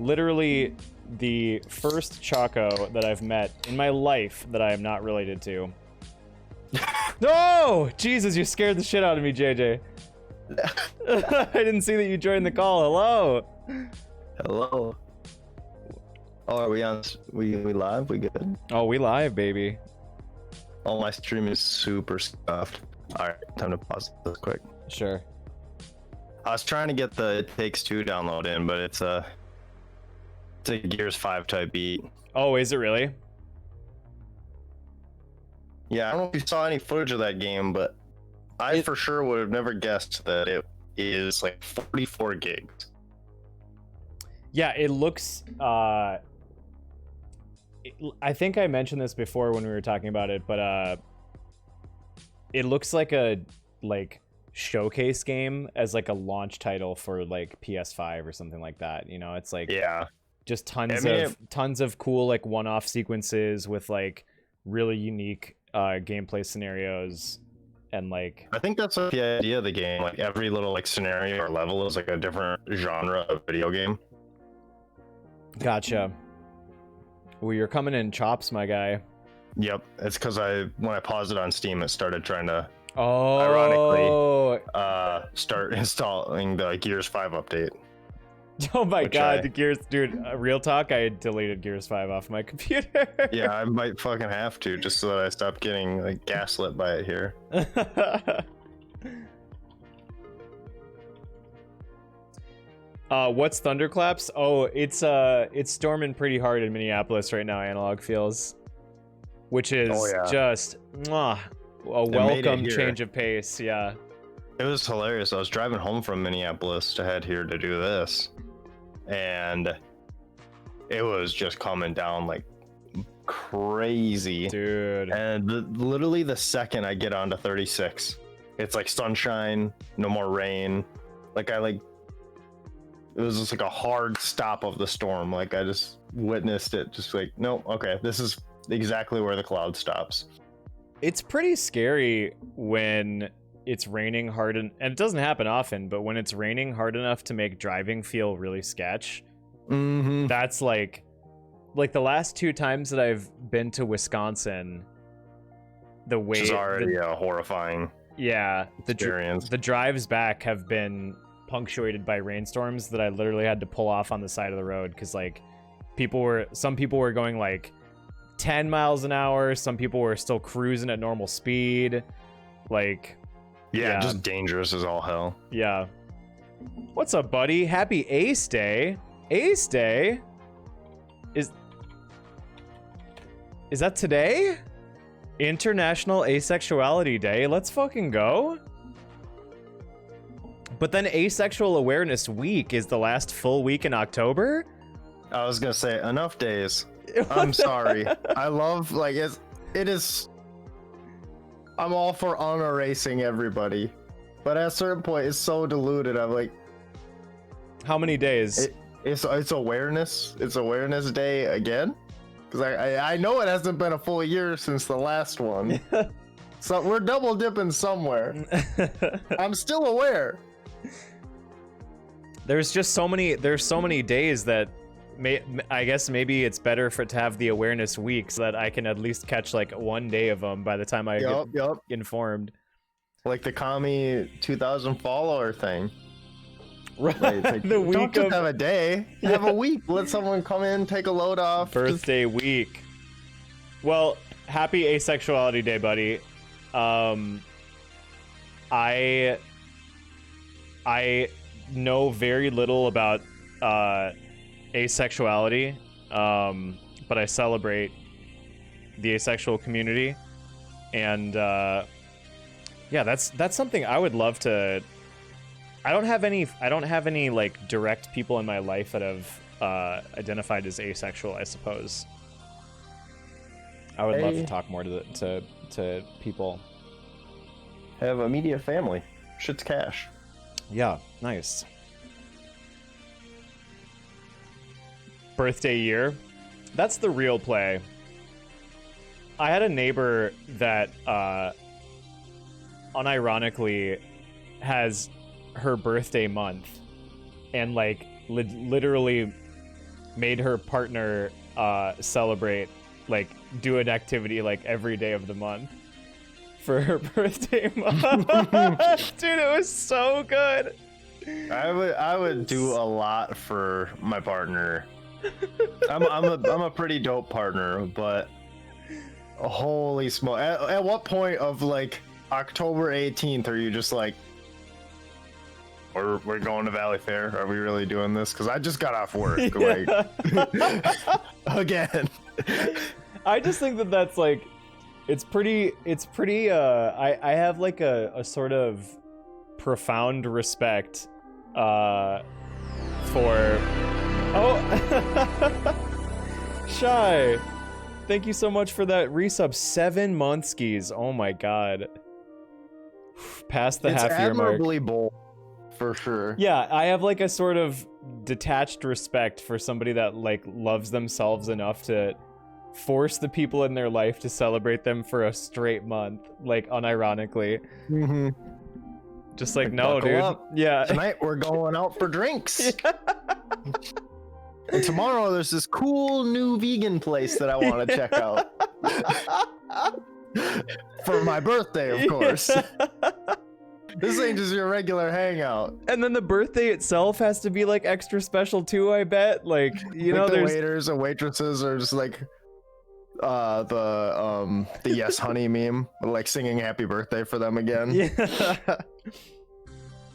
literally the first Choco that I've met in my life that I am not related to. No! Jesus, you scared the shit out of me, JJ. I didn't see that you joined the call. Hello. Hello. Oh, are we on? We live? We good? Oh, we live, baby. Oh, my stream is super scuffed. All right, time to pause this quick. Sure. I was trying to get the It Takes Two download in, but it's a Gears 5 type beat. Oh, is it really? Yeah, I don't know if you saw any footage of that game, but I for sure would have never guessed that it is like 44 gigs. Yeah, it looks. I think I mentioned this before when we were talking about it, but it looks like a showcase game as like a launch title for like PS5 or something like that. You know, it's like just tons of cool like one-off sequences with like really unique gameplay scenarios. And like, I think that's like the idea of the game. Like every little like scenario or level is like a different genre of video game. Gotcha. Well, you're coming in chops, my guy. Yep, it's because when I paused it on Steam, it started trying to ironically start installing the Gears 5 update. Oh my god, the Gears, dude, real talk, I deleted Gears 5 off my computer. Yeah, I might fucking have to, just so that I stop getting like gaslit by it here. What's Thunderclaps? Oh, it's storming pretty hard in Minneapolis right now, Analog feels, which is just a welcome change of pace. Yeah, it was hilarious. I was driving home from Minneapolis to head here to do this, and it was just coming down like crazy, dude. And literally the second I get onto 36, it's like sunshine, no more rain. It was just like a hard stop of the storm. Like I just witnessed it, just like, no, okay, this is exactly where the cloud stops. It's pretty scary when it's raining hard, and it doesn't happen often, but when it's raining hard enough to make driving feel really sketch. Mm-hmm. That's like the last 2 times that I've been to Wisconsin, the way which is already a horrifying experience. The drives back have been punctuated by rainstorms that I literally had to pull off on the side of the road because like some people were going like 10 miles an hour, some people were still cruising at normal speed, like just dangerous as all hell. Yeah. What's up, buddy? Happy Ace Day. Ace Day is that today? International Asexuality Day. Let's fucking go. But then Asexual Awareness Week is the last full week in October? I was gonna say, enough days. I'm sorry. I love, like, it is... I'm all for honor racing everybody. But at a certain point, it's so diluted. I'm like... How many days? It's awareness. It's Awareness Day again? Because I know it hasn't been a full year since the last one. So we're double dipping somewhere. I'm still aware. There's so many days that I guess maybe it's better to have the awareness week so that I can at least catch like 1 day of them by the time I get informed. Like the Kami 2000 follower thing. Right. Like, the week don't just have a day. Have a week. Let someone come in, take a load off. Birthday week. Well, happy Asexuality Day, buddy. I know very little about asexuality, but I celebrate the asexual community, and that's something I would love to. I don't have any like direct people in my life that have identified as asexual, I suppose. I would love to talk more to people. Have a media family. Shit's cash. Yeah, nice. Birthday year. That's the real play. I had a neighbor that unironically has her birthday month, and like literally made her partner celebrate, like do an activity like every day of the month for her birthday month. Dude, it was so good. I would do a lot for my partner. I'm a pretty dope partner, but holy smoke! At what point of like October 18th are you just like, we're going to Valley Fair? Are we really doing this? Because I just got off work, like again. I just think that that's like, it's pretty. I have like a sort of profound respect for. Oh, Shy, thank you so much for that resub. 7 monthskies. Oh my god. Past the It's half year mark. admirably bold, for sure. Yeah, I have like a sort of detached respect for somebody that like loves themselves enough to force the people in their life to celebrate them for a straight month, like unironically. Mm-hmm. Just like, Like, no, buckle dude. up. Yeah. Tonight we're going out for drinks. And tomorrow there's this cool new vegan place that I want to check out. For my birthday, of course. This ain't just your regular hangout. And then the birthday itself has to be like extra special too, I bet. Like, you know, Like the there's waiters and waitresses are just like the Yes Honey meme, like singing happy birthday for them again. Yeah.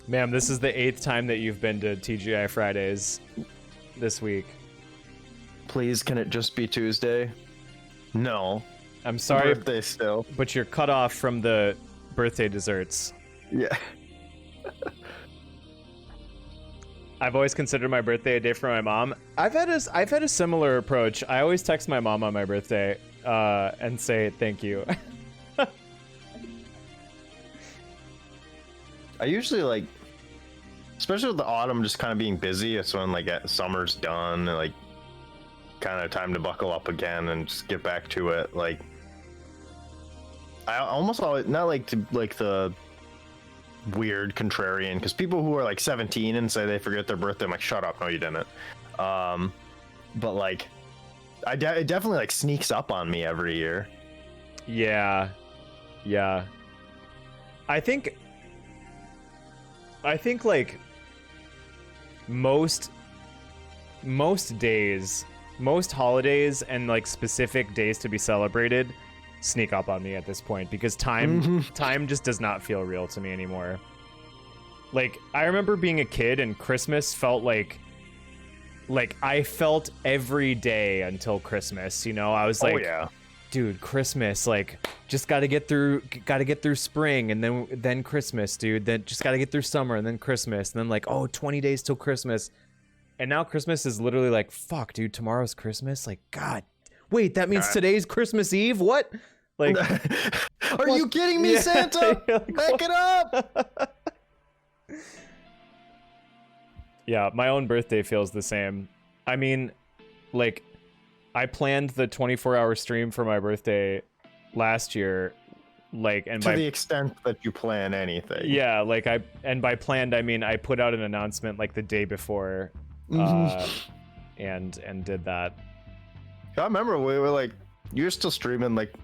Ma'am, this is the 8th time that you've been to TGI Fridays this week. Please, can it just be Tuesday? No. I'm sorry, Birthday still. but you're cut off from the birthday desserts. Yeah. I've always considered my birthday a day for my mom. I've had a similar approach. I always text my mom on my birthday and say thank you. I usually like, especially with the autumn just kind of being busy, it's when like summer's done and like kind of time to buckle up again and just get back to it. Like I almost always not like to like the weird contrarian, because people who are like 17 and say they forget their birthday, I'm like, shut up, no you didn't. But like it definitely like sneaks up on me every year. Yeah. I think like most days, most holidays and like specific days to be celebrated sneak up on me at this point, because time just does not feel real to me anymore. Like I remember being a kid and Christmas felt like I felt every day until Christmas, you know? I was like, oh yeah, dude, Christmas, like just got to get through spring and then Christmas, dude. Then just got to get through summer and then Christmas. And then like, oh, 20 days till Christmas. And now Christmas is literally like, fuck, dude, tomorrow's Christmas. Like, God, wait, that means today's Christmas Eve? What? Like, are you kidding me, Santa? Like, back it up. Yeah, my own birthday feels the same. I mean, like, I planned the 24-hour stream for my birthday last year, like, and to the extent that you plan anything. Yeah, like by planned I mean I put out an announcement like the day before, and did that. I remember we were like, you were still streaming like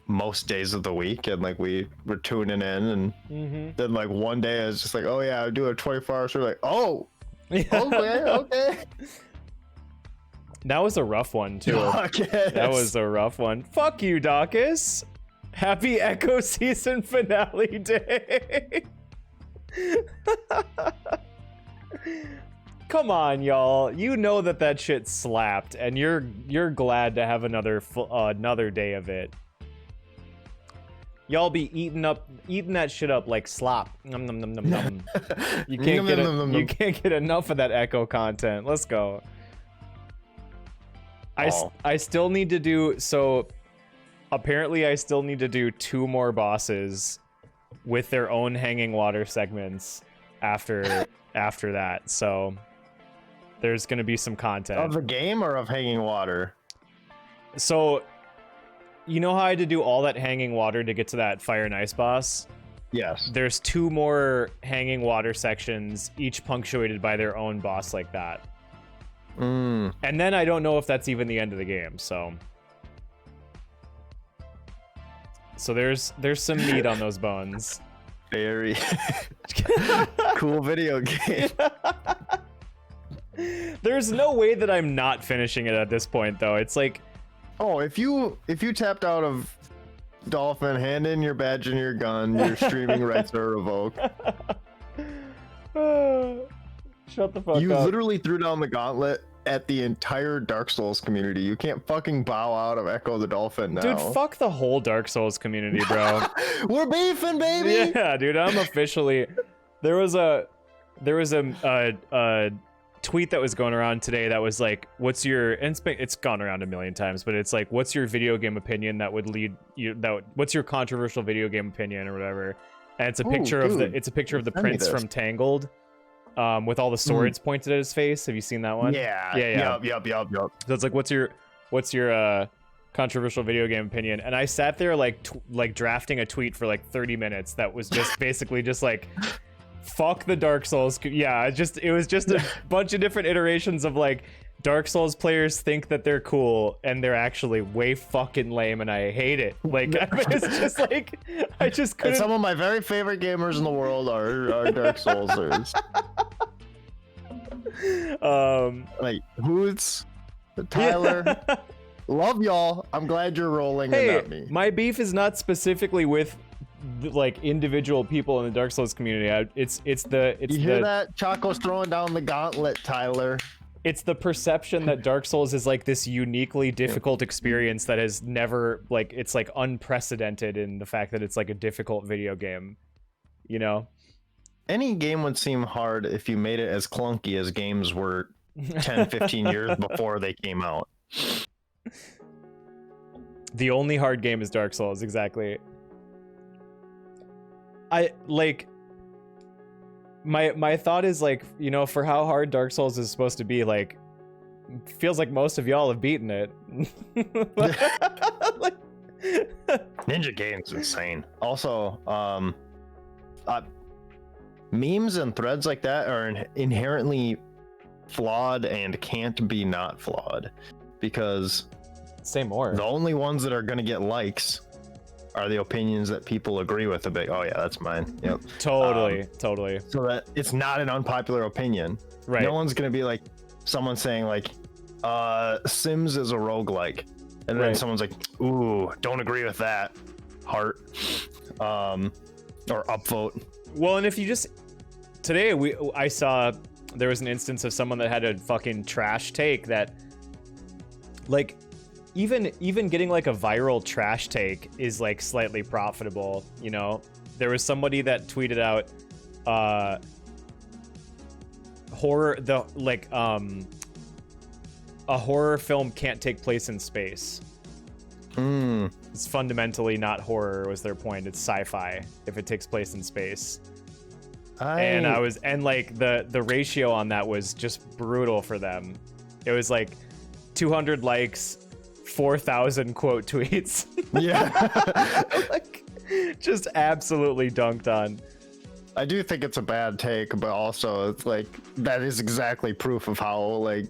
most days of the week, and like we were tuning in, and then like one day I was just like, oh yeah, I'll do a 24-hour stream. Like, oh, okay. That was a rough one too. Daucus. That was a rough one. Fuck you, Daucus. Happy Echo season finale day. Come on, y'all. You know that shit slapped, and you're glad to have another day of it. Y'all be eating that shit up like slop. Nom nom nom nom nom. You can't get enough of that Echo content. Let's go. I still need to do so. Apparently, I still need to do 2 more bosses with their own hanging water segments after that. So there's gonna be some content Of the game or of hanging water. So you know how I had to do all that hanging water to get to that fire and ice boss? Yes. There's 2 more hanging water sections, each punctuated by their own boss like that. Mm. And then I don't know if that's even the end of the game. So there's some meat on those bones. Very cool video game. There's no way that I'm not finishing it at this point, though. It's like, oh, if you tapped out of Dolphin, hand in your badge and your gun, your streaming rights are revoked. Shut the fuck You up. literally threw down the gauntlet at the entire Dark Souls community. You can't fucking bow out of Echo the Dolphin now. Dude, fuck the whole Dark Souls community, bro. We're beefing, baby. Yeah, dude, I'm officially. There was a tweet that was going around today that was like, "What's your?" And it's gone around a million times, but it's like, "What's your video game opinion that would lead you? What's your controversial video game opinion or whatever?" And it's a picture of the prince from Tangled, with all the swords pointed at his face. Have you seen that one? Yeah. Yup. So it's like, what's your controversial video game opinion? And I sat there like drafting a tweet for like 30 minutes that was just basically just like, fuck the Dark Souls. Yeah, it was just a bunch of different iterations of like, Dark Souls players think that they're cool and they're actually way fucking lame, and I hate it. Like, it's just like, I just couldn't. And some of my very favorite gamers in the world are Dark Soulsers. Like Hoots, Tyler, love y'all. I'm glad you're rolling and not me. My beef is not specifically with like individual people in the Dark Souls community. You hear that? Choco's throwing down the gauntlet, Tyler. It's the perception that Dark Souls is like this uniquely difficult experience that has never, like, it's like unprecedented in the fact that it's like a difficult video game, you know? Any game would seem hard if you made it as clunky as games were 10, 15 years before they came out. The only hard game is Dark Souls, exactly. My thought is, like, you know, for how hard Dark Souls is supposed to be, like, feels like most of y'all have beaten it. Like, Ninja Game's insane. Also, memes and threads like that are inherently flawed and can't be not flawed, because say more. The only ones that are going to get likes are the opinions that people agree with a bit. Oh yeah, that's mine. Yep. Totally. So that it's not an unpopular opinion. Right. No one's gonna be like someone saying like, Sims is a roguelike. And then someone's like, ooh, don't agree with that. Heart. Or upvote. Well, and if you just today I saw there was an instance of someone that had a fucking trash take that, like, even getting like a viral trash take is like slightly profitable, you know? There was somebody that tweeted out a horror film can't take place in space. It's fundamentally not horror, was their point. It's sci-fi if it takes place in space. And the ratio on that was just brutal for them. It was like 200 likes, 4,000 quote tweets. Yeah. Like, just absolutely dunked on. I do think it's a bad take, but also it's like, that is exactly proof of how, like,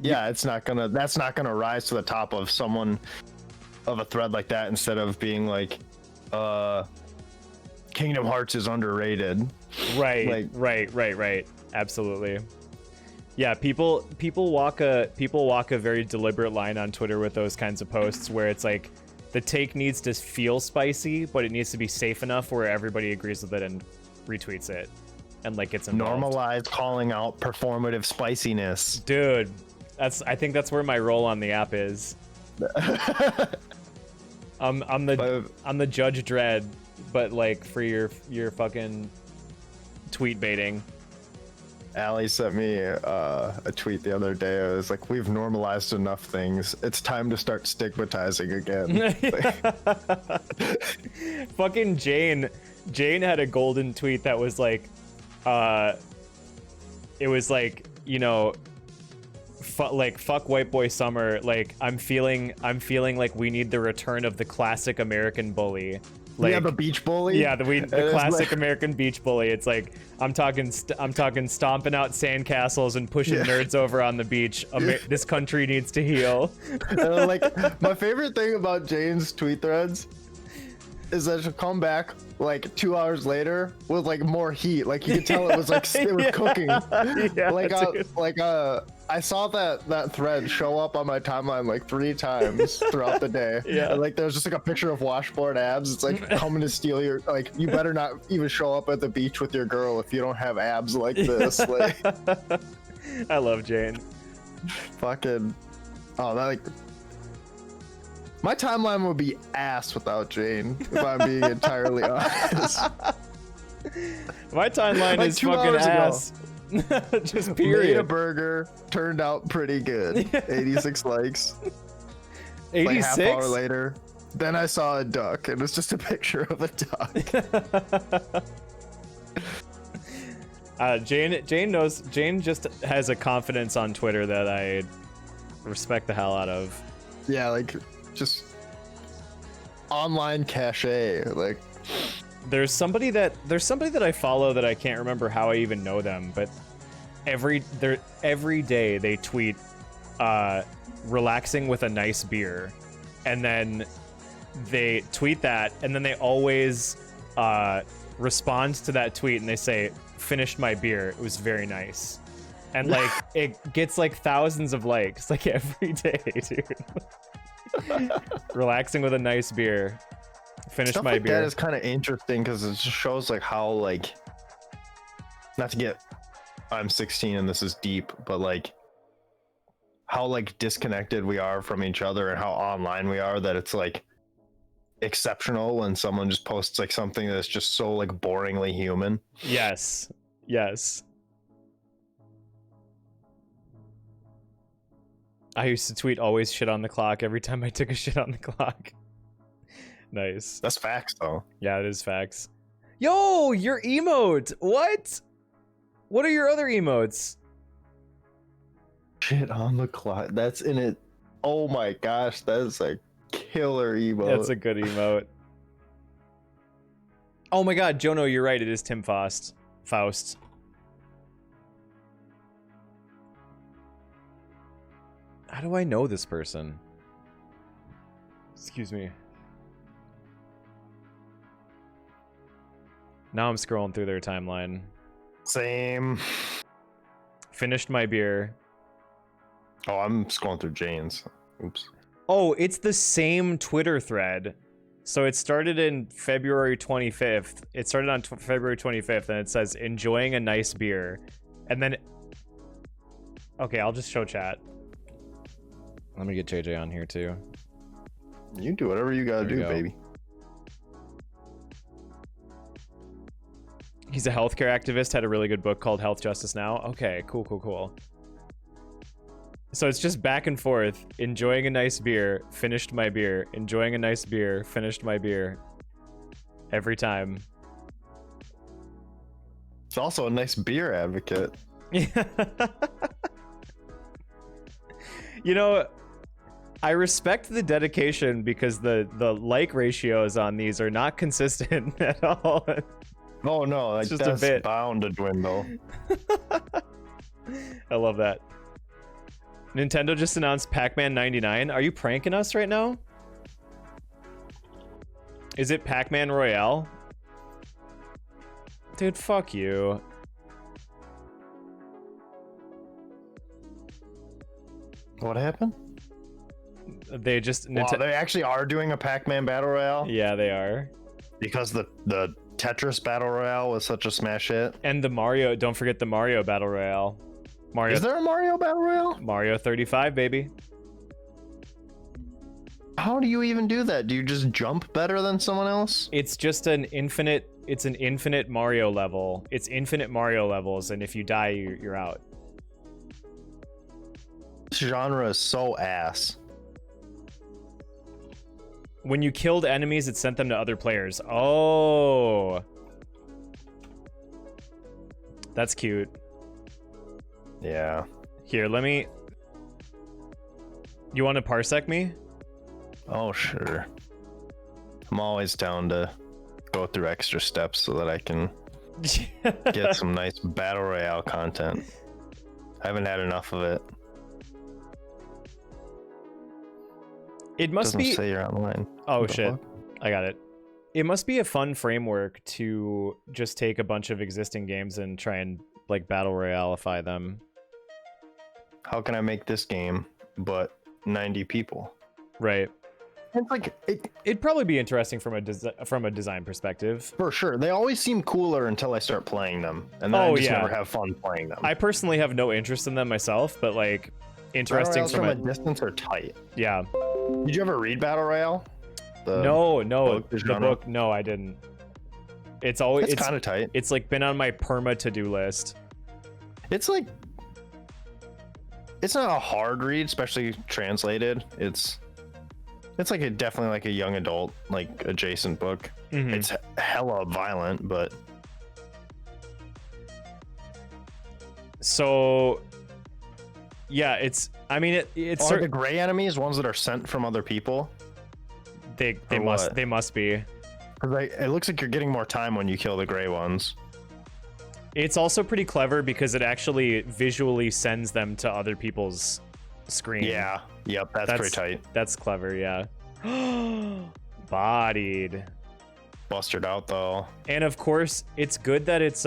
yeah, that's not gonna rise to the top of someone of a thread like that, instead of being like, Kingdom Hearts is underrated. Right, like, right. Absolutely. Yeah, people walk a very deliberate line on Twitter with those kinds of posts where it's like the take needs to feel spicy, but it needs to be safe enough where everybody agrees with it and retweets it and like gets involved. Normalize calling out performative spiciness. Dude, I think that's where my role on the app is. I'm the Judge Dredd, but like for your fucking tweet baiting. Allie sent me a tweet the other day. It was like, we've normalized enough things. It's time to start stigmatizing again. Fucking Jane had a golden tweet that was like, it was like, you know, fuck white boy summer. Like, I'm feeling like we need the return of the classic American bully. Like, yeah, the beach bully. Yeah, the classic American beach bully. It's like, I'm talking stomping out sandcastles and pushing nerds over on the beach. This country needs to heal. And like my favorite thing about Jane's tweet threads is that she'll come back like 2 hours later with like more heat. Like you could tell it was like it was cooking. I saw that thread show up on my timeline like 3 times throughout the day. Yeah. And, like there's just like a picture of washboard abs. It's like coming to steal your, like you better not even show up at the beach with your girl if you don't have abs like this. Like I love Jane. Fucking that like my timeline would be ass without Jane, if I'm being entirely honest. My timeline Like is 2 fucking hours ago. ass. Just Made period. a burger, turned out pretty good. 86 likes. Like 86. half hour later, then I saw a duck, and it's just a picture of a duck. Jane just has a confidence on Twitter that I respect the hell out of. Yeah, like just online cachet. Like There's somebody that I follow that I can't remember how I even know them, but every day they tweet relaxing with a nice beer, and then they tweet that, and then they always respond to that tweet and they say finished my beer, it was very nice. And like it gets like thousands of likes like every day, dude. Relaxing with a nice beer. Finished stuff my like beer. that is kind of interesting because it just shows like how like, not to get, I'm 16 and this is deep, but like how like disconnected we are from each other and how online we are, that it's like exceptional when someone just posts like something that's just so like boringly human. Yes. I used to tweet always shit on the clock every time I took a shit on the clock. Nice. That's facts though. Yeah, it is facts. Yo, your emote. What are your other emotes? Shit on the clock. That's in it. Oh my gosh, that is a killer emote. That's a good emote. Oh my god, Jono, you're right. It is Tim Faust. How do I know this person? Excuse me. Now I'm scrolling through their timeline. Same. Finished my beer. Oh, I'm scrolling through Jane's. Oops. Oh, it's the same Twitter thread. So it started in February 25th. It started on February 25th, and it says, enjoying a nice beer. And then... Okay, I'll just show chat. Let me get JJ on here, too. You do whatever you gotta do, There we go. baby. He's a healthcare activist, had a really good book called Health Justice Now. Okay, cool. So it's just back and forth. Enjoying a nice beer, finished my beer. Enjoying a nice beer, finished my beer. Every time. It's also a nice beer advocate. You know, I respect the dedication because the like ratios on these are not consistent at all. Oh no, like just a that's bit. bound to dwindle. I love that. Nintendo just announced Pac-Man 99. Are you pranking us right now? Is it Pac-Man Royale? Dude, fuck you. What happened? They just... Wow, they actually are doing a Pac-Man Battle Royale? Yeah, they are. Because the Tetris Battle Royale was such a smash hit. And the Mario... Don't forget the Mario Battle Royale. Is there a Mario Battle Royale? Mario 35, baby. How do you even do that? Do you just jump better than someone else? It's just an infinite... It's an infinite Mario level. It's infinite Mario levels, and if you die, you're out. This genre is so ass. When you killed enemies, it sent them to other players. Oh. That's cute. Yeah. Here, let me... You want to parsec me? Oh, sure. I'm always down to go through extra steps so that I can Get some nice battle royale content. I haven't had enough of it. It must Doesn't be. say you're online. Oh What the shit! fuck? I got it. It must be a fun framework to just take a bunch of existing games and try and like battle royaleify them. How can I make this game but 90 people? Right. It's like It'd probably be interesting from a design perspective. for sure. They always seem cooler until I start playing them, and then I just never have fun playing them. I personally have no interest in them myself, but like Battle interesting Royales from a distance are tight. Yeah. Did you ever read Battle Royale? No, book, the genre? book. No, I didn't. It's always It's kind of tight. It's like been on my perma to-do list. It's like it's not a hard read, especially translated. It's like definitely like a young adult like adjacent book. Mhm. It's hella violent, but So yeah, it's. I mean, it's are the gray enemies ones that are sent from other people? they or must what? they must be. Because it looks like you're getting more time when you kill the gray ones. It's also pretty clever because it actually visually sends them to other people's screen. Yeah. Yep. That's pretty tight. That's clever. Yeah. Bodied. Busted out though. And of course, it's good that it's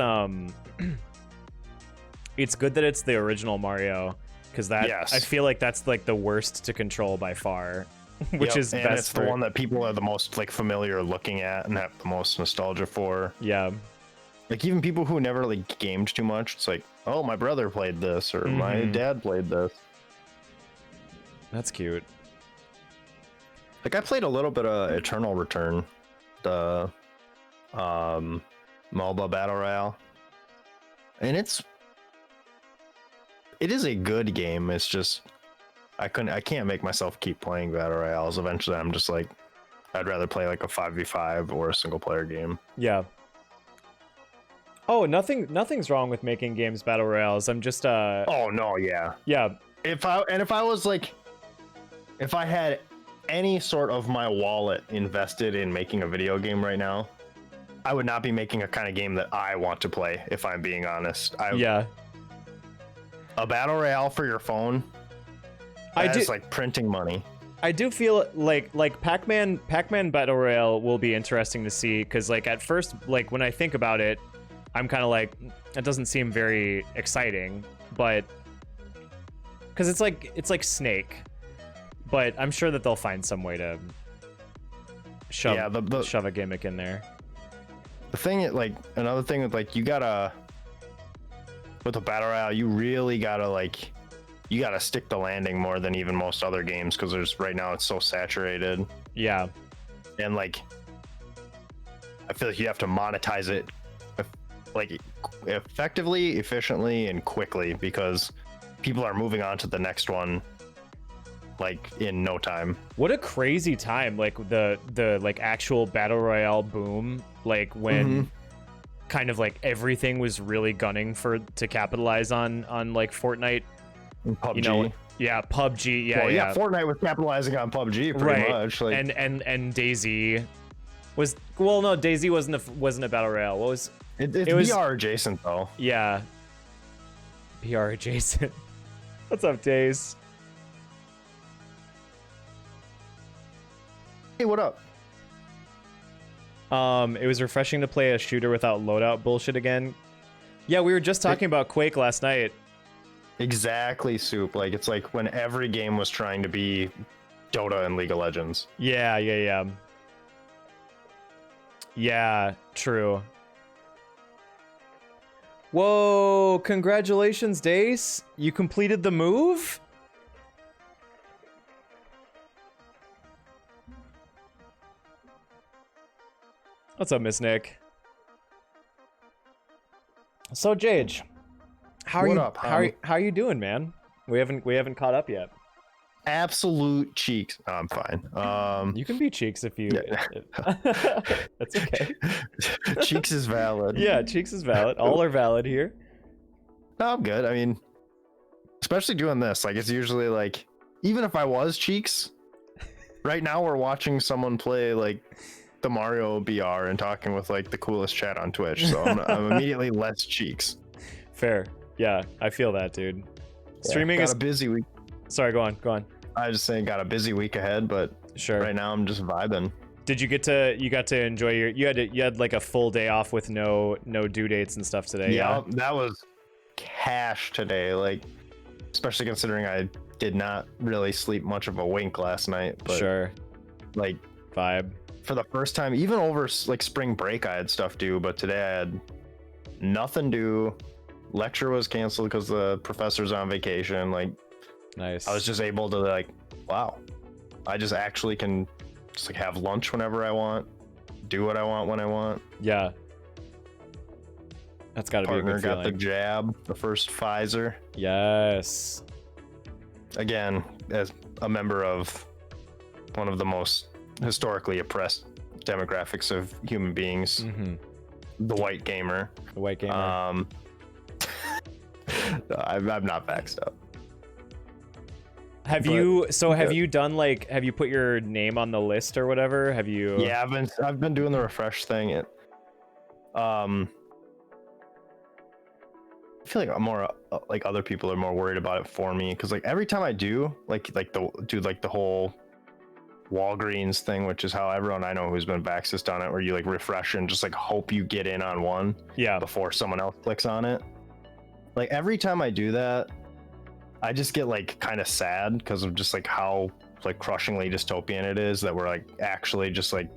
it's good that it's the original Mario, because that Yes. I feel like that's like the worst to control by far, which Yep, is and best it's for the one that people are the most like familiar looking at and have the most nostalgia for. yeah. Like even people who never like gamed too much, it's like, oh, my brother played this or my Mhm. dad played this. That's cute. Like I played a little bit of Eternal Return, the MOBA battle royale, and it is a good game. It's just I can't make myself keep playing battle royales. Eventually, I'm just like, I'd rather play like a 5v5 or a single player game. Yeah. Oh, nothing's wrong with making games battle royales. I'm just Oh no, yeah. yeah. If I was like, if I had any sort of my wallet invested in making a video game right now, I would not be making a kind of game that I want to play, if I'm being honest. Yeah. A battle royale for your phone, that's like printing money. I do feel like Pac-Man Battle Royale will be interesting to see, because like at first, like when I think about it, I'm kind of like, it doesn't seem very exciting, but because it's like Snake, but I'm sure that they'll find some way to shove a gimmick in there. The thing, like another thing with like, you gotta, with a battle royale, you really gotta like, you gotta stick the landing more than even most other games, because there's right now it's so saturated. Yeah. And like, I feel like you have to monetize it like effectively, efficiently, and quickly, because people are moving on to the next one like in no time. What a crazy time, like the like actual battle royale boom, like when kind of like everything was really gunning to capitalize on like Fortnite. PUBG. You know, yeah, PUBG, yeah, well, yeah. Fortnite was capitalizing on PUBG pretty much. Like, and DayZ was, well, no, DayZ wasn't a battle royale. What was it's it was VR adjacent though. Yeah, VR adjacent. What's up, Days? Hey, what up? It was refreshing to play a shooter without loadout bullshit again. Yeah, we were just talking about Quake last night. Exactly, Soup. Like, it's like when every game was trying to be Dota and League of Legends. Yeah. Yeah, true. Whoa, congratulations, Dace. You completed the move? What's up, Miss Nick? So, Jage, how are you doing, man? We haven't caught up yet. Absolute cheeks. No, I'm fine. You can be Cheeks if you. That's okay. Cheeks is valid. Yeah, Cheeks is valid. All are valid here. No, I'm good. I mean, especially doing this. Like, it's usually like, even if I was Cheeks, right now we're watching someone play like the Mario BR and talking with like the coolest chat on Twitch, so I'm immediately less cheeks. Fair. Yeah, I feel that, dude. Streaming got is a busy week. Sorry, go on. I was just saying, got a busy week ahead, but Sure. right now I'm just vibing. Did you got to enjoy you had like a full day off with no due dates and stuff today? Yeah, that was cash today, like especially considering I did not really sleep much of a wink last night. But sure. Like vibe. For the first time, even over like spring break, I had stuff due, but today I had nothing due. Lecture was canceled because the professor's on vacation. Like, nice. I was just able to like, wow, I just actually can just like have lunch whenever I want, do what I want when I want. Yeah, that's got to be a good feeling. Got the jab, the first Pfizer. Yes. Again, as a member of one of the most historically oppressed demographics of human beings, the white gamer. The white gamer. I'm not vaxxed up. Have you done like, have you put your name on the list or whatever? Have you? Yeah, I've been doing the refresh thing. I feel like I'm more like other people are more worried about it for me, because like every time I do the whole Walgreens thing, which is how everyone I know who's been vaxxed has done it, where you like refresh and just like hope you get in on one before someone else clicks on it. Like every time I do that, I just get like kind of sad because of just like how like crushingly dystopian it is that we're like actually just like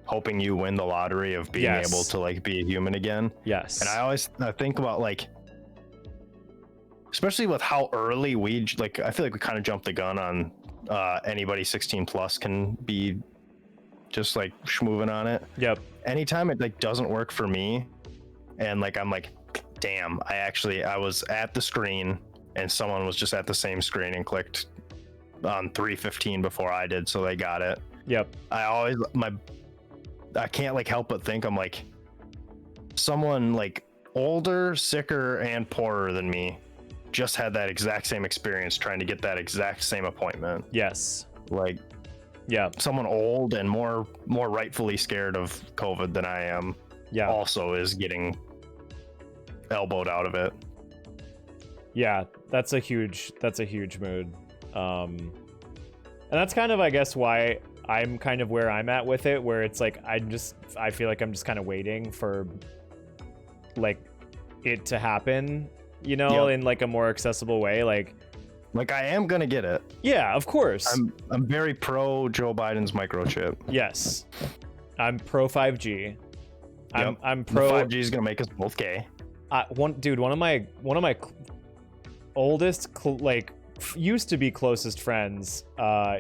hoping you win the lottery of being able to like be a human again. Yes. And I think about like, especially with how early I feel like we kind of jumped the gun on anybody 16 plus can be just like schmoovin' on it. Yep. Anytime it like doesn't work for me, and like I'm like, damn, I was at the screen and someone was just at the same screen and clicked on 315 before I did, so they got it. Yep. I can't like help but think, I'm like, someone like older, sicker, and poorer than me just had that exact same experience trying to get that exact same appointment. Yes. Like, yeah, someone old and more rightfully scared of COVID than I am. Yeah. Also is getting elbowed out of it. Yeah, that's a huge mood. And that's kind of, I guess, why I'm kind of where I'm at with it, where it's like I feel like I'm just kind of waiting for like it to happen, you know, in like a more accessible way. Like I am gonna get it. Yeah, of course. I'm very pro Joe Biden's microchip. Yes, I'm pro 5G. Yep. I'm pro 5G is gonna make us both gay. One of my oldest used to be closest friends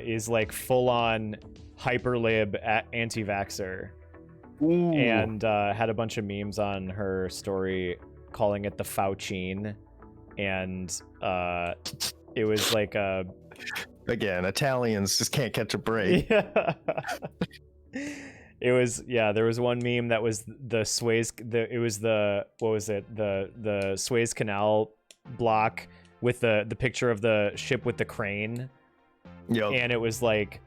is like full on hyperlib anti-vaxxer. Ooh. And had a bunch of memes on her story calling it the Faucine, and it was like again, Italians just can't catch a break. Yeah. It was, there was one meme that was the Suez, the Suez Canal block with the picture of the ship with the crane. Yep. And it was like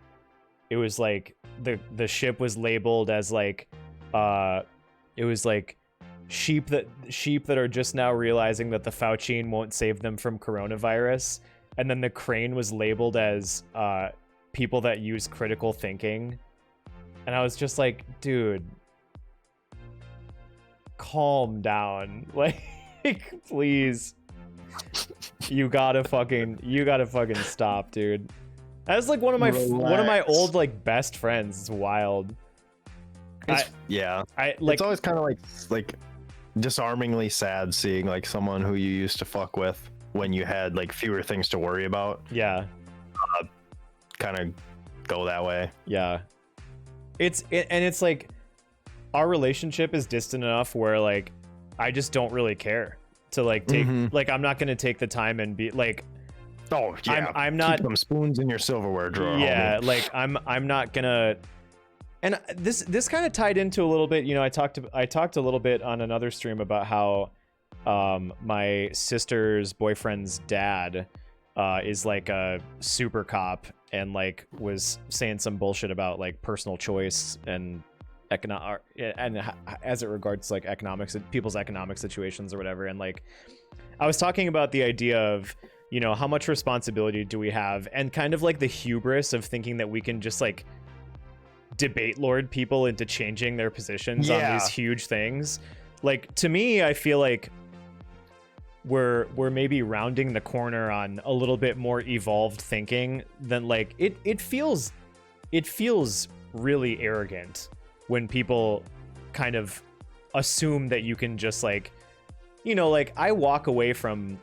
the ship was labeled as like it was like sheep that are just now realizing that the Faucine won't save them from coronavirus, and then the crane was labeled as people that use critical thinking. And I was just like, dude, calm down. Like, please. You gotta fucking stop, dude. That's like one of my old like best friends. It's wild. It's always kind of like disarmingly sad seeing like someone who you used to fuck with when you had like fewer things to worry about. Yeah. Kind of go that way. Yeah. It's like our relationship is distant enough where like I just don't really care to like take like I'm not gonna take the time and be like, oh yeah, I'm not keep them spoons in your silverware drawer. Yeah, homie. like I'm not gonna. And this kind of tied into a little bit, you know, I talked a little bit on another stream about how my sister's boyfriend's dad is like a super cop and like was saying some bullshit about like personal choice and as it regards like economics, people's economic situations or whatever. And like, I was talking about the idea of, you know, how much responsibility do we have, and kind of like the hubris of thinking that we can just like debate lord people into changing their positions on these huge things. Like, to me, I feel like we're maybe rounding the corner on a little bit more evolved thinking than like it feels really arrogant when people kind of assume that you can just like, you know, like I walk away from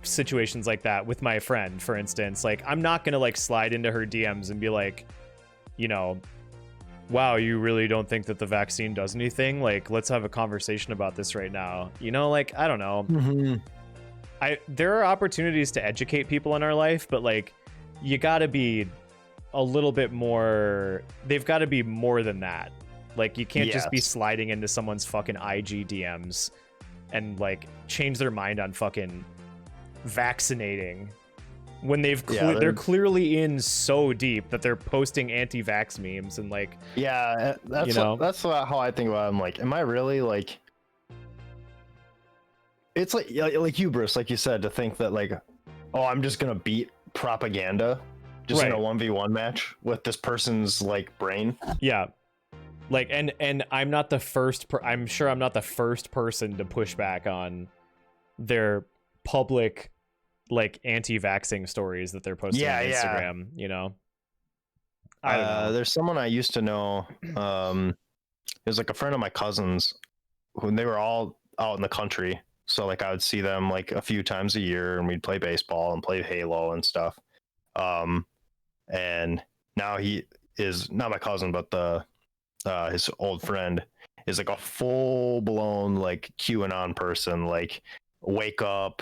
situations like that with my friend, for instance. Like, I'm not gonna like slide into her DMs and be like, you know, wow, you really don't think that the vaccine does anything? Like, let's have a conversation about this right now. You know, like, I don't know. There are opportunities to educate people in our life, but like, you gotta be a little bit more, they've got to be more than that. Like, you can't just be sliding into someone's fucking IG DMs and like change their mind on fucking vaccinating when they're clearly in so deep that they're posting anti-vax memes and like, that's, you know, that's how I think about it. I'm like, am I really like, it's like hubris, like you said, to think that like, oh, I'm just gonna beat propaganda just in a 1v1 match with this person's like brain. Yeah. Like, and I'm not the first I'm sure I'm not the first person to push back on their public like anti-vaxxing stories that they're posting on Instagram, you know. I don't know. There's someone I used to know, it was like a friend of my cousin's, when they were all out in the country, so like I would see them like a few times a year, and we'd play baseball and play Halo and stuff. And now he is not my cousin, but his old friend is like a full-blown like QAnon person. Like, wake up,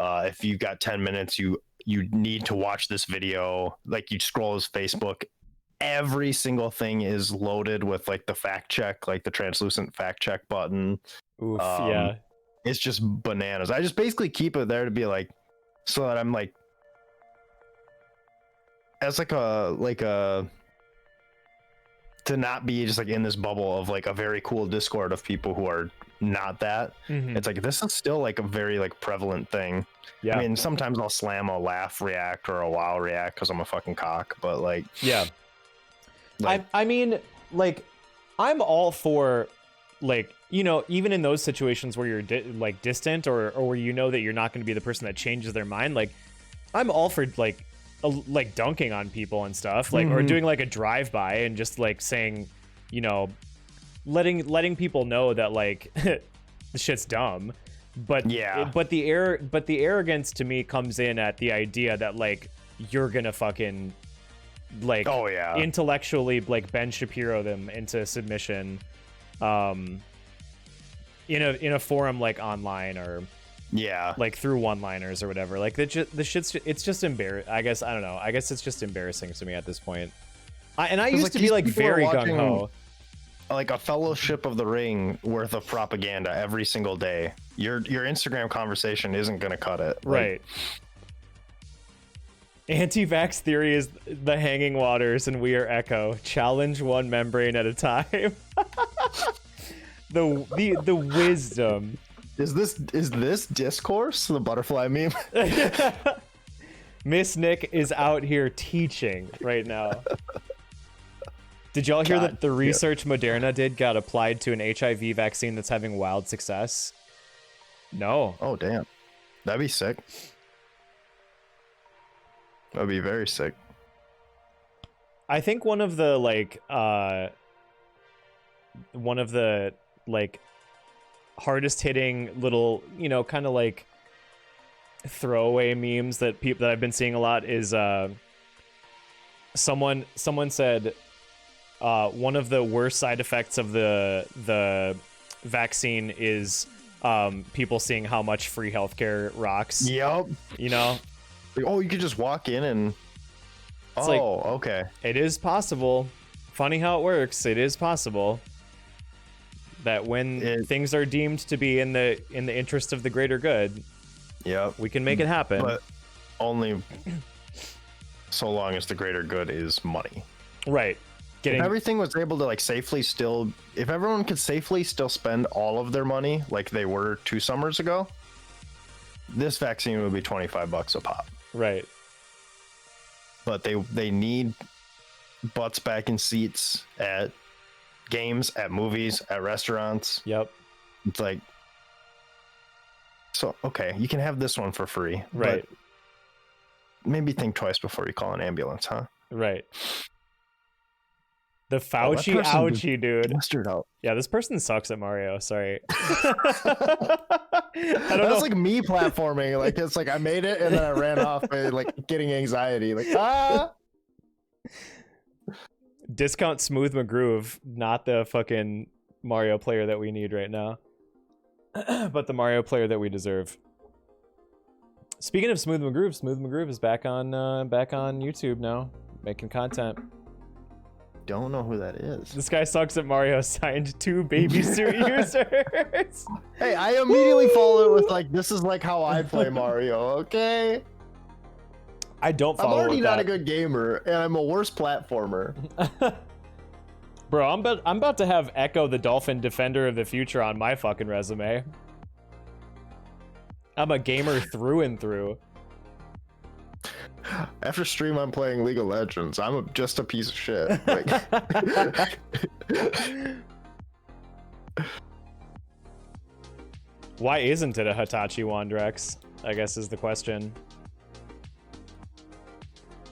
if you got 10 minutes, you need to watch this video. Like, you scroll his Facebook, every single thing is loaded with like the fact check, like the translucent fact check button. Oof, it's just bananas. I just basically keep it there to be like, so that I'm like, as like a to not be just like in this bubble of like a very cool Discord of people who are not that. It's like, this is still like a very like prevalent thing. I mean, sometimes I'll slam a laugh react or a wow react because I'm a fucking cock, but like, like, I mean, like, I'm all for, like, you know, even in those situations where you're like distant or where you know that you're not going to be the person that changes their mind, like, I'm all for like dunking on people and stuff, like, or doing like a drive-by and just like saying, you know, letting people know that like the shit's dumb. But but the arrogance to me comes in at the idea that like you're gonna fucking like intellectually like Ben Shapiro them into submission in a forum like online or like through one-liners or whatever. Like, the shit's, it's just embarrassing. I guess, I don't know, I guess it's just embarrassing to me at this point. I used to be like very gung-ho, like a Fellowship of the Ring worth of propaganda every single day. Your Instagram conversation isn't gonna cut it, right? Anti-vax theory is the hanging waters and we are Echo. Challenge one membrane at a time. the wisdom. Is this discourse the butterfly meme? Miss Nick is out here teaching right now. Did y'all hear that the research Moderna did got applied to an HIV vaccine that's having wild success? No. Oh, damn. That'd be sick. That'd be very sick. I think one of the hardest hitting little, you know, kind of like throwaway memes that I've been seeing a lot is someone said one of the worst side effects of the vaccine is people seeing how much free healthcare rocks. Yep. You know? Oh, you could just walk in and it's okay. It is possible. Funny how it works. It is possible that when things are deemed to be in the interest of the greater good, we can make it happen. But only so long as the greater good is money. Right. getting if everything was able to like safely still, if everyone could safely still spend all of their money like they were 2 summers ago, this vaccine would be $25 a pop. right. But they need butts back in seats at games, at movies, at restaurants. Yep. It's like, so okay, you can have this one for free, Right. but maybe think twice before you call an ambulance, huh? Right. The Oh, Fauci that person ouchie, dude. Blistered out. Yeah, this person sucks at Mario. Sorry. I don't know. That's like me platforming. Like it's like I made it and then I ran off by like getting anxiety. Like Discount Smooth McGroove, not the fucking Mario player that we need right now, but the Mario player that we deserve. Speaking of Smooth McGroove is back on YouTube now, making content. Don't know who that is. This guy sucks at Mario. Signed 2 baby suit users. Hey, I immediately follow it with like, this is like how I play Mario. Okay. I don't I'm follow. already with not that. a good gamer, and I'm a worse platformer. Bro, I'm about to have Echo the Dolphin Defender of the Future on my fucking resume. I'm a gamer through and through. After stream, I'm playing League of Legends. I'm just a piece of shit. Like, Why isn't it a Hitachi Wandrex? I guess is the question.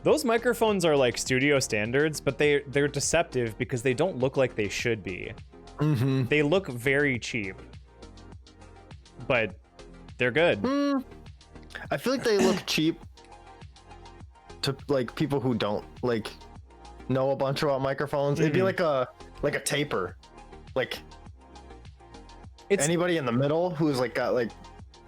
Those microphones are like studio standards, but they're deceptive because they don't look like they should be. mm-hmm. They look very cheap, but they're good. I feel like they look cheap to like people who don't like know a bunch about microphones. It'd be like a taper, like It's anybody in the middle who's like got like,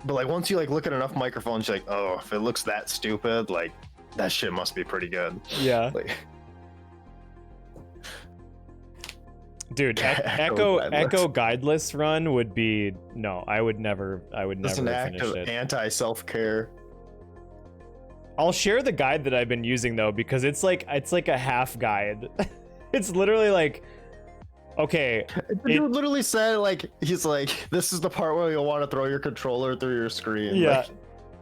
but like once you like look at enough microphones, you're like, oh, if it looks that stupid, like that shit must be pretty good. yeah, Like, dude. Echo Echo guideless run would be no. I would never it's an act finish of it. anti-self-care. I'll share the guide that I've been using though, because it's like a half guide. It's literally like, okay, Dude literally said like, he's like, this is the part where you'll want to throw your controller through your screen. yeah. Like,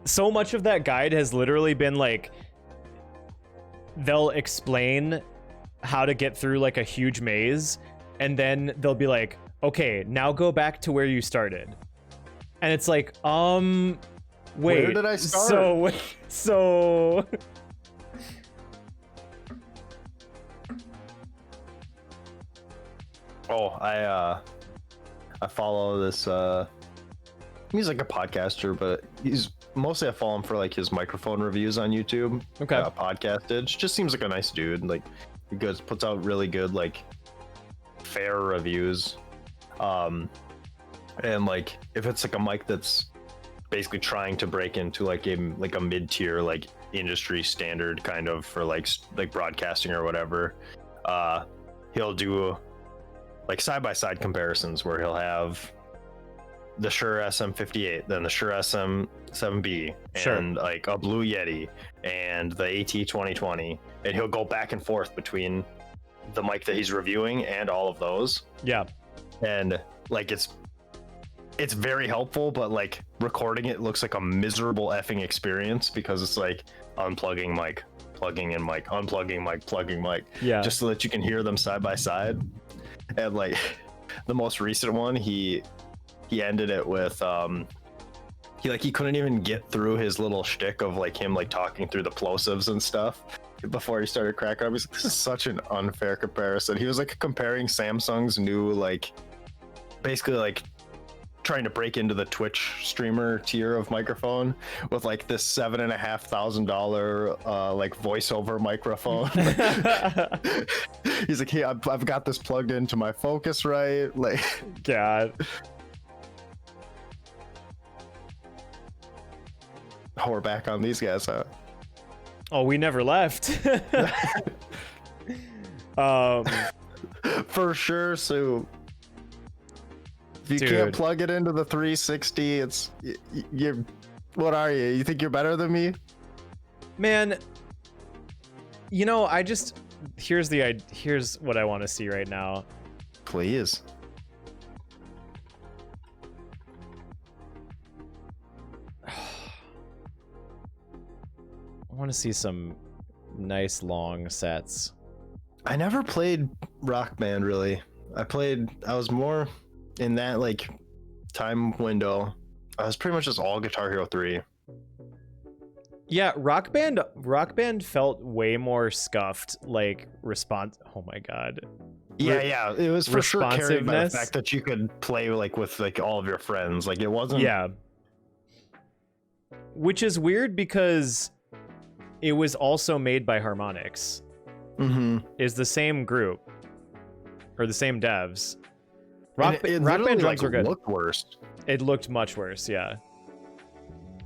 So much of that guide has literally been like, they'll explain how to get through like a huge maze, and then they'll be like, okay, now go back to where you started. And it's like, wait, where did I start? So oh, I follow this he's like a podcaster, but he's mostly I follow him for like his microphone reviews on YouTube. Okay. Podcasted. Just seems like a nice dude. Like he puts out really good like fair reviews. And like if it's like a mic that's basically trying to break into like a mid-tier like industry standard kind of for like broadcasting or whatever, he'll do like side-by-side comparisons where he'll have the Shure SM58, then the Shure SM7B, Sure. and like a Blue Yeti and the AT2020, and he'll go back and forth between the mic that he's reviewing and all of those. yeah, And like it's very helpful, but like recording it looks like a miserable effing experience because it's like unplugging mic, plugging in mic, unplugging mic, plugging mic, yeah. just so that you can hear them side by side. And like the most recent one, he ended it with he couldn't even get through his little shtick of like him like talking through the plosives and stuff before he started cracking up. He's like, this is such an unfair comparison. He was like comparing Samsung's new like basically like trying to break into the Twitch streamer tier of microphone with like this $7,500 like voiceover microphone. He's like, hey, I've got this plugged into my Focusrite. Like, God. oh, we're back on these guys, huh? Oh, we never left. For sure. So if you Dude. can't plug it into the 360, it's you're what are you think you're better than me? Man, you know, here's what I want to see right now. Please. I want to see some nice long sets. I never played Rock Band really. I was more in that like time window. I was pretty much just all Guitar Hero 3. Yeah, Rock Band felt way more scuffed, like response. Oh my god. Yeah, it was for sure carried by the Responsiveness. fact that you could play like with like all of your friends. Like it wasn't. Yeah. Which is weird because it was also made by Harmonix. Mm-hmm. Is the same group or the same devs. Rock Band drums like, were good. Looked worse. It looked much worse. Yeah.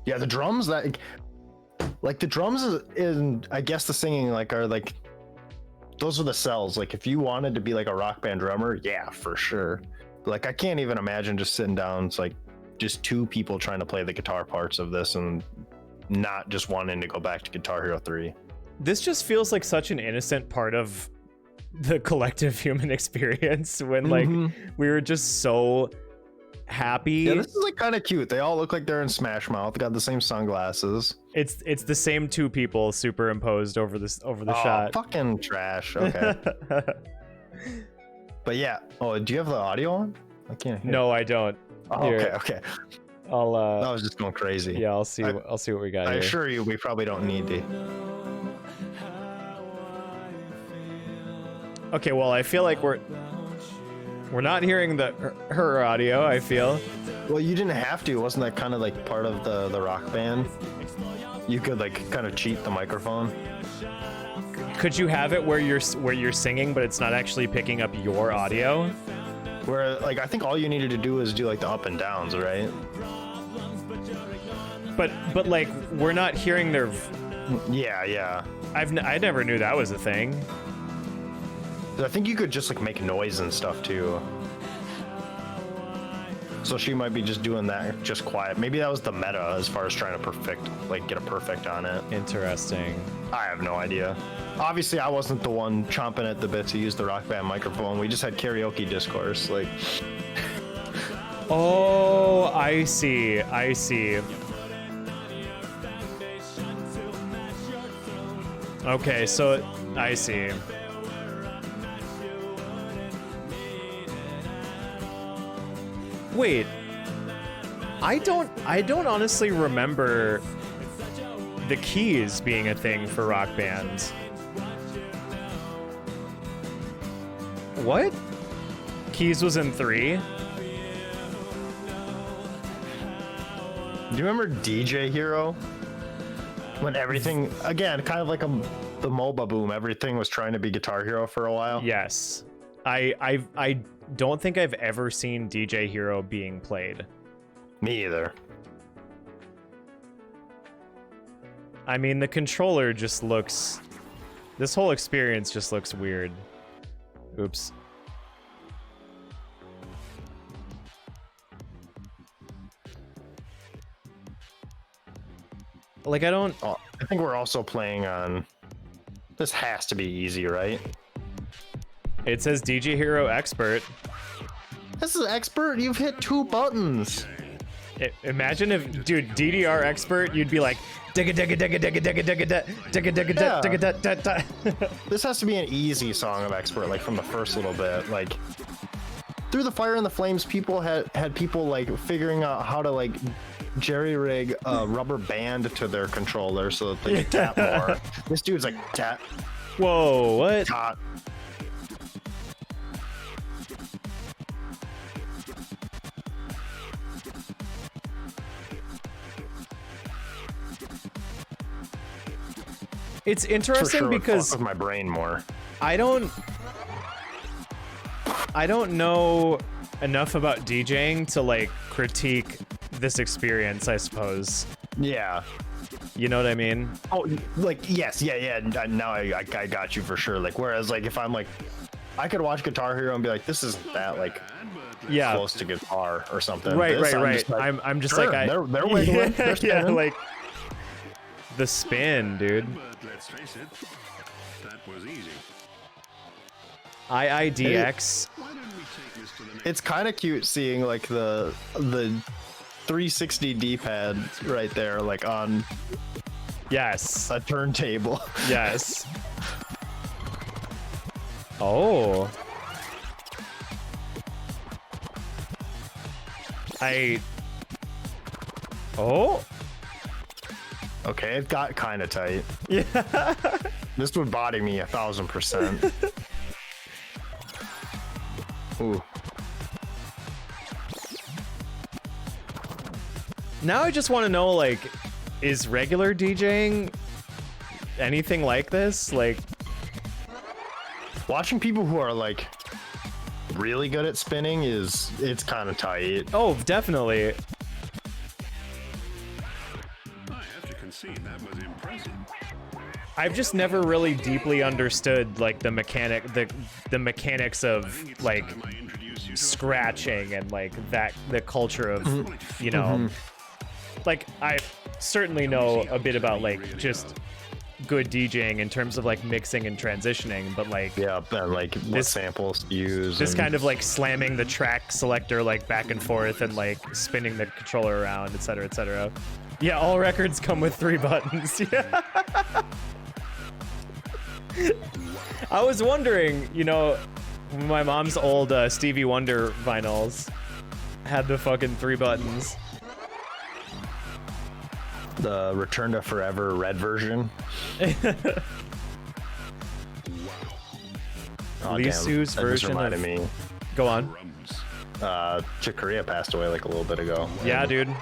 Yeah, the drums that like the drums in I guess the singing like are like those are the cells. Like if you wanted to be like a Rock Band drummer, yeah, for sure. Like I can't even imagine just sitting down. It's like just two people trying to play the guitar parts of this and not just wanting to go back to Guitar Hero 3. This just feels like such an innocent part of the collective human experience when like we were just so happy. Yeah, this is like kind of cute. They all look like they're in Smash Mouth. Got the same sunglasses. It's the same two people superimposed over the shot. Fucking trash. Okay. But yeah. Oh, do you have the audio on? I can't hear. No, I don't. Oh, Here, okay. I'll I was just going crazy. yeah, I'll see what we got I here. assure you, we probably don't need to. Okay, well, I feel like we're not hearing her audio, I feel. Well, you didn't have to. Wasn't that kind of like part of the Rock Band? You could like kind of cheat the microphone. Could you have it where you're singing but it's not actually picking up your audio? Where like I think all you needed to do is do like the up and downs, right? But like we're not hearing their. Yeah. I never knew that was a thing. I think you could just like make noise and stuff too. So she might be just doing that just quiet. Maybe that was the meta as far as trying to get a perfect on it. Interesting. I have no idea. Obviously, I wasn't the one chomping at the bit to use the Rock Band microphone. We just had karaoke discourse. Like, oh, I see. Okay, so I see. Wait, I don't honestly remember the keys being a thing for Rock Band. What? Keys was in 3? do you remember DJ Hero? When everything, again, kind of like the MOBA boom, everything was trying to be Guitar Hero for a while. Yes. I don't think I've ever seen DJ Hero being played. Me either. I mean, the controller just looks... This whole experience just looks weird. Oops. Like, I don't... Oh, I think we're also playing on... This has to be easy, right? It says DJ Hero Expert. This is expert. You've hit 2 buttons. Imagine if, dude, DDR Expert, you'd be like, digga digga digga digga digga digga digga digga digga digga digga. This has to be an easy song of expert, like from the first little bit. Like through the fire and the flames, people had people like figuring out how to like jerry rig a rubber band to their controller so that they could tap more. This dude's like tap. Whoa, what? Tap. It's interesting sure because with my brain more. I don't know enough about DJing to like critique this experience, I suppose. Yeah. You know what I mean? Oh, like yes, yeah. Now I got you for sure. Like whereas like if I'm like, I could watch Guitar Hero and be like, this isn't that like close to guitar or something. Right. I'm just Like, they're wiggling. They're yeah, spinning. like the spin, dude. But let's face it, that was easy. IIDX. It's kind of cute seeing like the 360 D-pad right there, like on Yes. a turntable. Yes. Oh. Oh. Okay, it got kind of tight. Yeah. This would body me 1000%. Ooh. Now I just want to know, like, is regular DJing anything like this? Like, Watching people who are like really good at spinning it's kind of tight. oh, definitely. I have to concede that was impressive. I've just never really deeply understood like the mechanics of like scratching and like the culture of you know like I certainly know a bit about like just good DJing in terms of like mixing and transitioning, but like Yeah, and like what This- samples to use. this and- kind of like slamming the track selector like back and forth and like spinning the controller around, etc., etc. Yeah, all records come with 3 buttons. Yeah. I was wondering, you know, my mom's old Stevie Wonder vinyls had the fucking 3 buttons. the Return to Forever red version. Oh, Lee damn, Su's that just version reminded of- me. Go on. Drums. Chick Corea passed away like a little bit ago. Yeah, dude.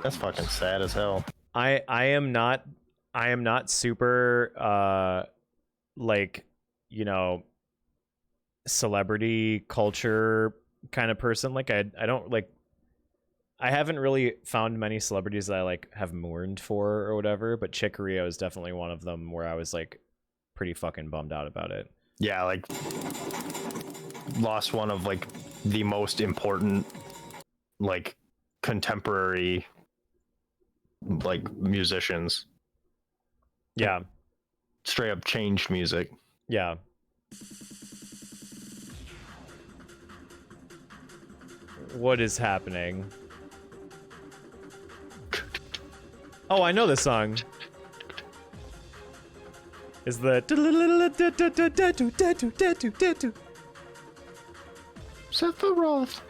That's fucking sad as hell. I am not super like, you know, celebrity culture kind of person. Like I don't like, I haven't really found many celebrities that I like have mourned for or whatever, but Chick Corea is definitely one of them where I was like pretty fucking bummed out about it. Yeah, like lost one of like the most important like contemporary like musicians. Yeah. Straight up changed music. Yeah. What is happening? Oh, I know this song. Is the Sephiroth.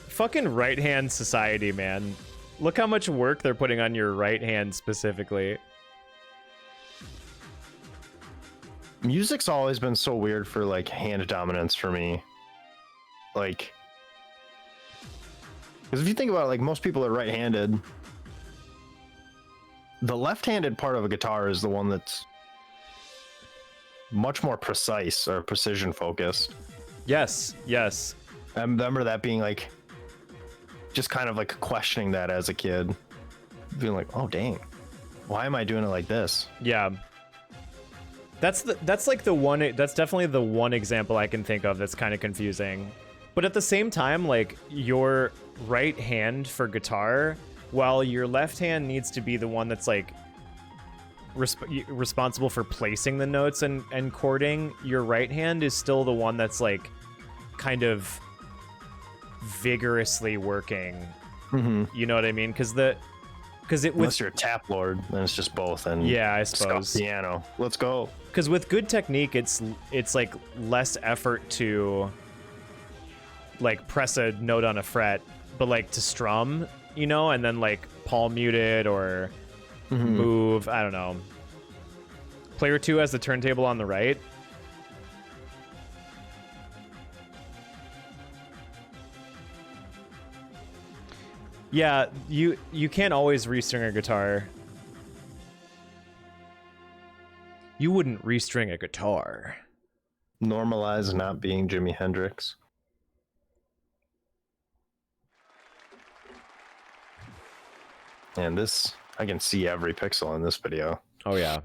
fucking right hand society, man. Look how much work they're putting on your right hand specifically. Music's always been so weird for like hand dominance for me. Like, because if you think about it, like most people are right-handed. The left-handed part of a guitar is the one that's much more precise or precision focused. Yes, yes. I remember that being like, just kind of like questioning that as a kid, being like, oh dang, why am I doing it like this? Yeah. That's definitely the one example I can think of that's kind of confusing. But at the same time, like your right hand for guitar, while your left hand needs to be the one that's like responsible for placing the notes and chording, your right hand is still the one that's like kind of vigorously working. You know what I mean? Because it Unless you're a tap lord, then it's just both. And yeah, I it's got suppose. piano. Let's go. Because with good technique, it's like less effort to like press a note on a fret, but like to strum, you know, and then like palm mute it or move. I don't know. Player 2 has the turntable on the right. Yeah, you can't always restring a guitar. You wouldn't restring a guitar. Normalize not being Jimi Hendrix. And this, I can see every pixel in this video. Oh yeah.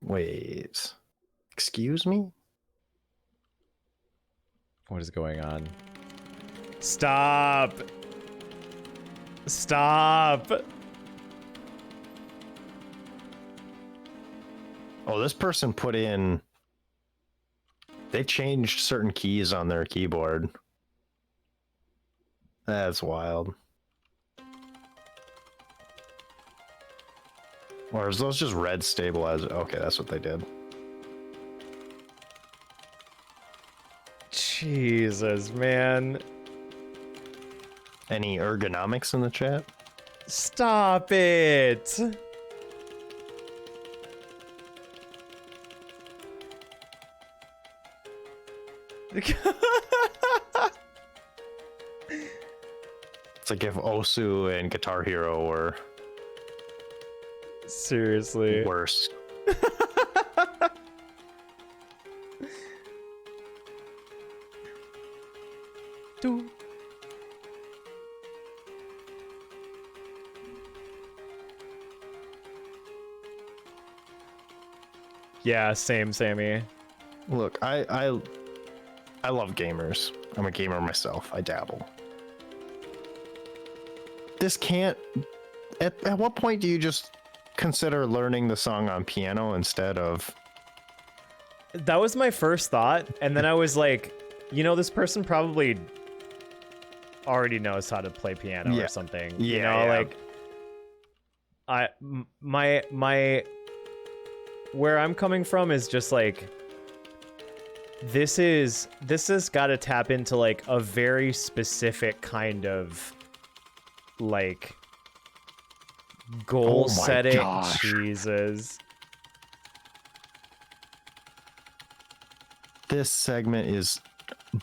Wait, excuse me? What is going on? Stop! Stop. Oh, this person put in. They changed certain keys on their keyboard. That's wild. Or is those just red stabilizers? Okay, that's what they did. Jesus, man. Any ergonomics in the chat? Stop it. It's like if Osu and Guitar Hero were Seriously. worse. Do. Yeah, same, Sammy. Look, I love gamers. I'm a gamer myself. I dabble. This can't. At what point do you just consider learning the song on piano instead of? That was my first thought, and then I was like, you know, this person probably already knows how to play piano or something. You know, like my where I'm coming from is just like this has got to tap into like a very specific kind of like goal setting. Gosh. Jesus. This segment is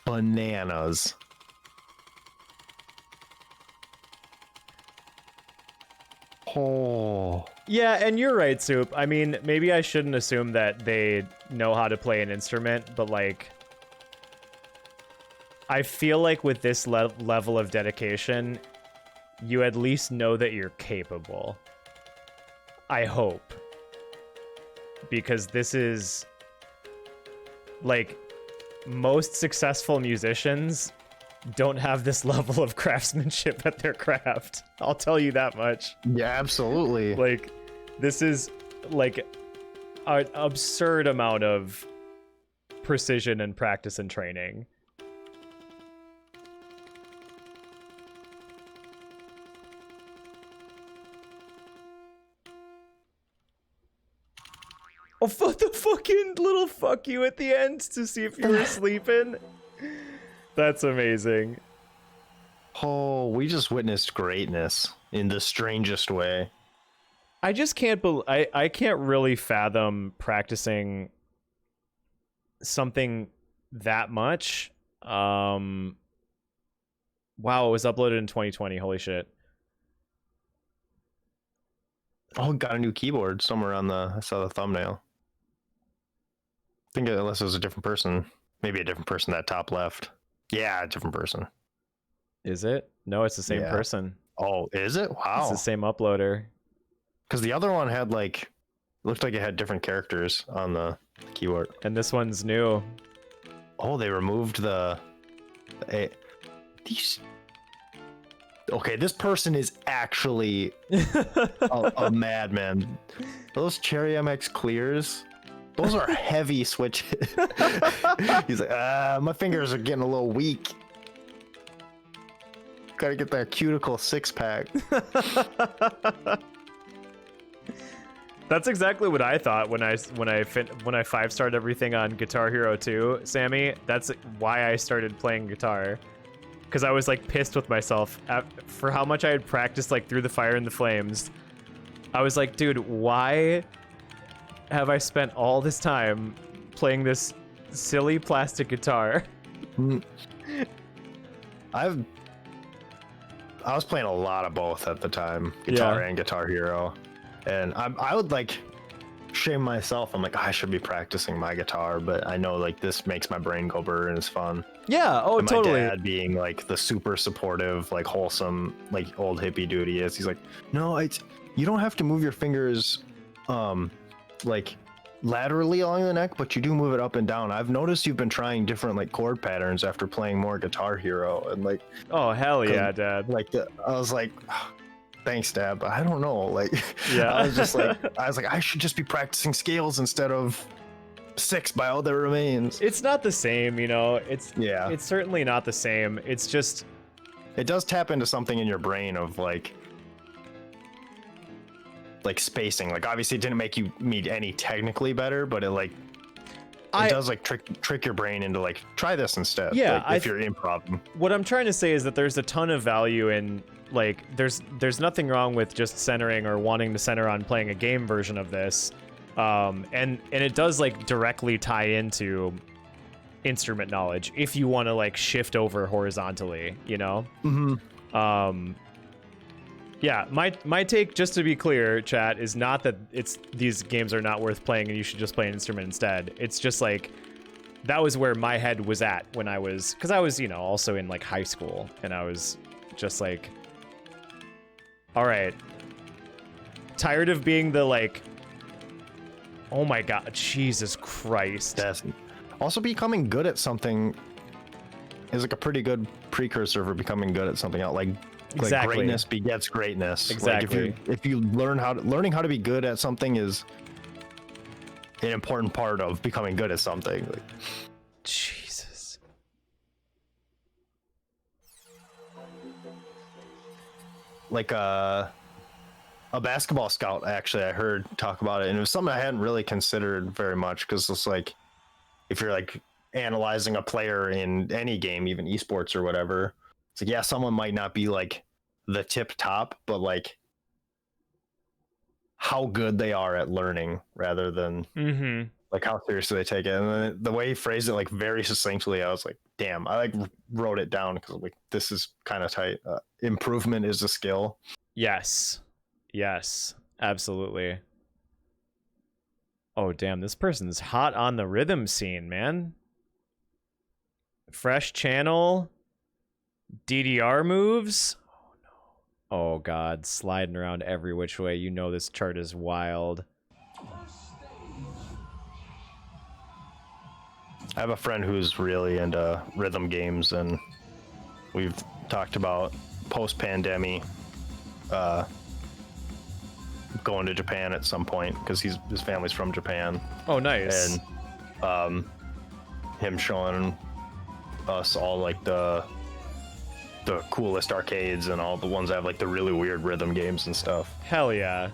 bananas. Oh. Yeah, and you're right, Soup. I mean, maybe I shouldn't assume that they know how to play an instrument, but like I feel like with this level of dedication, you at least know that you're capable. I hope. Because this is like most successful musicians don't have this level of craftsmanship at their craft. I'll tell you that much. Yeah, absolutely. Like, this is like an absurd amount of precision and practice and training. Oh, the fucking little fuck you at the end to see if you were sleeping. That's amazing. Oh, we just witnessed greatness in the strangest way. I just can't I can't really fathom practicing something that much. Wow, it was uploaded in 2020. Holy shit. Oh, got a new keyboard somewhere on I saw the thumbnail. I think unless it was a different person. Maybe a different person that top left. Yeah, a different person. Is it? No, it's the same person. Oh, is it? Wow. It's the same uploader. Because the other one had looked like it had different characters on the keyboard. And this one's new. Oh, they removed these. Okay, this person is actually a madman. Those Cherry MX clears, those are heavy switches. He's like, my fingers are getting a little weak. Gotta get that cuticle 6-pack. That's exactly what I thought when I 5-starred everything on Guitar Hero 2, Sammy. That's why I started playing guitar. Because I was like pissed with myself for how much I had practiced like Through the Fire and the Flames. I was like, dude, why have I spent all this time playing this silly plastic guitar? I was playing a lot of both at the time, guitar and Guitar Hero, and I would like shame myself. I'm like, I should be practicing my guitar, but I know like this makes my brain go brr and it's fun. Yeah, oh, and my totally. dad being like the super supportive, like wholesome, like old hippie dude he is. He's like, no, you don't have to move your fingers, like laterally along the neck, but you do move it up and down. I've noticed you've been trying different like chord patterns after playing more Guitar Hero, and like, Oh hell yeah, Dad. like I was like, thanks, Dad, but I don't know. Like, Yeah. I was like, I should just be practicing scales instead of 6 by all that remains. It's not the same, you know. It's certainly not the same. It's just It does tap into something in your brain of like spacing. Like obviously it didn't make you meet any technically better, but it does like trick your brain into like try this instead. Yeah, like, if you're improv. What I'm trying to say is that there's a ton of value in like there's nothing wrong with just centering or wanting to center on playing a game version of this. And it does like directly tie into instrument knowledge if you want to like shift over horizontally, you know? Yeah, my take, just to be clear, chat, is not that these games are not worth playing and you should just play an instrument instead. It's just like that was where my head was at when I was, because I was, you know, also in like high school, and I was just like, all right, tired of being the like, oh my god, Jesus Christ. Yes. Also, becoming good at something is like a pretty good precursor for becoming good at something else. Like Exactly. greatness begets greatness. Exactly. Like if you learning how to be good at something is an important part of becoming good at something. Like, Jesus. like a basketball scout, actually, I heard talk about it, and it was something I hadn't really considered very much, because it's like if you're like analyzing a player in any game, even esports or whatever, it's like, yeah, someone might not be like the tip top, but like how good they are at learning rather than like how seriously they take it. And then the way he phrased it like very succinctly, I was like, damn, I like wrote it down because like this is kind of tight. Improvement is a skill. Yes, absolutely. Oh damn, this person's hot on the rhythm scene, man. Fresh channel, DDR moves. Oh no. Oh god, sliding around every which way. You know this chart is wild. I have a friend who's really into rhythm games, and we've talked about post-pandemic going to Japan at some point, because his family's from Japan. Oh nice. And him showing us all like the coolest arcades and all the ones that have like the really weird rhythm games and stuff. Hell yeah.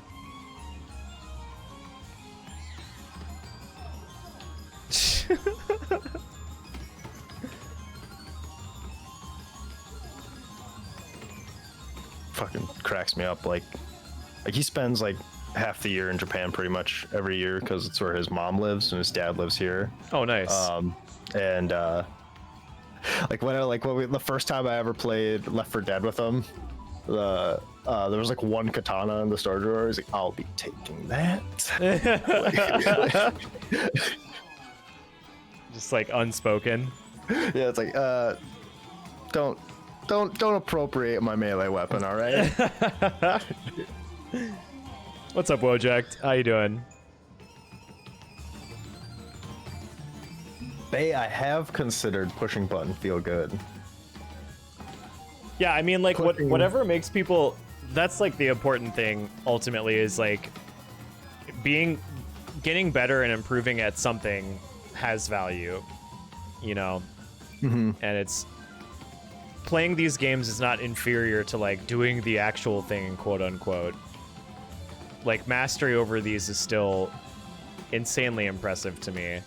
Fucking cracks me up. Like he spends like half the year in Japan pretty much every year, because it's where his mom lives and his dad lives here. Oh nice. And like the first time I ever played Left 4 Dead with him, there was like one katana in the store drawer. He's like, I'll be taking that. Just like unspoken. Yeah, it's like, don't appropriate my melee weapon, all right? What's up, Wojak? How you doing? I have considered pushing button feel good. Yeah, I mean, like, whatever makes people... That's, like, the important thing, ultimately, is, like, getting better and improving at something has value, you know? Mm-hmm. And it's... Playing these games is not inferior to, like, doing the actual thing, quote-unquote. Like, mastery over these is still insanely impressive to me.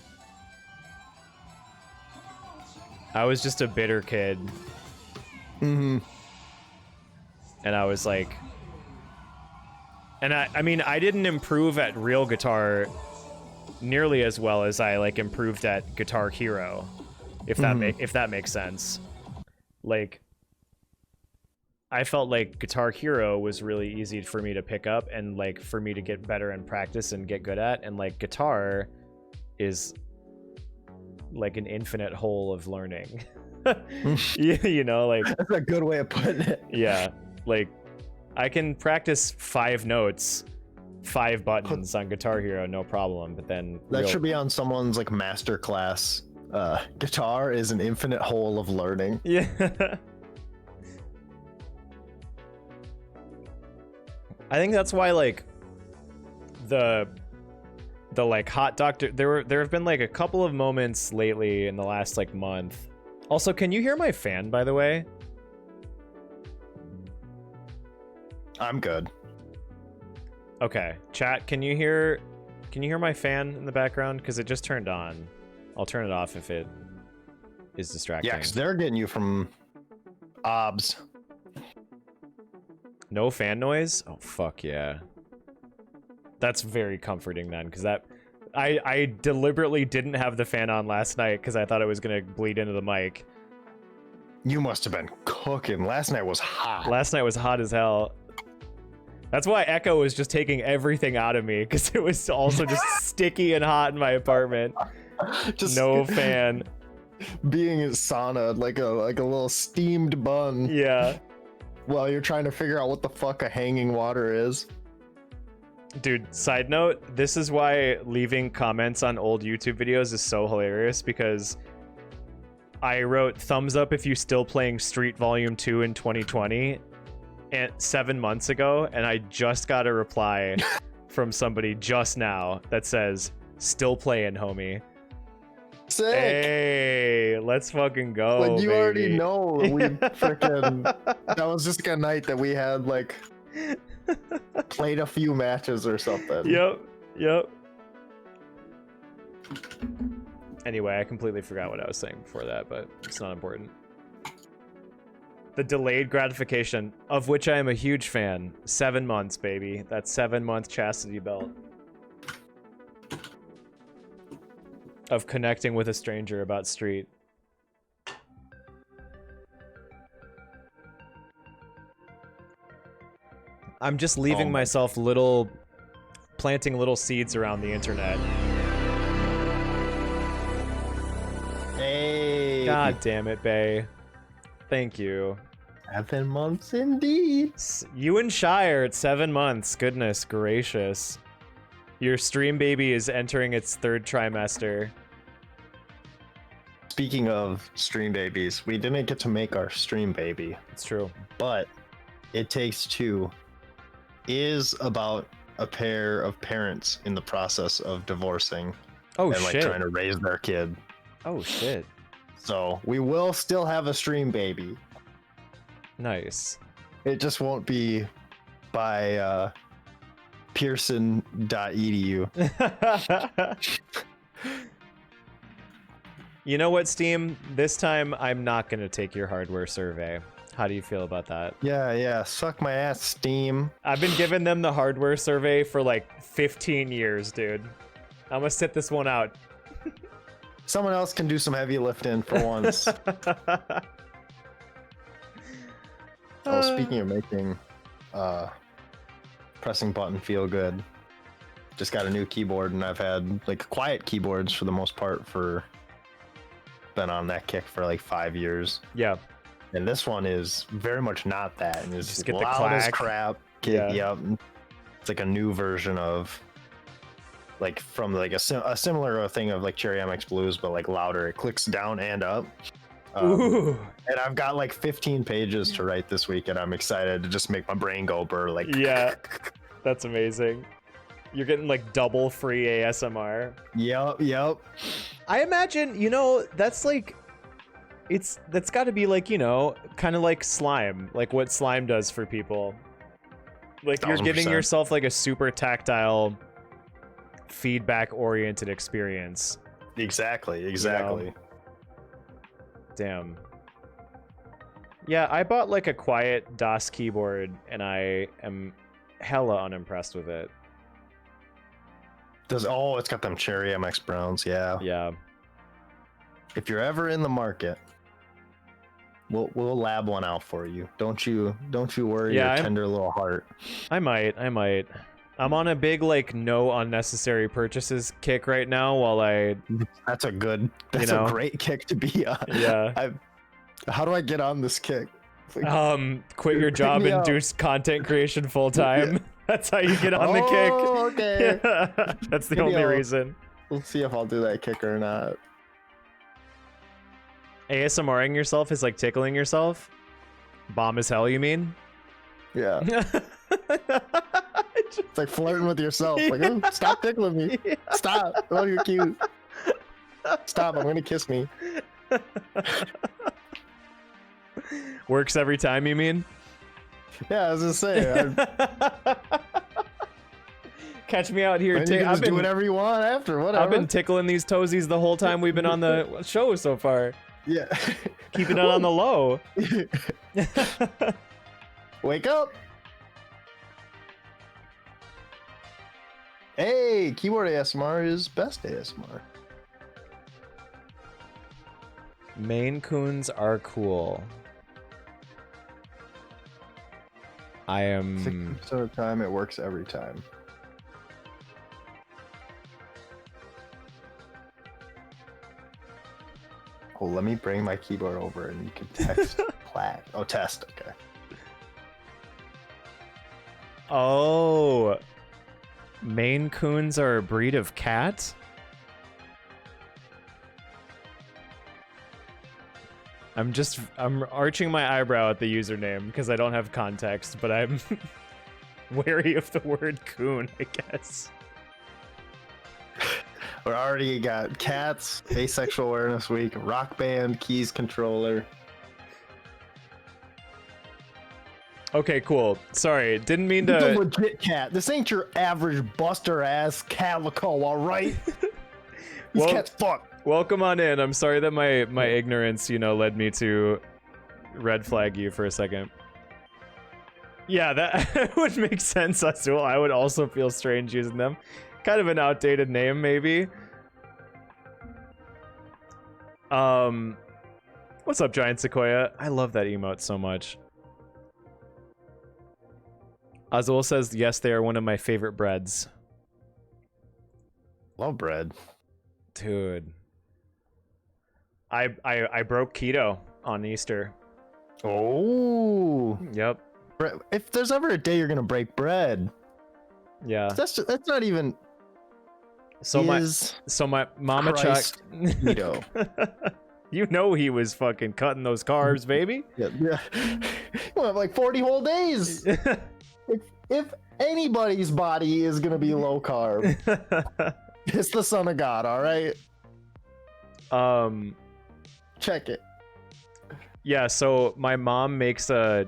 I was just a bitter kid. Mm-hmm. And I was like... And I mean, I didn't improve at real guitar nearly as well as I, like, improved at Guitar Hero. If that makes sense. Like... I felt like Guitar Hero was really easy for me to pick up and, like, for me to get better and practice and get good at. And, like, guitar is... like an infinite hole of learning. You know, like, that's a good way of putting it. Yeah, like I can practice 5 notes 5 buttons on Guitar Hero, no problem. But then That should be on someone's like master class. Guitar is an infinite hole of learning. Yeah. I think that's why like the like hot doctor there have been like a couple of moments lately in the last like month. Also, can you hear my fan, by the way? I'm good. Okay, chat, can you hear my fan in the background? Because it just turned on. I'll turn it off if it is distracting. Yeah, because they're getting you from obs. No fan noise? Oh fuck yeah. That's very comforting then, because that I deliberately didn't have the fan on last night because I thought it was gonna bleed into the mic. You must have been cooking. Last night was hot. Last night was hot as hell. That's why Echo was just taking everything out of me, because it was also just sticky and hot in my apartment. Just No fan. being in sauna like a little steamed bun. Yeah. While you're trying to figure out what the fuck a hanging water is. Dude, side note, this is why leaving comments on old YouTube videos is so hilarious, because I wrote thumbs up if you still playing Street Volume 2 in 2020 and 7 months ago, and I just got a reply from somebody just now that says, still playing, homie. Sick. Hey, let's fucking go. Like you baby. already know we freaking that was just like a night that we had like played a few matches or something. Yep. Anyway, I completely forgot what I was saying before that, but it's not important. The delayed gratification, of which I am a huge fan. 7 months, baby. That 7-month chastity belt. Of connecting with a stranger about Street. I'm just leaving myself planting little seeds around the internet. Hey. God damn it, Bay. Thank you. 7 months indeed. You and Shire at 7 months. Goodness gracious. Your stream baby is entering its 3rd trimester. Speaking of stream babies, we didn't get to make our stream baby. It's true. But It Takes Two is about a pair of parents in the process of divorcing Oh and like shit. trying to raise their kid. Oh shit. So we will still have a stream baby. Nice. It just won't be by Pearson.edu. You know what, Steam? This time I'm not going to take your hardware survey. How do you feel about that? Yeah, suck my ass, Steam. I've been giving them the hardware survey for like 15 years, dude. I'm going to sit this one out. Someone else can do some heavy lifting for once. Speaking of making pressing button feel good, just got a new keyboard, and I've had like quiet keyboards for the most part been on that kick for like 5 years. Yeah. And this one is very much not that, and it's Just get the loud as clack. crap. Yeah. Yep. It's like a new version of like from like a similar thing of like Cherry MX Blues, but like louder. It clicks down and up. Ooh. And I've got like 15 pages to write this week, and I'm excited to just make my brain go burr. Like, Yeah. That's amazing. You're getting like double free ASMR. Yep. I imagine, that's like, that's got to be like, kind of like slime, like what slime does for people. Like you're giving 1000%. yourself like a super tactile, feedback-oriented experience. Exactly. Damn. Yeah, I bought like a quiet DOS keyboard, and I am hella unimpressed with it. It's got them Cherry MX Browns. Yeah. If you're ever in the market, we'll lab one out for you. Don't you worry your tender little heart. I might. I'm on a big like no unnecessary purchases kick right now That's a great kick to be on. Yeah. How do I get on this kick? It's like, Quit your job me and up. do content creation full time. That's how you get on the Oh, kick. okay. Yeah, that's the Maybe only I'll- reason. We'll see if I'll do that kick or not. ASMRing yourself is like tickling yourself. Bomb as hell, you mean? Yeah. It's like flirting with yourself. Like, oh, stop tickling me. Yeah. Stop. Oh, you're cute. Stop. I'm gonna kiss me. Works every time, you mean? Yeah, I was just saying. Catch me out here. You can just do whatever you want after. Whatever. I've been tickling these toesies the whole time we've been on the show so far. Yeah. Keeping it on the low. Wake up. Hey, keyboard ASMR is best ASMR. Maine Coons are cool. I am 60% of the time, it works every time. Oh, let me bring my keyboard over and you can text plaque. Oh, test. Okay. Oh, Maine Coons are a breed of cat? I'm arching my eyebrow at the username because I don't have context, but I'm wary of the word coon, I guess. We already got cats, asexual awareness week, rock band, keys controller. Okay, cool. Sorry, didn't mean It's a to. legit cat. This ain't your average buster ass calico, all right? These Well- cats fuck. Welcome on in. I'm sorry that my ignorance, led me to red flag you for a second. Yeah, that would make sense, Azul. I would also feel strange using them. Kind of an outdated name, maybe. What's up, Giant Sequoia? I love that emote so much. Azul says, yes, they are one of my favorite breads. Love bread. Dude. I broke keto on Easter. Oh. Yep. If there's ever a day you're gonna break bread, Yeah. that's not even. So my Mama Chuck. Christ keto. You know he was fucking cutting those carbs, baby. Yeah. You have like 40 whole days. If anybody's body is gonna be low carb, it's the Son of God. All right. Check it. Yeah, so my mom makes a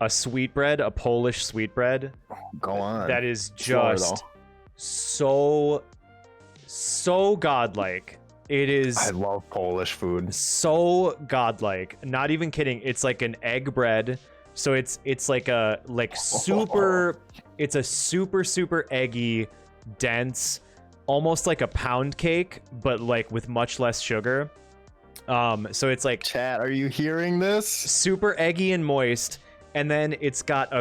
sweetbread, a Polish sweetbread Go on. that is Slower, just so godlike. It is I love Polish food. so godlike. Not even kidding. It's like an egg bread. So it's like a super it's a super eggy, dense, almost like a pound cake, but like with much less sugar. So it's like Chat, are you hearing this? super eggy and moist, and then it's got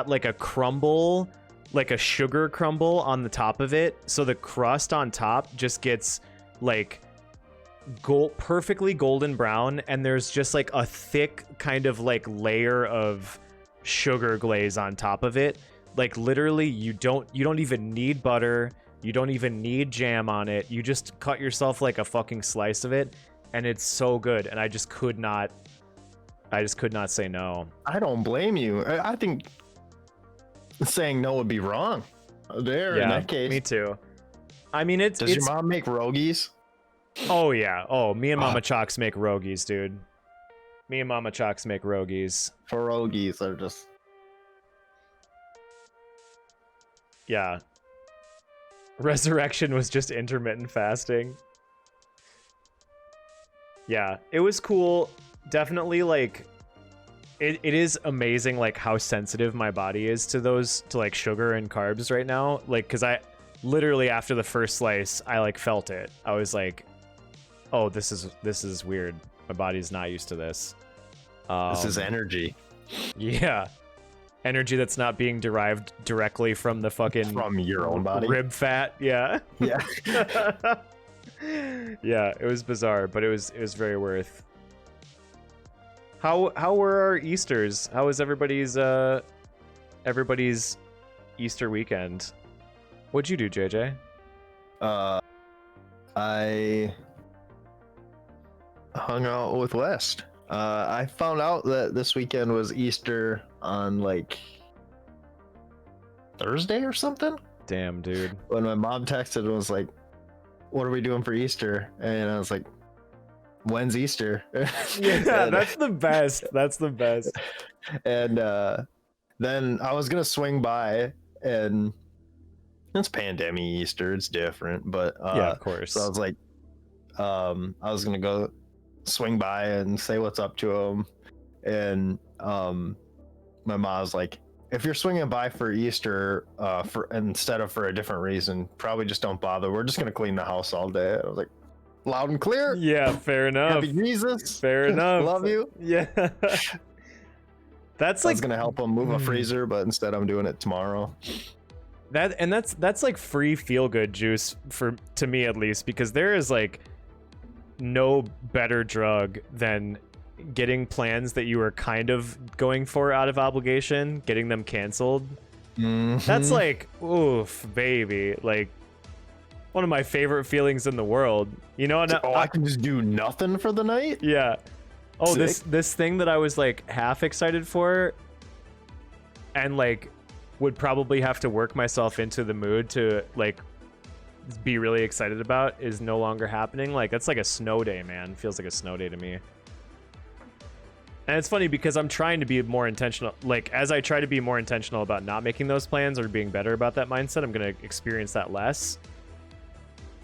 like a crumble, like a sugar crumble on the top of it, so the crust on top just gets like perfectly golden brown, and there's just like a thick kind of like layer of sugar glaze on top of it. Like literally you don't even need butter, you don't even need jam on it, you just cut yourself like a fucking slice of it, and it's so good. And I just could not say no. I don't blame you. I think saying no would be wrong. There, in that case. Me too. I mean, Does your mom make rogies? Oh yeah. Oh, me and Mama Chalks make rogies, dude. Me and Mama Chalks make rogies. Pierogies are just. Yeah. Resurrection was just intermittent fasting. Yeah, it was cool. Definitely, like, it is amazing, like, how sensitive my body is to like sugar and carbs right now. Like, because I literally after the first slice, I like felt it. I was like, oh, this is weird. My body's not used to this. This is energy. Yeah. Energy that's not being derived directly from the fucking From your own body. rib fat. Yeah. Yeah. Yeah, it was bizarre, but it was very worth. How were our Easters? How was everybody's Easter weekend. What'd you do, JJ? I hung out with West. I found out that this weekend was Easter on like Thursday or something. Damn, dude. When my mom texted and was like, "What are we doing for Easter?" And I was like, "When's Easter?" Yeah, that's the best. That's the best. And then I was gonna swing by, and it's pandemic Easter, it's different, but Yeah, of course. so I was like, I was gonna go swing by and say what's up to him, and my mom was like, if you're swinging by for Easter, for instead of for a different reason, probably just don't bother. We're just gonna clean the house all day. I was like, loud and clear. Yeah, fair enough. Happy Jesus. Fair enough. Love you. Yeah. That's I like was gonna help him move a freezer, but instead I'm doing it tomorrow. that's like free feel good juice to me at least, because there is like no better drug than getting plans that you were kind of going for out of obligation, getting them canceled. That's like, oof, baby. Like one of my favorite feelings in the world. You know, and I can just do nothing for the night. yeah. Oh, Sick. this thing that I was like half excited for and like would probably have to work myself into the mood to like be really excited about is no longer happening. Like that's like a snow day, man. Feels like a snow day to me. And it's funny because I'm trying to be more intentional. Like as I try to be more intentional about not making those plans or being better about that mindset, I'm going to experience that less.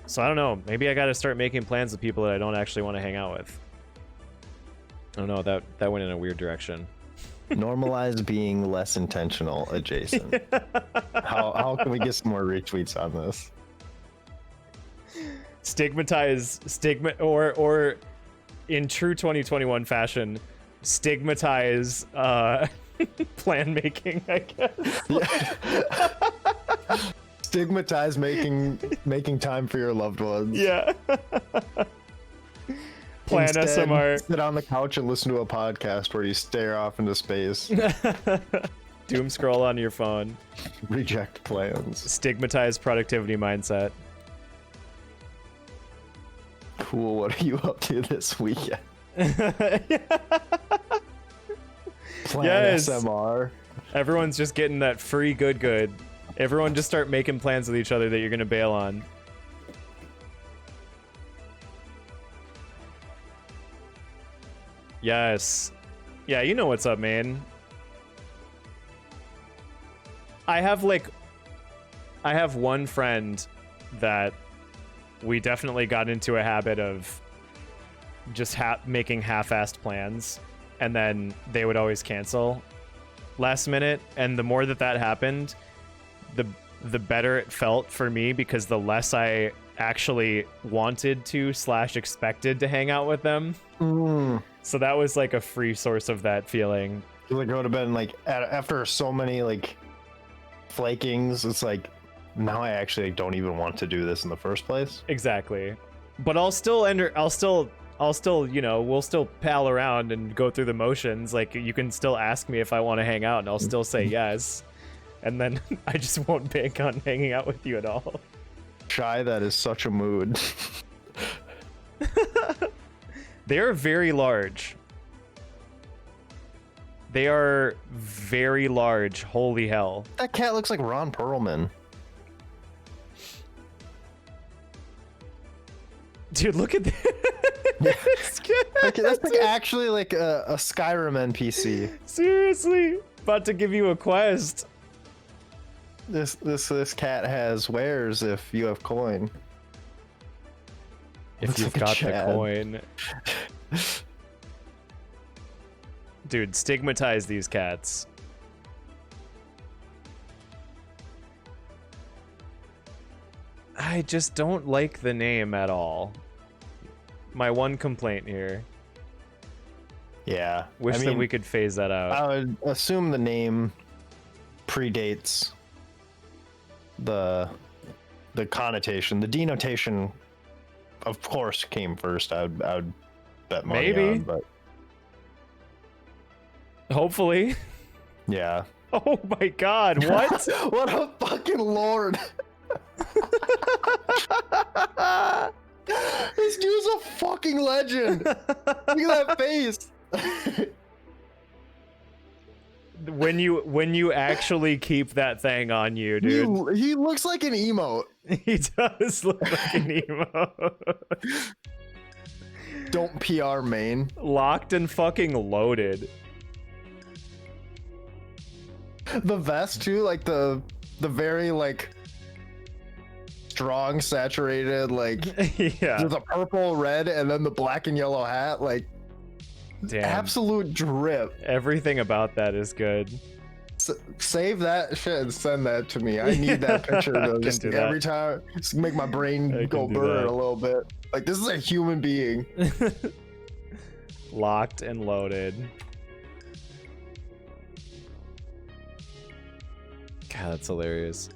So I don't know. Maybe I got to start making plans with people that I don't actually want to hang out with. I don't know. That went in a weird direction. Normalize being less intentional, Jason. How can we get some more retweets on this? Or in true 2021 fashion, stigmatize plan making, I guess. Yeah. Stigmatize making time for your loved ones. Yeah. Plan Instead, SMR. sit on the couch and listen to a podcast where you stare off into space. Doom scroll on your phone. Reject plans. Stigmatize productivity mindset. Cool. What are you up to this weekend? Plan Yes. SMR. Everyone's just getting that free good. Everyone just start making plans with each other that you're gonna bail on. Yes. Yeah, you know what's up, man. I have one friend that we definitely got into a habit of just making half-assed plans, and then they would always cancel last minute. And the more that happened, the better it felt for me, because the less I actually wanted to / expected to hang out with them. So that was like a free source of that feeling. Like, it would have been like after so many like flakings, it's like now I actually don't even want to do this in the first place. Exactly. But I'll still, you know, we'll still pal around and go through the motions. Like you can still ask me if I want to hang out and I'll still say yes. And then I just won't bank on hanging out with you at all. Shy, that is such a mood. They are very large. They are very large. Holy hell. That cat looks like Ron Perlman. Dude, look at that. It's good. Like, that's like actually like a Skyrim NPC. Seriously. About to give you a quest. This cat has wares if you have coin. If Looks you've like a got Chad. the coin. Dude, stigmatize these cats. I just don't like the name at all. My one complaint here. Yeah. Wish I that mean, we could phase that out. I would assume the name predates the connotation. The denotation, of course, came first. I would bet money Maybe. on, but Hopefully. yeah. Oh my god, what? What a fucking lord. This dude's a fucking legend. Look at that face. When you actually keep that thing on you, dude. He looks like an emote. He does look like an emo. Don't PR main. Locked and fucking loaded. The vest too, like the very like strong saturated, like Yeah. there's a purple, red, and then the black and yellow hat, like Damn. absolute drip. Everything about that is good. Save that shit and send that to me. I need that picture to just do that. every time just make my brain I go can do burr that. a little bit. Like this is a human being. Locked and loaded. God, that's hilarious.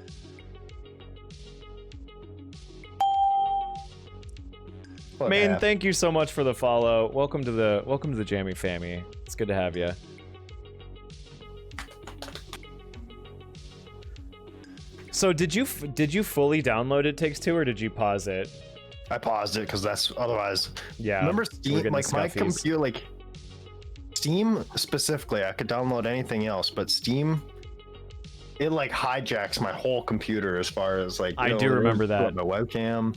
What Main, happened? thank you so much for the follow. Welcome to the Jammy family. It's good to have you. So did you fully download It Takes Two, or did you pause it? I paused it because that's otherwise. Yeah. Remember we're Steam? getting Like my scuffies. computer, like Steam specifically, I could download anything else, but Steam, it like hijacks my whole computer as far as like. I do remember that. My webcam.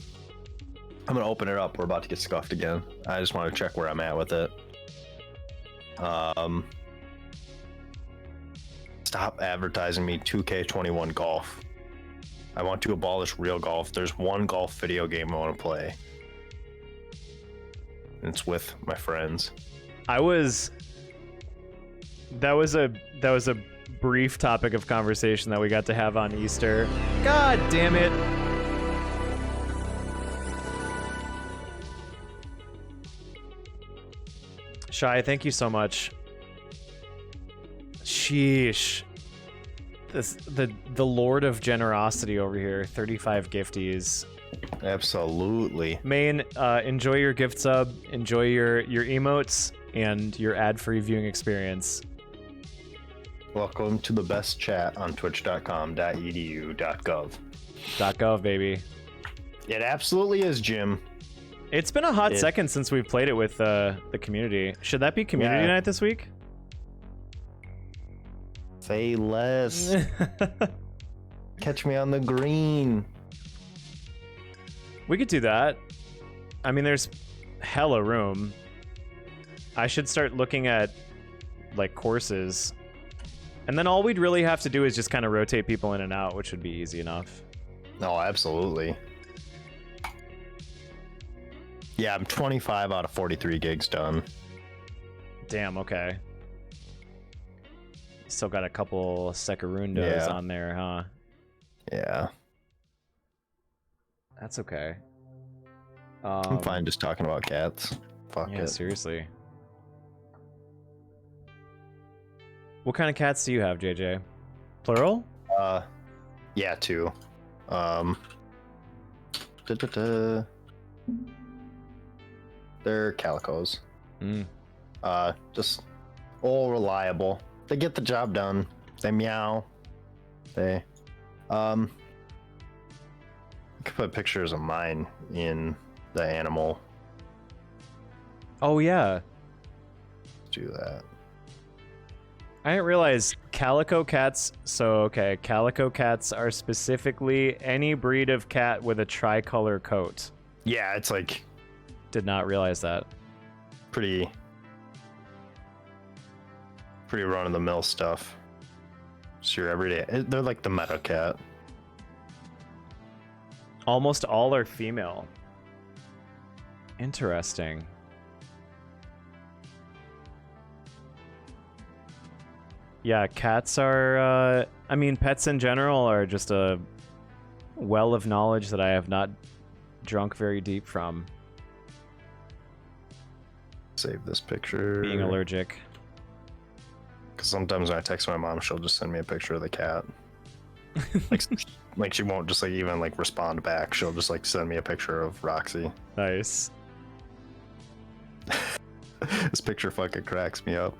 I'm gonna open it up. We're about to get scuffed again. I just want to check where I'm at with it. Stop advertising me 2K21 golf. I want to abolish real golf. There's one golf video game I want to play. And it's with my friends. That was a brief topic of conversation that we got to have on Easter. God damn it. Shy, thank you so much. Sheesh. The Lord of Generosity over here, 35 gifties. Absolutely. Main, enjoy your gift sub, enjoy your emotes, and your ad-free viewing experience. Welcome to the best chat on twitch.com.edu.gov. .gov, baby. It absolutely is, Jim. It's been a hot second since we've played it with the community. Should that be community Yeah. night this week? Say less. Catch me on the green. We could do that. I mean, there's hella room. I should start looking at like courses. And then all we'd really have to do is just kind of rotate people in and out, which would be easy enough. No, absolutely. Yeah, I'm 25 out of 43 gigs done. Damn, okay. Still got a couple Secarundos Yeah. on there, huh? Yeah. That's okay. I'm fine just talking about cats. Fuck Yeah, it. seriously. What kind of cats do you have, JJ? Plural? Yeah, two. Da-da-da. They're calicos. Mm. Just all reliable. They get the job done. They meow. They I could put pictures of mine in the animal. Oh, yeah. Do that. I didn't realize calico cats. So, okay, calico cats are specifically any breed of cat with a tricolor coat. Yeah, it's like Did not realize that. pretty run-of-the-mill stuff. It's your everyday. They're like the meta cat. Almost all are female. Interesting. Yeah, cats are, I mean, pets in general are just a well of knowledge that I have not drunk very deep from. Save this picture. Being allergic. Because sometimes when I text my mom, she'll just send me a picture of the cat. Like she won't just like even like respond back. She'll just like send me a picture of Roxy. Nice. This picture fucking cracks me up.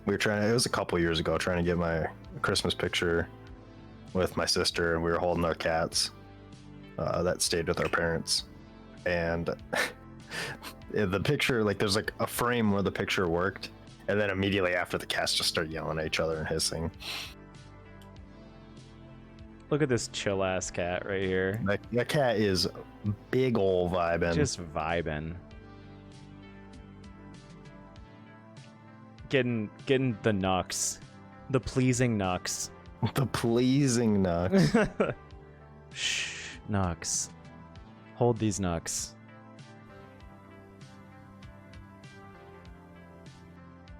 we were trying to, it was a couple years ago, trying to get my Christmas picture with my sister, and we were holding our cats that stayed with our parents. And the picture, like, there's like a frame where the picture worked, and then immediately after, the cats just start yelling at each other and hissing. Look at this chill ass cat right here. That cat is big ol' vibing. Just vibing. Getting the knucks. The pleasing knucks. The pleasing knucks. Shh, knucks. Hold these knucks.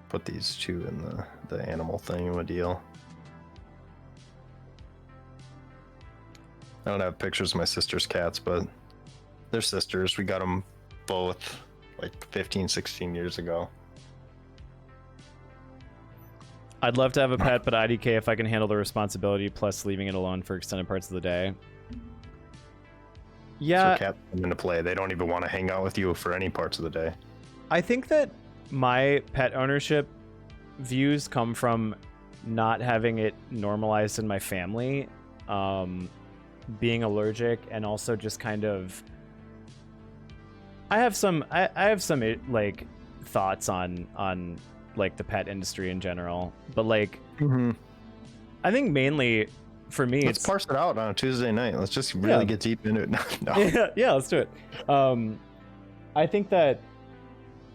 Put these two in the animal thing of a deal. I don't have pictures of my sister's cats, but they're sisters. We got them both like 15, 16 years ago. I'd love to have a pet, but IDK if I can handle the responsibility plus leaving it alone for extended parts of the day. Yeah. So cats come into play. They don't even want to hang out with you for any parts of the day. I think that my pet ownership views come from not having it normalized in my family. Being allergic, and also just kind of I have some like thoughts on like the pet industry in general, but like I think mainly for me let's parse it out on a Tuesday night. Let's just really get deep into it. No. Yeah, let's do it. I think that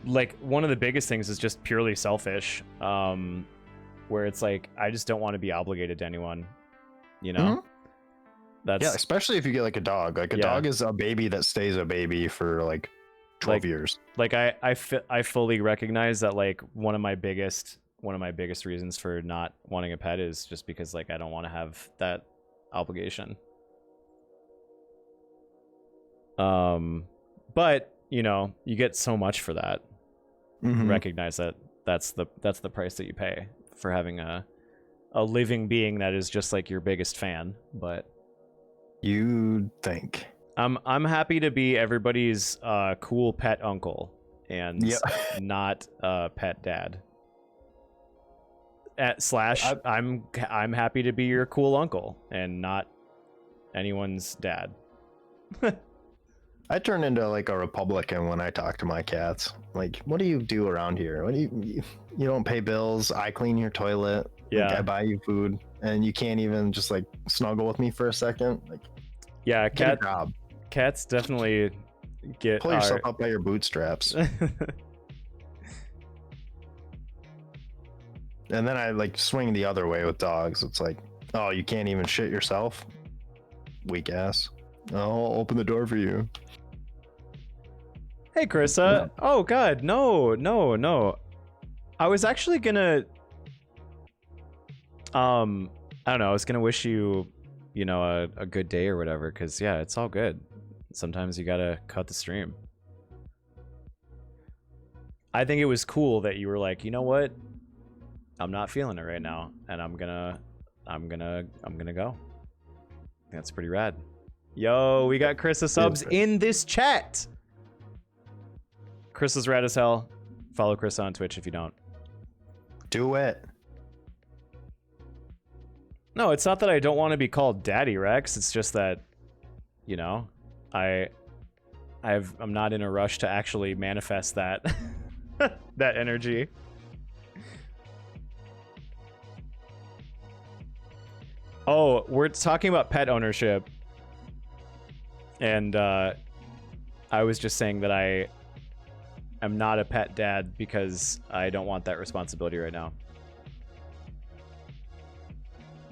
like one of the biggest things is just purely selfish, where it's like I just don't want to be obligated to anyone, you know. That's yeah, especially if you get like a dog. Like a dog is a baby that stays a baby for like 12 years. Like I fully recognize that like one of my biggest reasons for not wanting a pet is just because like I don't want to have that obligation. But you know, you get so much for that. Recognize that that's the price that you pay for having a living being that is just like your biggest fan. But you'd think. I'm happy to be everybody's cool pet uncle and not pet dad. I'm happy to be your cool uncle and not anyone's dad. I turn into like a Republican when I talk to my cats. Like, what do you do around here? What do you don't pay bills? I clean your toilet. Yeah, like, I buy you food, and you can't even just like snuggle with me for a second. Like, yeah, get a job. Cats definitely pull yourself up by your bootstraps. And then I like swing the other way with dogs. It's like, oh, you can't even shit yourself? Weak ass. I'll open the door for you. Hey, Carissa. No. Oh, God. No. I was actually gonna... I don't know. I was gonna wish you, you know, a good day or whatever, because, yeah, it's all good. Sometimes you gotta cut the stream. I think it was cool that you were like, you know what? I'm not feeling it right now, and I'm gonna go. That's pretty rad. Yo, we got Carissa subs in this chat. Chris is rad as hell. Follow Chris on Twitch if you don't. Do it. No, it's not that I don't want to be called Daddy Rex. It's just that, you know, I'm not in a rush to actually manifest that that energy. Oh, we're talking about pet ownership. And I was just saying that I am not a pet dad because I don't want that responsibility right now.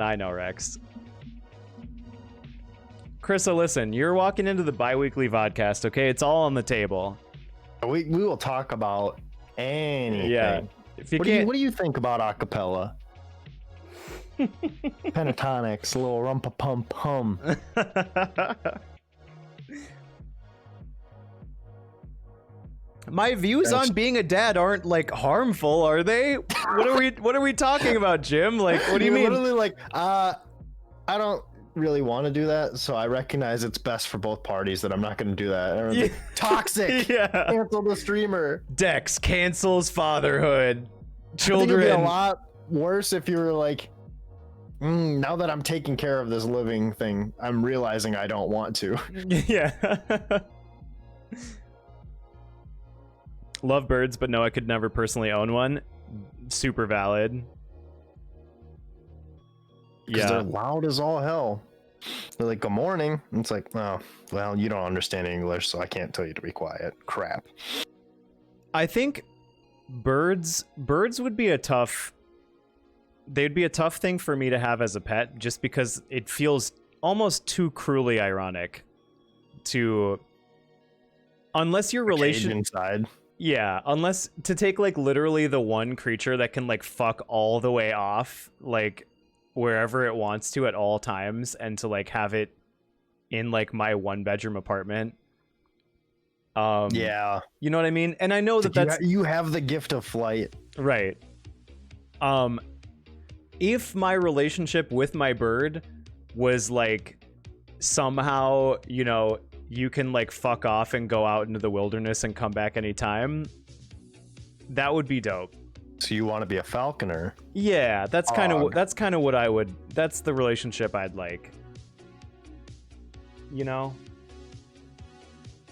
I know, Rex. Carissa, listen, you're walking into the bi-weekly VODcast, okay? It's all on the table. We will talk about anything. Yeah. If you what do you think about acapella? Pentatonics, a little rumpa-pum-pum. My views on being a dad aren't like harmful, are they? What are we talking about, Jim? Like, what do you mean? Literally, like, I don't really want to do that, so I recognize it's best for both parties that I'm not going to do that. Yeah. Like, toxic. Yeah. Cancel the streamer. Dex cancels fatherhood. think it'd be a children. lot worse if you were like, now that I'm taking care of this living thing, I'm realizing I don't want to. Yeah. Love birds, but no, I could never personally own one. Super valid. Because they're Yeah. loud as all hell. They're like, good morning. And it's like, oh, well, you don't understand English, so I can't tell you to be quiet. Crap. I think birds would be they'd be a tough thing for me to have as a pet, just because it feels almost too cruelly ironic to, unless your relation inside. Yeah, unless to take like literally the one creature that can like fuck all the way off, like wherever it wants to at all times, and to like have it in like my 1-bedroom apartment. Yeah. You know what I mean? And I know that that's you have the gift of flight. right. If my relationship with my bird was like somehow, you know, you can like fuck off and go out into the wilderness and come back anytime, that would be dope. So you want to be a falconer? Yeah, that's kind of what I would. That's the relationship I'd like. You know,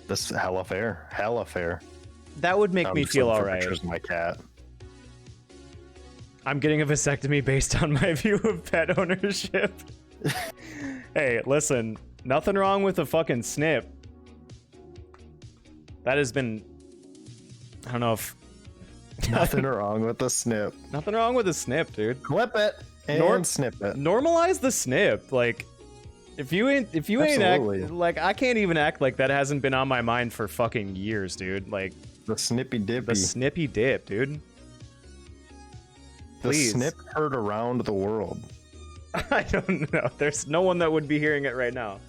This hella fair. that would make me feel all right. Pictures of my cat. I'm getting a vasectomy based on my view of pet ownership. Hey, listen, nothing wrong with a fucking snip. That has been, I don't know if Nothing wrong with the snip. nothing wrong with a snip, dude. Clip it and snip it. Normalize the snip. Like, if you ain't Absolutely. like, I can't even act like that hasn't been on my mind for fucking years, dude. Like, The snippy dippy. the snippy dip, dude. The Please. snip heard around the world. I don't know. There's no one that would be hearing it right now.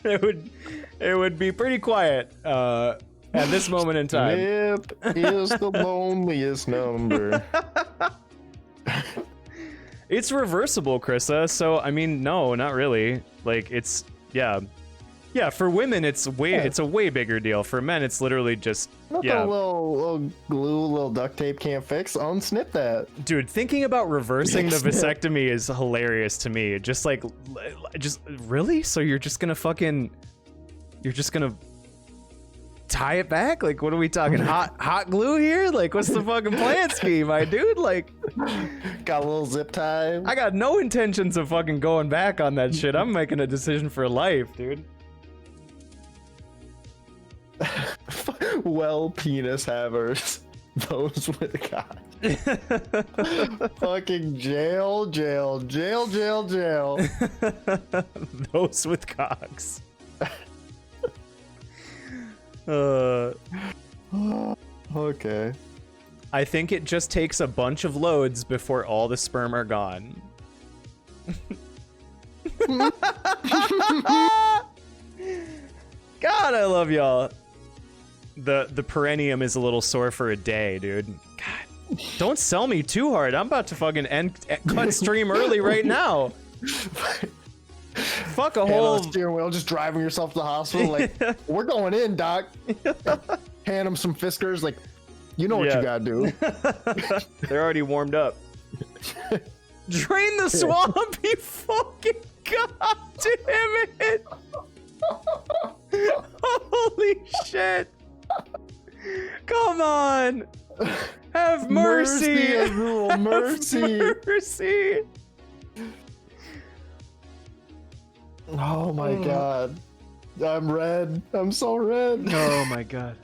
It would be pretty quiet at this moment in time. Snip is the loneliest number. It's reversible, Krissa. So I mean, no, not really. Like it's yeah. For women, it's a way bigger deal. For men, it's literally just Nothing a little glue, little duct tape can't fix. Unsnip that. Dude, thinking about reversing the Snip. vasectomy is hilarious to me. Just really? So you're just gonna tie it back? Like, what are we talking? Hot glue here? Like, what's the fucking plan scheme, my dude? Like, Got a little zip tie. I got no intentions of fucking going back on that shit. I'm making a decision for life, dude. Well, penis havers. Those with God. Fucking jail. Those with cocks. Okay. I think it just takes a bunch of loads before all the sperm are gone. God, I love y'all. The perennium is a little sore for a day, dude. God, don't sell me too hard. I'm about to fucking cut stream early right now. Fuck a Hand on whole. the steering wheel, just driving yourself to the hospital. Like, we're going in, doc. Hand him some Fiskars. Like, you know what Yeah. you gotta do. They're already warmed up. Drain the swamp, you fucking god damn it! Holy shit! Come on! Have mercy! Azul, mercy. Have mercy! Oh my god. I'm red. I'm so red. Oh my god.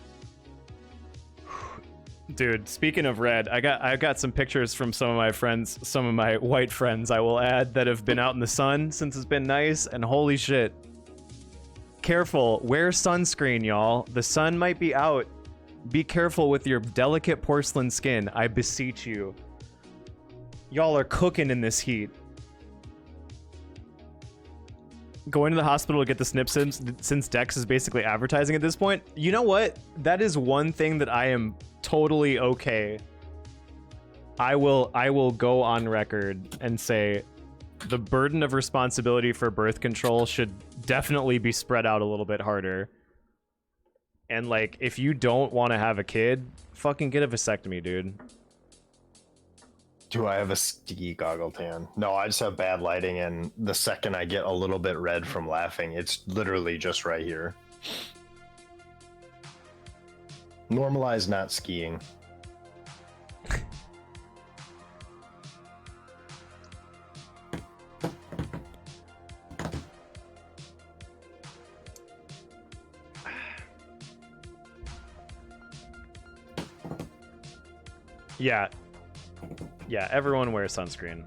Dude, speaking of red, I got some pictures from some of my friends, some of my white friends, I will add, that have been out in the sun since it's been nice, and holy shit. Careful, wear sunscreen, y'all. The sun might be out. Be careful with your delicate porcelain skin, I beseech you. Y'all are cooking in this heat. Going to the hospital to get the snip since Dex is basically advertising at this point. You know what? That is one thing that I am totally okay. I will go on record and say the burden of responsibility for birth control should definitely be spread out a little bit harder. And like, if you don't want to have a kid, fucking get a vasectomy, dude. Do I have a ski goggle tan? No, I just have bad lighting, and the second I get a little bit red from laughing, it's literally just right here. Normalize not skiing. Yeah. Yeah, everyone wears sunscreen.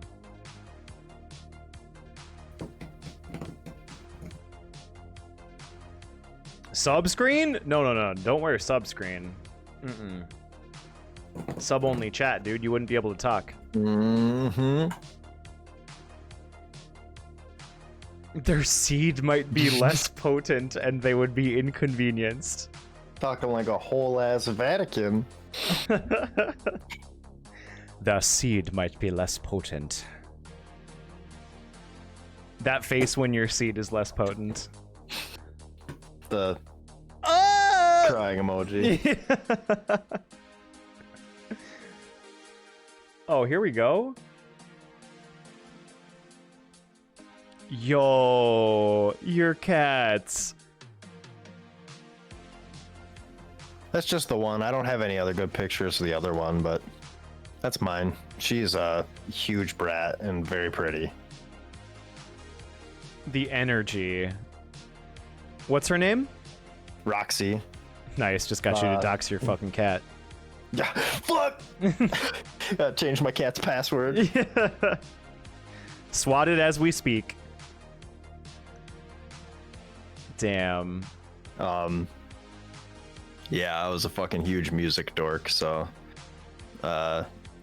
Subscreen? No. Don't wear subscreen. Sub only chat, dude. You wouldn't be able to talk. Mm-hmm. Their seed might be less potent and they would be inconvenienced. Talking like a whole ass Vatican. The seed might be less potent. That face when your seed is less potent. The crying emoji. Oh, here we go. Yo, your cats. That's just the one. I don't have any other good pictures of the other one, but that's mine. She's a huge brat and very pretty. The energy. What's her name? Roxy. Nice, just got you to dox your fucking cat. Yeah, fuck! Gotta change my cat's password. Yeah. Swatted as we speak. Damn. Yeah, I was a fucking huge music dork, so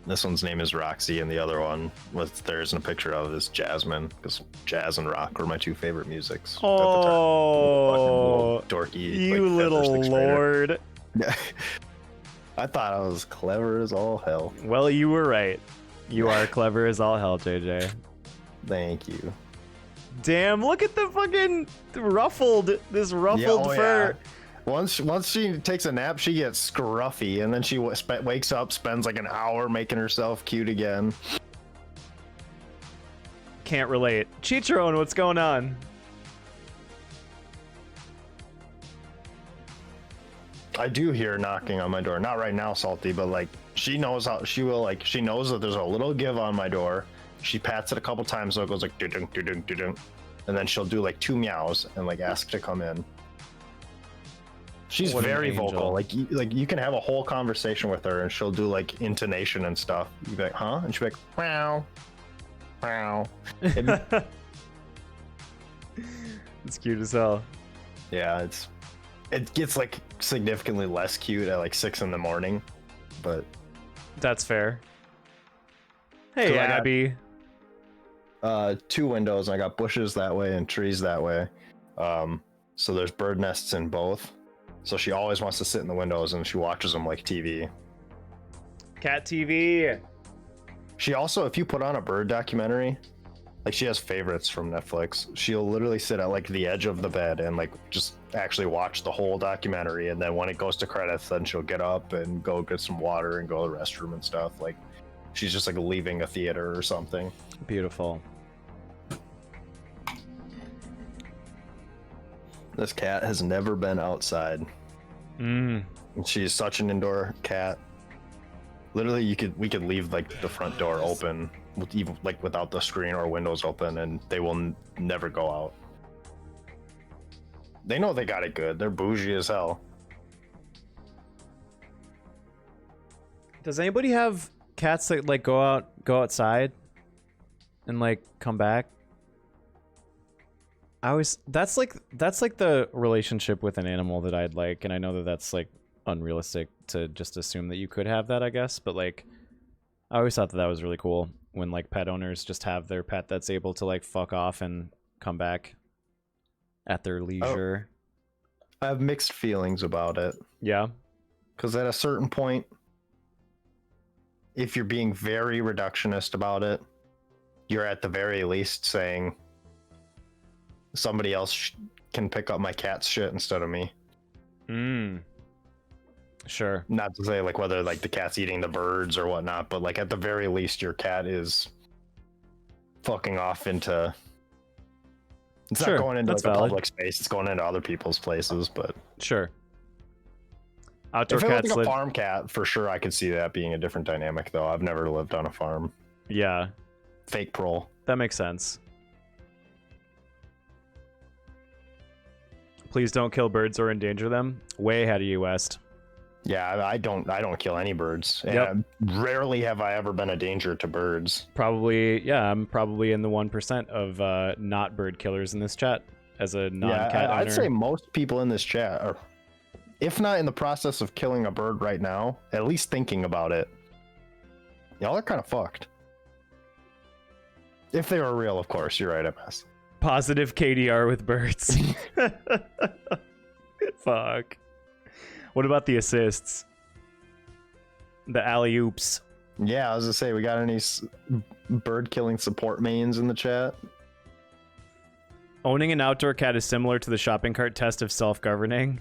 this one's name is Roxy, and the other one there isn't a picture of is Jasmine, because jazz and rock were my two favorite musics. Oh, at the time. Dorky, you little lord. Yeah. I thought I was clever as all hell. Well, you were right. You are clever as all hell, JJ. Thank you. Damn, look at the fucking ruffled fur. Yeah. Once she takes a nap, she gets scruffy, and then she wakes up, spends like an hour making herself cute again. Can't relate. Chicharron, what's going on? I do hear knocking on my door. Not right now, Salty, but like she knows how she knows that there's a little give on my door. She pats it a couple times, so it goes like doo-dunk, doo-dunk, doo-dunk. And then she'll do like 2 meows and like ask to come in. She's very vocal. Like you can have a whole conversation with her, and she'll do like intonation and stuff. You'd be like, huh? And she'll be like, meow, meow. It's cute as hell. Yeah, it gets like significantly less cute at like 6 in the morning, but that's fair. Hey, so Abby. 2 windows, and I got bushes that way and trees that way. So there's bird nests in both. So she always wants to sit in the windows, and she watches them like TV. Cat TV. She also, if you put on a bird documentary, like she has favorites from Netflix, she'll literally sit at like the edge of the bed and like just actually watch the whole documentary. And then when it goes to credits, then she'll get up and go get some water and go to the restroom and stuff. Like she's just like leaving a theater or something. Beautiful. This cat has never been outside. And she's such an indoor cat. Literally, we could leave like the front door open, even like without the screen or windows open, and they will never go out. They know they got it good. They're bougie as hell. Does anybody have cats that like go outside and like come back? That's like the relationship with an animal that I'd like, and I know that that's like unrealistic to just assume that you could have that, I guess, but like I always thought that was really cool when like pet owners just have their pet that's able to like fuck off and come back at their leisure. I have mixed feelings about it. Yeah. Because at a certain point, if you're being very reductionist about it, you're at the very least saying somebody else can pick up my cat's shit instead of me. Sure. Not to say like whether like the cat's eating the birds or whatnot, but like at the very least your cat is fucking off into. It's Sure, not going into that's like a valid. public space. It's going into other people's places. But Sure. Outdoor if it was cats like a live. farm cat, for sure I could see that being a different dynamic. Though I've never lived on a farm. Yeah, Fake prole. that makes sense. Please don't kill birds or endanger them. Way ahead of you, West. Yeah, I don't kill any birds. Yep. And rarely have I ever been a danger to birds. Probably, yeah, I'm probably in the 1% of not bird killers in this chat as a non-cat Yeah, owner. I'd say most people in this chat are, if not in the process of killing a bird right now, at least thinking about it. Y'all are kind of fucked. If they were real, of course. You're right, MS. Positive KDR with birds. Fuck. What about the assists? The alley-oops. Yeah, I was gonna say, we got any bird killing support mains in the chat? Owning an outdoor cat is similar to the shopping cart test of self-governing.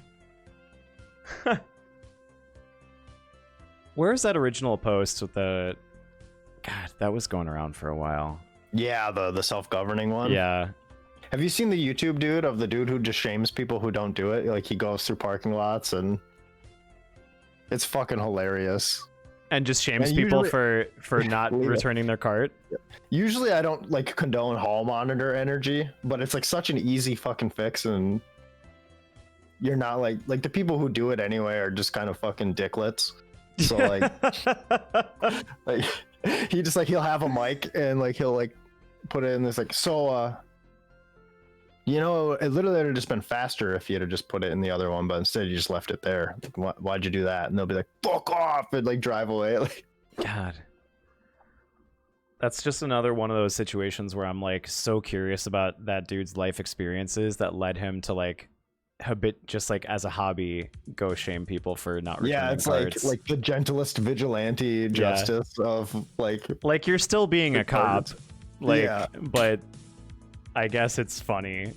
Where's that original post with the... God, that was going around for a while. Yeah, the self-governing one. Yeah. Have you seen the YouTube dude of the dude who just shames people who don't do it? Like he goes through parking lots and it's fucking hilarious. And just shames And people usually- for not Yeah. returning their cart. Usually I don't like condone hall monitor energy, but it's like such an easy fucking fix, and you're not like the people who do it anyway are just kind of fucking dicklets. So like he just like he'll have a mic and like he'll like put it in this like you know, it literally would have just been faster if you had just put it in the other one, but instead you just left it there. Like, why'd you do that? And they'll be like, fuck off, and like drive away. Like, God. That's just another one of those situations where I'm like so curious about that dude's life experiences that led him to like just like as a hobby go shame people for not returning yeah, it's carts. like the gentlest vigilante justice of like you're still being a cop. Like Yeah. but I guess it's funny.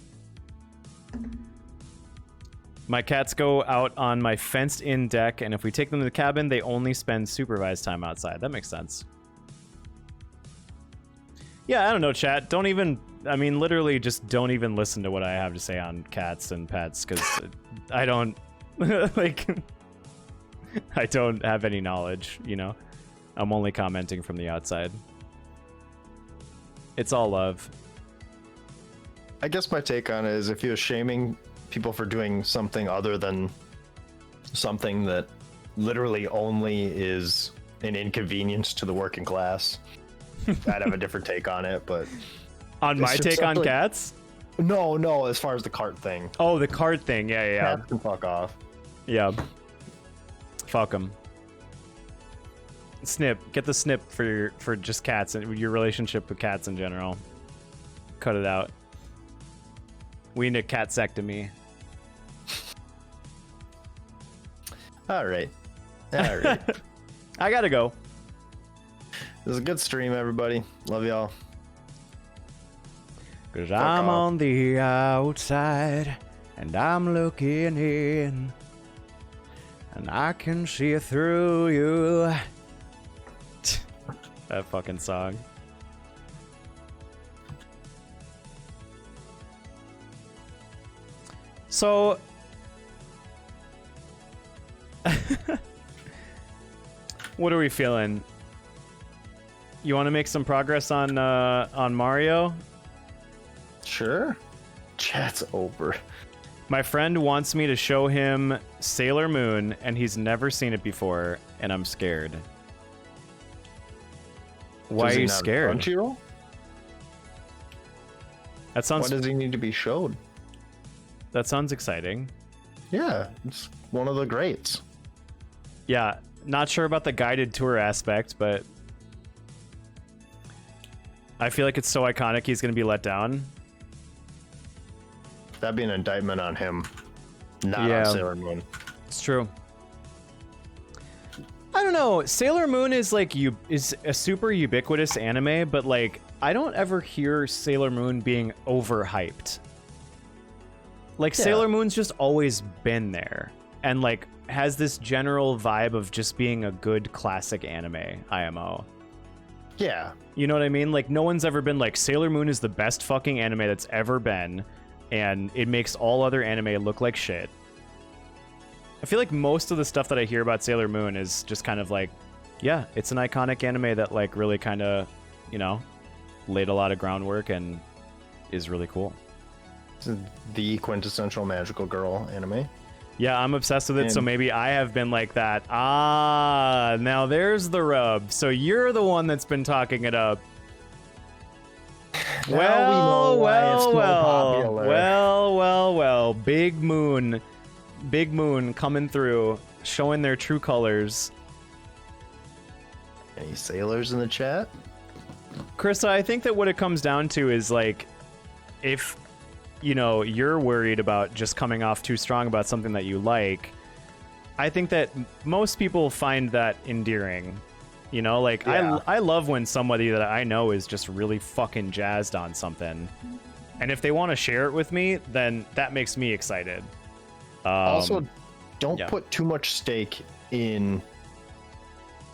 My cats go out on my fenced-in deck, and if we take them to the cabin, they only spend supervised time outside. That makes sense. Yeah, I don't know, chat. Don't even... I mean, literally just don't even listen to what I have to say on cats and pets, because I don't... like... I don't have any knowledge, you know? I'm only commenting from the outside. It's all love. I guess my take on it is if you're shaming people for doing something other than something that literally only is an inconvenience to the working class, I'd have a different take on it. But On my just take on like- cats? no, as far as the cart thing, Oh, the card thing. Yeah. cats can fuck off. Yeah. Fuck them. Snip. Get the snip for just cats and your relationship with cats in general. Cut it out. We need a catsectomy. All right. I gotta go. It was a good stream, everybody. Love y'all. Cause Fuck I'm off. on the outside and I'm looking in. And I can see through you. That fucking song. So what are we feeling? You want to make some progress on Mario? Sure. Chat's over. My friend wants me to show him Sailor Moon, and he's never seen it before, and I'm scared. Why Does are he you not have scared? Crunchyroll? That sounds Why does he need to be showed? exciting. Yeah, it's one of the greats. Yeah, not sure about the guided tour aspect, but I feel like it's so iconic he's going to be let down. That'd be an indictment on him, not Yeah. on Sailor Moon. It's true. I don't know. Sailor Moon is like is a super ubiquitous anime, but like I don't ever hear Sailor Moon being overhyped. Like Yeah. Sailor Moon's just always been there, and like has this general vibe of just being a good classic anime IMO. Yeah. You know what I mean? Like, no one's ever been like, Sailor Moon is the best fucking anime that's ever been, and it makes all other anime look like shit. I feel like most of the stuff that I hear about Sailor Moon is just kind of like, yeah, it's an iconic anime that like really kind of, you know, laid a lot of groundwork and is really cool. It's the quintessential magical girl anime. Yeah, I'm obsessed with it, so And- maybe I have been like that. Ah, now there's the rub. So you're the one that's been talking it up. Now we know why it's so popular. Well. Big Moon coming through, showing their true colors. Any sailors in the chat? Krista, I think that what it comes down to is like, if you know you're worried about just coming off too strong about something that you like, I think that most people find that endearing. You know, like Yeah. I love when somebody that I know is just really fucking jazzed on something, and if they want to share it with me, then that makes me excited. Also, don't yeah. put too much stake in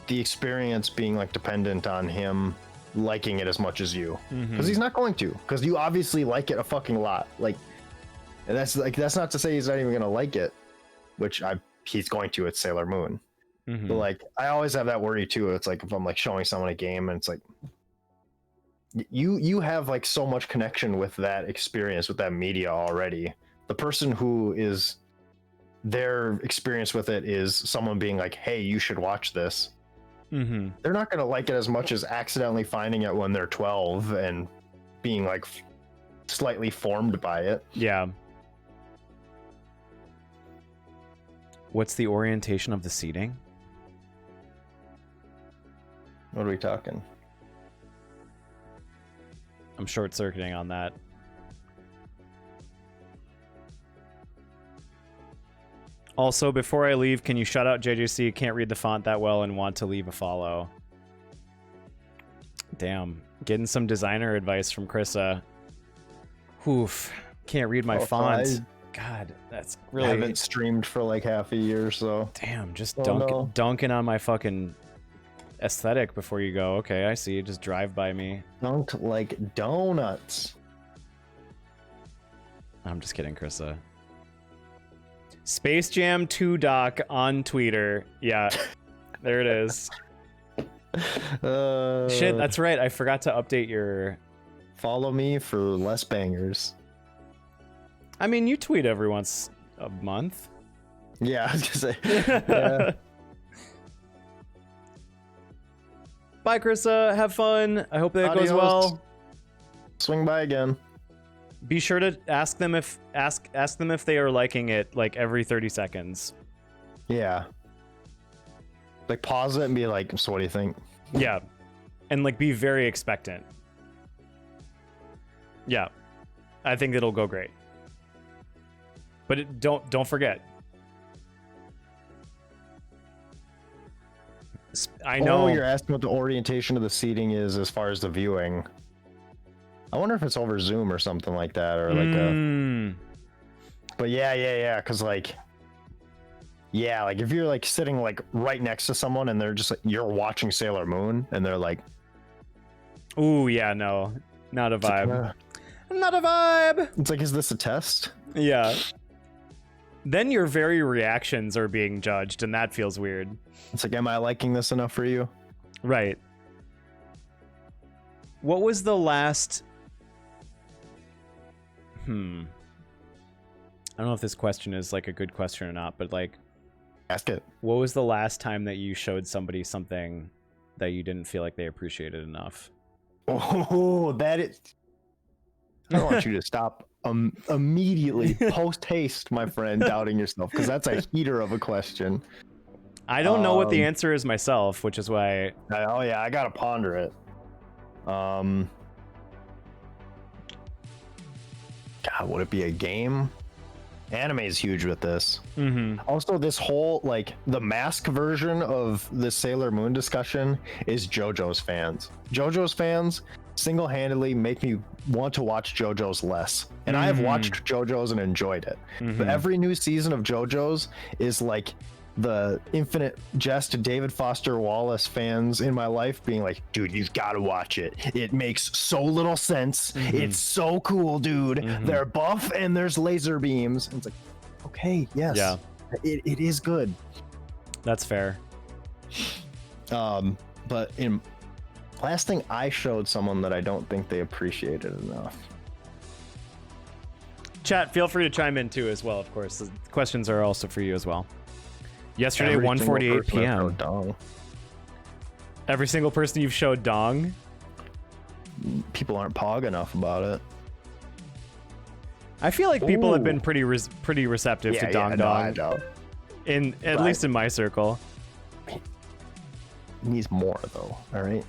the experience being like dependent on him liking it as much as you, because he's not going to, because you obviously like it a fucking lot. Like, and that's not to say he's not even gonna like it, which he's going to. It's Sailor Moon. But like, I always have that worry too. It's like if I'm like showing someone a game and it's like you have like so much connection with that experience, with that media already. The person who is their experience with it is someone being like, hey, you should watch this. They're not gonna like it as much as accidentally finding it when they're 12 and being like slightly formed by it. Yeah. What's the orientation of the seating? What are we talking? I'm short circuiting on that. Also, before I leave, can you shout out JJC? Can't read the font that well and want to leave a follow. Damn. Getting some designer advice from Krissa. Oof. Can't read my font. God, that's really... I haven't streamed for like half a year, so... Damn, just no. dunking on my fucking aesthetic before you go. Okay, I see. Just drive by me. Dunked like donuts. I'm just kidding, Krissa. Space Jam 2 Doc on Twitter. Yeah, there it is. Shit, that's right. I forgot to update your... Follow me for less bangers. I mean, you tweet every once a month. Yeah, I was gonna say. Yeah. Bye, Krissa. Have fun. I hope that goes Adios. well. Swing by again. Be sure to ask them if they are liking it like every 30 seconds. Yeah. Like pause it and be like, so what do you think? Yeah. And like be very expectant. Yeah. I think it'll go great. But don't forget. I know you're asking what the orientation of the seating is as far as the viewing. I wonder if it's over Zoom or something like that, or like a. But yeah, because like, yeah, like if you're like sitting like right next to someone and they're just like you're watching Sailor Moon and they're like, ooh, yeah, no, not a vibe. Like, not a vibe. it's like, is this a test? Yeah. Then your very reactions are being judged, and that feels weird. It's like, am I liking this enough for you? Right. What was the last... I don't know if this question is like a good question or not, but like... Ask it. What was the last time that you showed somebody something that you didn't feel like they appreciated enough? Oh, that is... I don't want you to stop immediately, post haste, my friend, doubting yourself, because that's a heater of a question. I don't know what the answer is myself, which is why... Oh yeah, I gotta ponder it. God, would it be a game? Anime is huge with this. Mm-hmm. Also, this whole like the mask version of the Sailor Moon discussion is JoJo's fans. JoJo's fans single-handedly make me want to watch JoJo's less. And I have watched JoJo's and enjoyed it. But every new season of JoJo's is like the Infinite Jest David Foster Wallace fans in my life being like, dude, you've got to watch it. It makes so little sense. It's so cool, dude. They're buff and there's laser beams. And it's like, okay, yes. Yeah. It is good. That's fair. But in last thing I showed someone that I don't think they appreciated enough. Chat, feel free to chime in too as well, of course. The questions are also for you as well. Yesterday, Every single 1:48 person I p.m. showed dong. Every single person you've showed dong. People aren't pog enough about it. I feel like people have Ooh. been pretty receptive to dong no, I dong. know. At least in my circle. He needs more though. All right.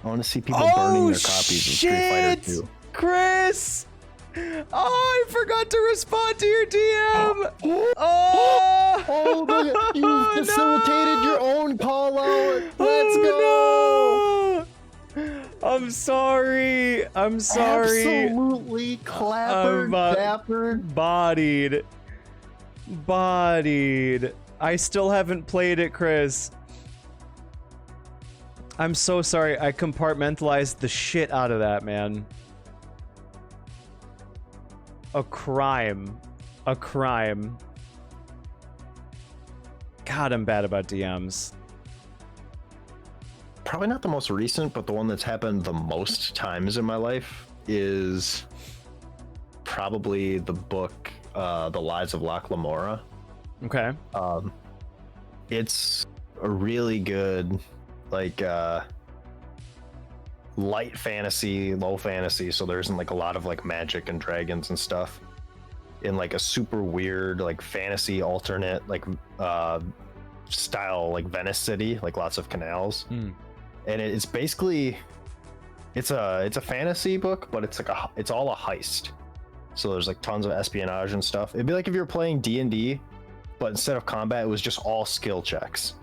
I want to see people burning their copies of Street Fighter 2. Chris! Oh, I forgot to respond to your DM. Oh, Oh, you facilitated your own call out. Let's go. No. I'm sorry. Absolutely clappered, dappered. Bodied. I still haven't played it, Chris. I'm so sorry. I compartmentalized the shit out of that, man. A crime. God, I'm bad about DMs. Probably not the most recent, but the one that's happened the most times in my life is probably the book, The Lives of Locke Lamora. Okay. It's a really good, like, light fantasy, low fantasy, so there isn't like a lot of like magic and dragons and stuff, in like a super weird like fantasy alternate like style, like Venice City, like lots of canals. And it's basically it's a fantasy book, but it's like it's all a heist, so there's like tons of espionage and stuff. It'd be like if you're playing D&D, but instead of combat it was just all skill checks.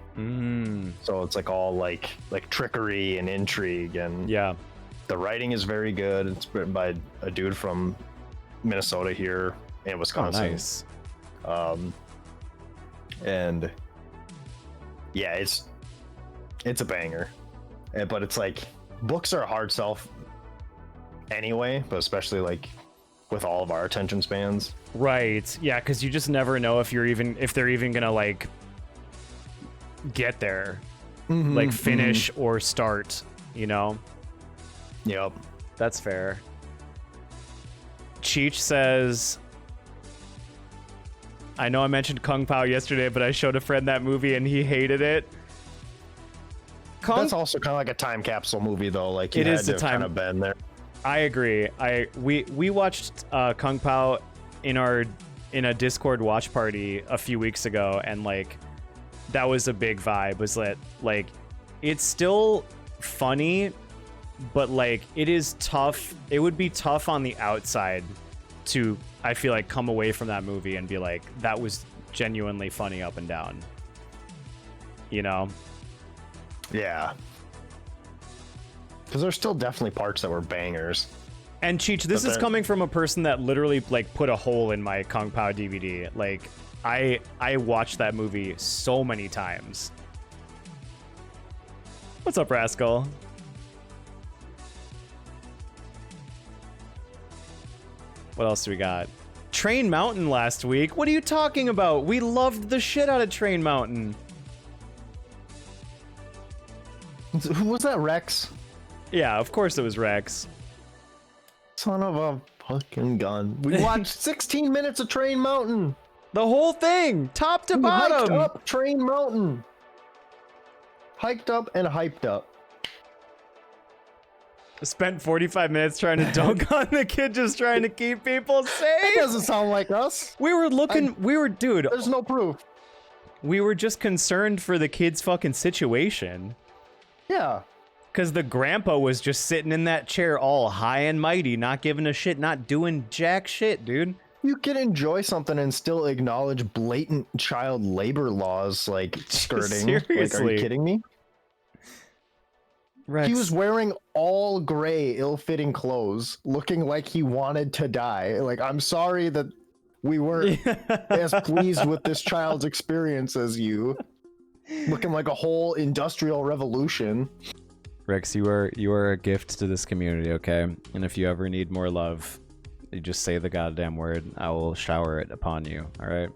So it's like all like trickery and intrigue, and yeah, the writing is very good. It's written by a dude from Minnesota here in Wisconsin. Oh, nice. And yeah, it's a banger. But it's like books are a hard sell anyway, but especially like with all of our attention spans. Right. Yeah, because you just never know if they're even gonna like get there, like finish or start, you know. Yep, that's fair. Cheech says, I know I mentioned Kung Pao yesterday, but I showed a friend that movie and he hated it. That's also kind of like a time capsule movie though, like you it had is to a time kind of been there. I agree. We watched Kung Pao in a Discord watch party a few weeks ago, and like that was a big vibe. Was that like it's still funny, but like it is tough. It would be tough on the outside to, I feel like, come away from that movie and be like, that was genuinely funny up and down. You know? Yeah. Because there's still definitely parts that were bangers. And Cheech, this is coming from a person that literally like put a hole in my Kung Pao DVD. Like I watched that movie so many times. What's up, Rascal? What else do we got? Train Mountain last week. What are you talking about? We loved the shit out of Train Mountain. Who was that, Rex? Yeah, of course it was Rex. Son of a fucking gun. We watched 16 minutes of Train Mountain. The whole thing, top to bottom. Hiked up Train Mountain. Hiked up and hyped up. Spent 45 minutes trying to dunk on the kid, just trying to keep people safe. That doesn't sound like us. We were looking, dude. There's no proof. We were just concerned for the kid's fucking situation. Yeah. Because the grandpa was just sitting in that chair all high and mighty, not giving a shit, not doing jack shit, dude. You can enjoy something and still acknowledge blatant child labor laws like skirting. Like, are Seriously. you kidding me? Rex, He was wearing all gray, ill-fitting clothes, looking like he wanted to die. Like, I'm sorry that we weren't as pleased with this child's experience as you. Looking like a whole industrial revolution. Rex, you are a gift to this community, okay? And if you ever need more love, you just say the goddamn word. I will shower it upon you, alright?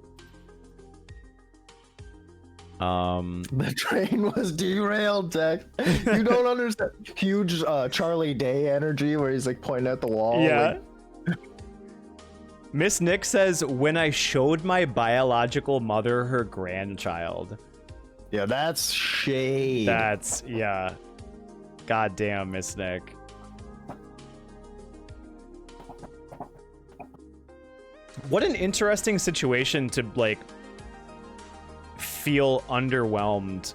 The train was derailed, Dex. You don't understand. Huge Charlie Day energy where he's like pointing at the wall. Yeah. Like... Miss Nick says, when I showed my biological mother her grandchild. Yeah, that's shade. That's, yeah. Goddamn, Miss Nick. What an interesting situation to, like, feel underwhelmed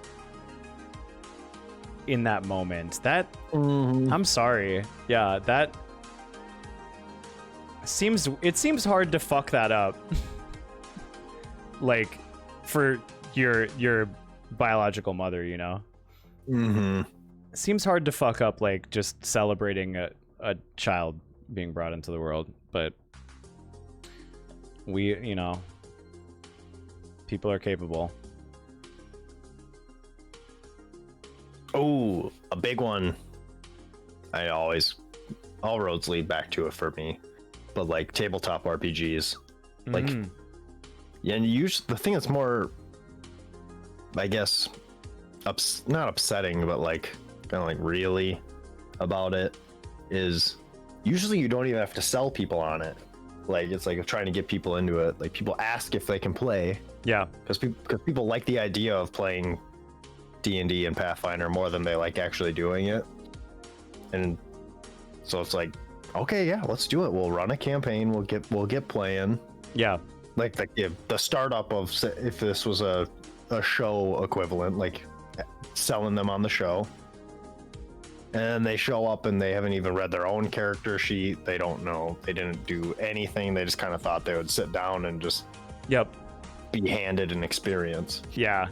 in that moment. That, I'm sorry. Yeah, that it seems hard to fuck that up. Like, for your biological mother, you know? Mm-hmm. It seems hard to fuck up, like, just celebrating a child being brought into the world, but we, you know, people are capable. Oh, a big one. All roads lead back to it for me. But like tabletop RPGs, like, yeah, and the thing that's more, I guess, not upsetting, but like kind of like really about it is usually you don't even have to sell people on it. Like, it's like trying to get people into it. Like, people ask if they can play. Yeah, because people like the idea of playing D&D and Pathfinder more than they like actually doing it. And so it's like, okay, yeah, let's do it. We'll run a campaign. We'll get playing. yeah, Like the startup of, if this was a show equivalent, like selling them on the show. And they show up and they haven't even read their own character sheet. They don't know. They didn't do anything. They just kind of thought they would sit down and just yep, be handed an experience. yeah.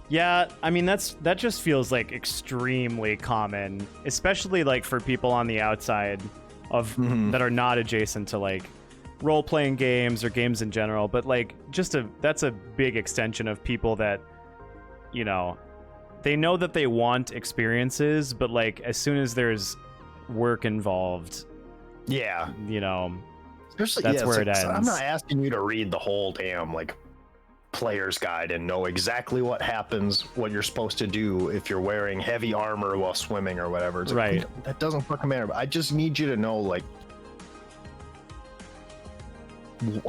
Yeah, I mean, that just feels like extremely common, especially like for people on the outside of that are not adjacent to like role-playing games or games in general, but like that's a big extension of people that, you know, they know that they want experiences, but like as soon as there's work involved, Yeah, you know, especially that's where like, it ends. I'm not asking you to read the whole damn like player's guide and know exactly what happens, what you're supposed to do if you're wearing heavy armor while swimming or whatever. It's like, right. That doesn't fucking matter. But I just need you to know like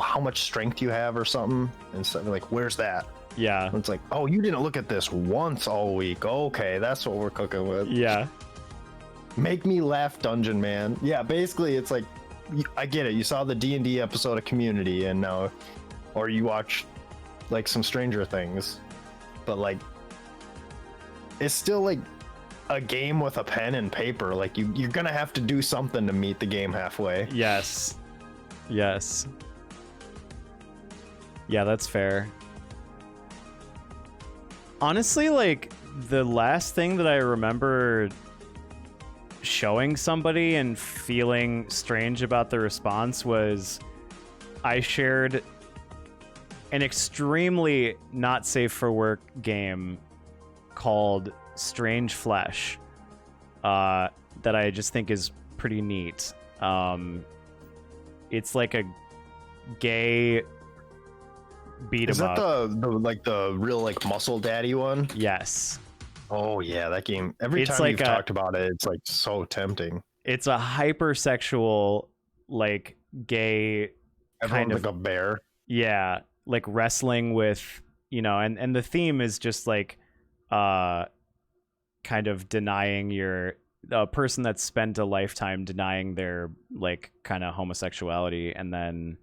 how much strength you have or something, and something like, where's that? Yeah. And it's like, oh, you didn't look at this once all week. Okay, that's what we're cooking with. Yeah. Make me laugh, Dungeon Man. Yeah, basically it's like, I get it. You saw the D&D episode of Community and now, or you watch like some Stranger Things, but like it's still like a game with a pen and paper. Like you're gonna have to do something to meet the game halfway. Yes. Yes. Yeah, that's fair. Honestly, like the last thing that I remember showing somebody and feeling strange about the response was I shared an extremely not safe for work game called Strange Flesh that I just think is pretty neat. It's like a gay beat 'em Is that up. the real like muscle daddy one? Yes. Oh yeah, that game. Every It's time like you've talked about it, it's like so tempting. It's a hypersexual, like gay Everyone's kind of like a bear. yeah, like wrestling with, you know, and the theme is just like kind of denying a person that's spent a lifetime denying their like kind of homosexuality and then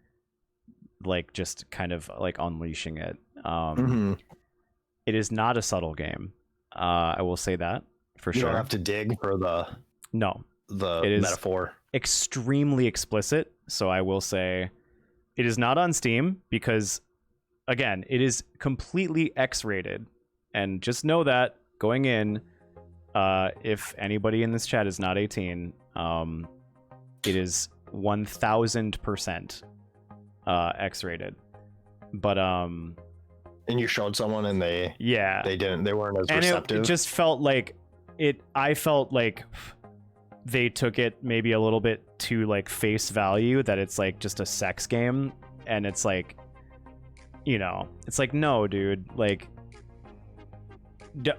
like just kind of like unleashing it. It is not a subtle game. I will say that for You sure. don't have to dig for No, the it is metaphor. extremely explicit. So I will say It is not on Steam because, again, it is completely X-rated. And just know that going in, if anybody in this chat is not 18, it is 1000% X-rated. But And you showed someone and they weren't as and receptive. it just felt like I felt like they took it maybe a little bit to like face value, that it's like just a sex game, and it's like, you know, it's like, no, dude, like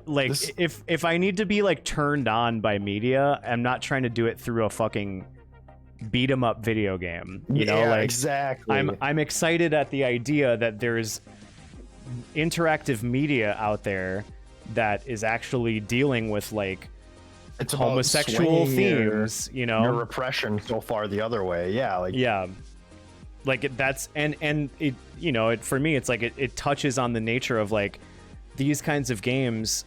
if I need to be like turned on by media, I'm not trying to do it through a fucking beat 'em up video game, you know? Like, exactly. I'm excited at the idea that there's interactive media out there that is actually dealing with like it's homosexual themes, you know, your repression so far the other way. That's and it, you know, it, for me, it's like it touches on the nature of like these kinds of games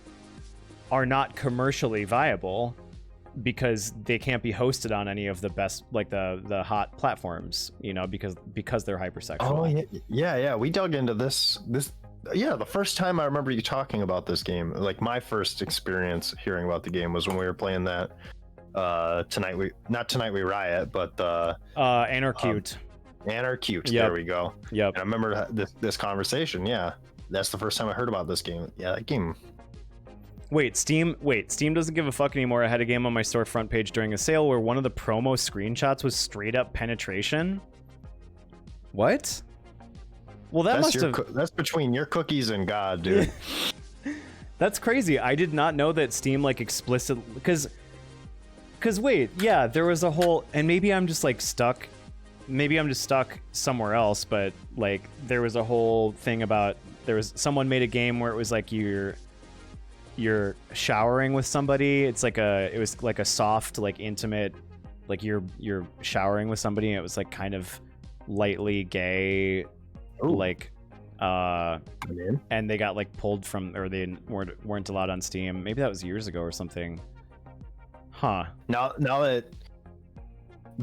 are not commercially viable because they can't be hosted on any of the best, like the hot platforms, you know, because they're hypersexual. Yeah, we dug into this the first time I remember you talking about this game, like my first experience hearing about the game was when we were playing that Tonight We Riot, but Anarcute. Anarcute. Yep. There we go. Yep. And I remember this conversation. Yeah, that's the first time I heard about this game. Yeah, that game. Wait, Steam doesn't give a fuck anymore. I had a game on my storefront page during a sale where one of the promo screenshots was straight up penetration. What? Well, that's between your cookies and God, dude. That's crazy. I did not know that Steam like explicit, because wait, yeah, there was a whole, and maybe I'm just like stuck. Maybe I'm just stuck somewhere else, but like there was a whole thing about, someone made a game where it was like you're showering with somebody. It was like a soft, like intimate, like you're showering with somebody, and it was like kind of lightly gay. Ooh. Like and they got like pulled from, or they weren't allowed on Steam. Maybe that was years ago or something. Huh. Now that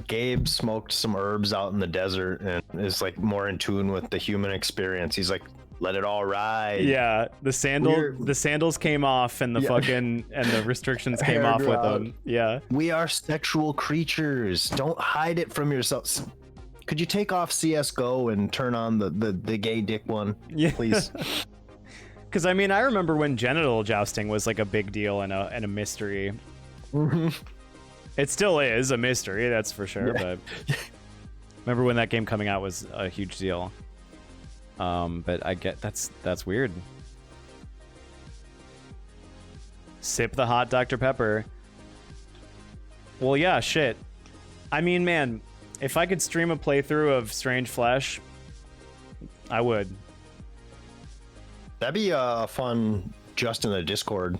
Gabe smoked some herbs out in the desert and is like more in tune with the human experience, he's like, let it all ride. Yeah, the sandals came off, and the fucking and the restrictions came off with them. Yeah. We are sexual creatures. Don't hide it from yourself. Could you take off CS:GO and turn on the gay dick one, please? Because I mean, I remember when genital jousting was like a big deal and a mystery. Mm-hmm. It still is a mystery, that's for sure. Yeah. But remember when that game coming out was a huge deal. But I get that's weird. Sip the hot Dr. Pepper. Well, yeah, shit. I mean, man, if I could stream a playthrough of Strange Flesh, I would. That'd be a fun just in the Discord.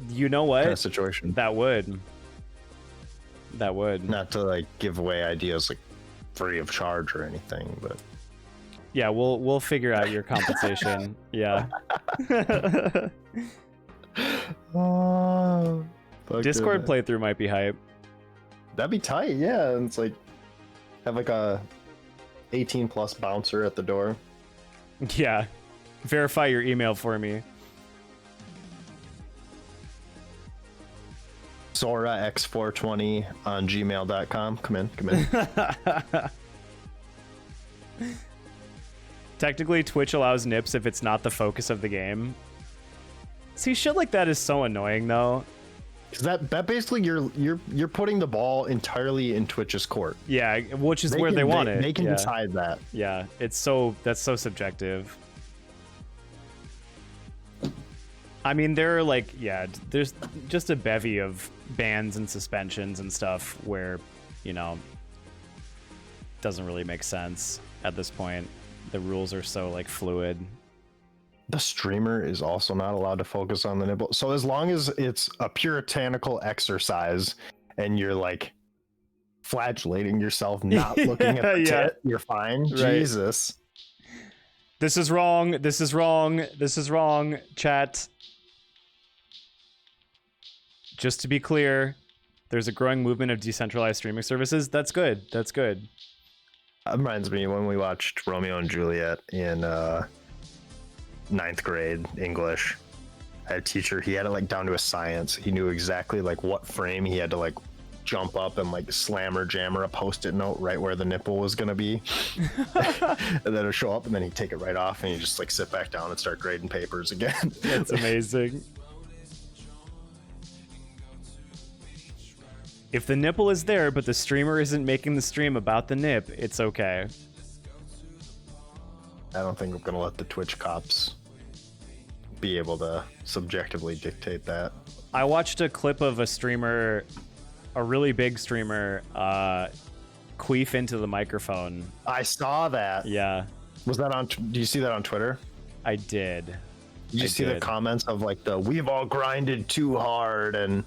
You know what? Kind of situation. That would. Not to like give away ideas like free of charge or anything, but yeah, we'll figure out your compensation. Yeah. Discord playthrough might be hype. That'd be tight, yeah. And it's like have like a 18 plus bouncer at the door. Yeah. Verify your email for me. SoraX420 on gmail.com. Come in. Technically, Twitch allows nips if it's not the focus of the game. See, shit like that is so annoying, though. Because that basically you're putting the ball entirely in Twitch's court. Yeah, which is where they want it. They can decide that. Yeah, that's so subjective. I mean, there are like, yeah, there's just a bevy of bans and suspensions and stuff where, you know, doesn't really make sense at this point. The rules are so like fluid. The streamer is also not allowed to focus on the nipple. So as long as it's a puritanical exercise and you're like flagellating yourself, not looking at the tit, you're fine. Right. Jesus. This is wrong. This is wrong. This is wrong, chat. Just to be clear, there's a growing movement of decentralized streaming services. That's good. That's good. reminds me when we watched Romeo and Juliet in ninth grade English. I had a teacher, he had it like down to a science. He knew exactly like what frame he had to like jump up and like slam or jam or a post-it note right where the nipple was gonna be. And then it'll show up and then he'd take it right off and he'd just like sit back down and start grading papers again. That's amazing. If the nipple is there, but the streamer isn't making the stream about the nip, it's okay. I don't think I'm gonna let the Twitch cops be able to subjectively dictate that. I watched a clip of a streamer, a really big streamer, queef into the microphone. I saw that. Yeah. Was that on? Do you see that on Twitter? I did. Did you see the comments of like the "we've all grinded too hard" and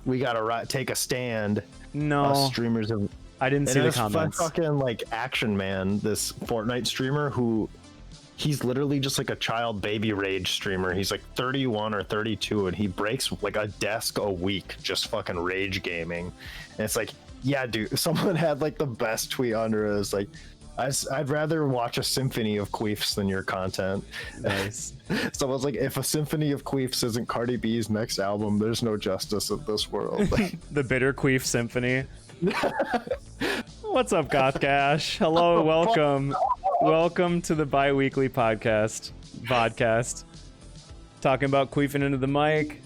we gotta take a stand? No. Us streamers have. I didn't see the comments. Fucking like Action Man, this Fortnite streamer who. He's literally just like a child baby rage streamer. He's like 31 or 32 and he breaks like a desk a week just fucking rage gaming. And it's like, yeah, dude, someone had like the best tweet under it. It's like, I'd rather watch a symphony of queefs than your content. Nice. Someone's like, if a symphony of queefs isn't Cardi B's next album, there's no justice in this world. The Bitter Queef Symphony. What's up, Gothgash? Hello, welcome. Welcome to the bi-weekly podcast, VODcast. Talking about queefing into the mic.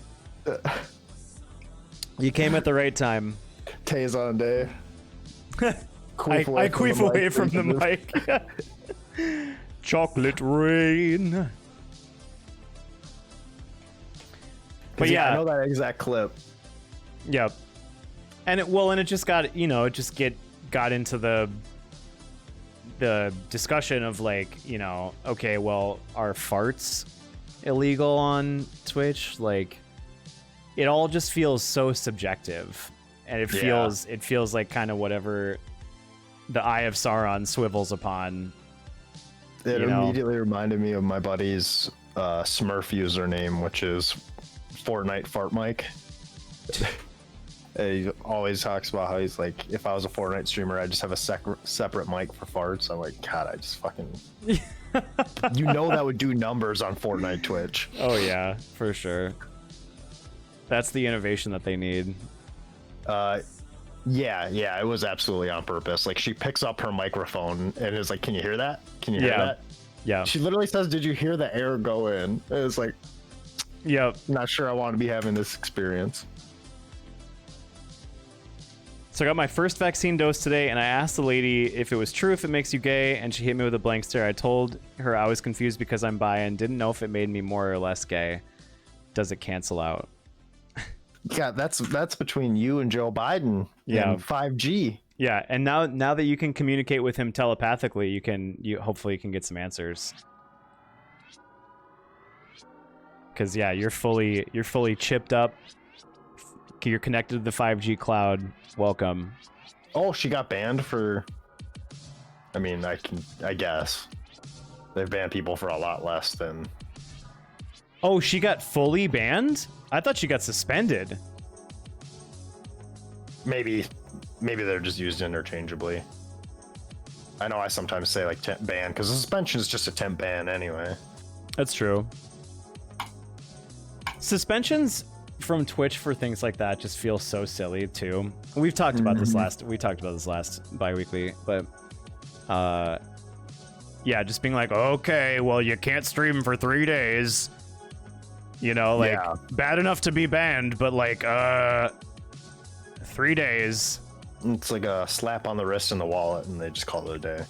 You came at the right time. Tazon day. I queef away from the mic. Chocolate rain. But yeah, I know that exact clip. Yep. And it just got, got into the discussion of like, okay, well, are farts illegal on Twitch? Like, it all just feels so subjective, and it feels like kind of whatever the Eye of Sauron swivels upon. It immediately reminded me of my buddy's Smurf username, which is Fortnite Fart Mike. He always talks about how he's like, if I was a Fortnite streamer, I'd just have a separate mic for farts. I'm like, God, I just fucking... that would do numbers on Fortnite Twitch. Oh, yeah, for sure. That's the innovation that they need. Yeah, it was absolutely on purpose. Like, she picks up her microphone and is like, can you hear that? Can you hear that? Yeah. She literally says, did you hear the air go in? And it's like, yep. Not sure I want to be having this experience. So I got my first vaccine dose today, and I asked the lady if it was true if it makes you gay, and she hit me with a blank stare. I told her I was confused because I'm bi and didn't know if it made me more or less gay. Does it cancel out? Yeah, that's between you and Joe Biden and 5G. Yeah, and now that you can communicate with him telepathically, you hopefully can get some answers. Because yeah, you're fully chipped up. You're connected to the 5G cloud. Welcome. Oh, she got banned for... I mean, I guess. They've banned people for a lot less than... Oh, she got fully banned? I thought she got suspended. Maybe they're just used interchangeably. I know I sometimes say like temp ban, because the suspension is just a temp ban anyway. That's true. Suspensions from Twitch for things like that just feel so silly too. We've talked about this last bi-weekly, but yeah, just being like, okay, well, you can't stream for 3 days, bad enough to be banned, but like 3 days. It's like a slap on the wrist in the wallet and they just call it a day.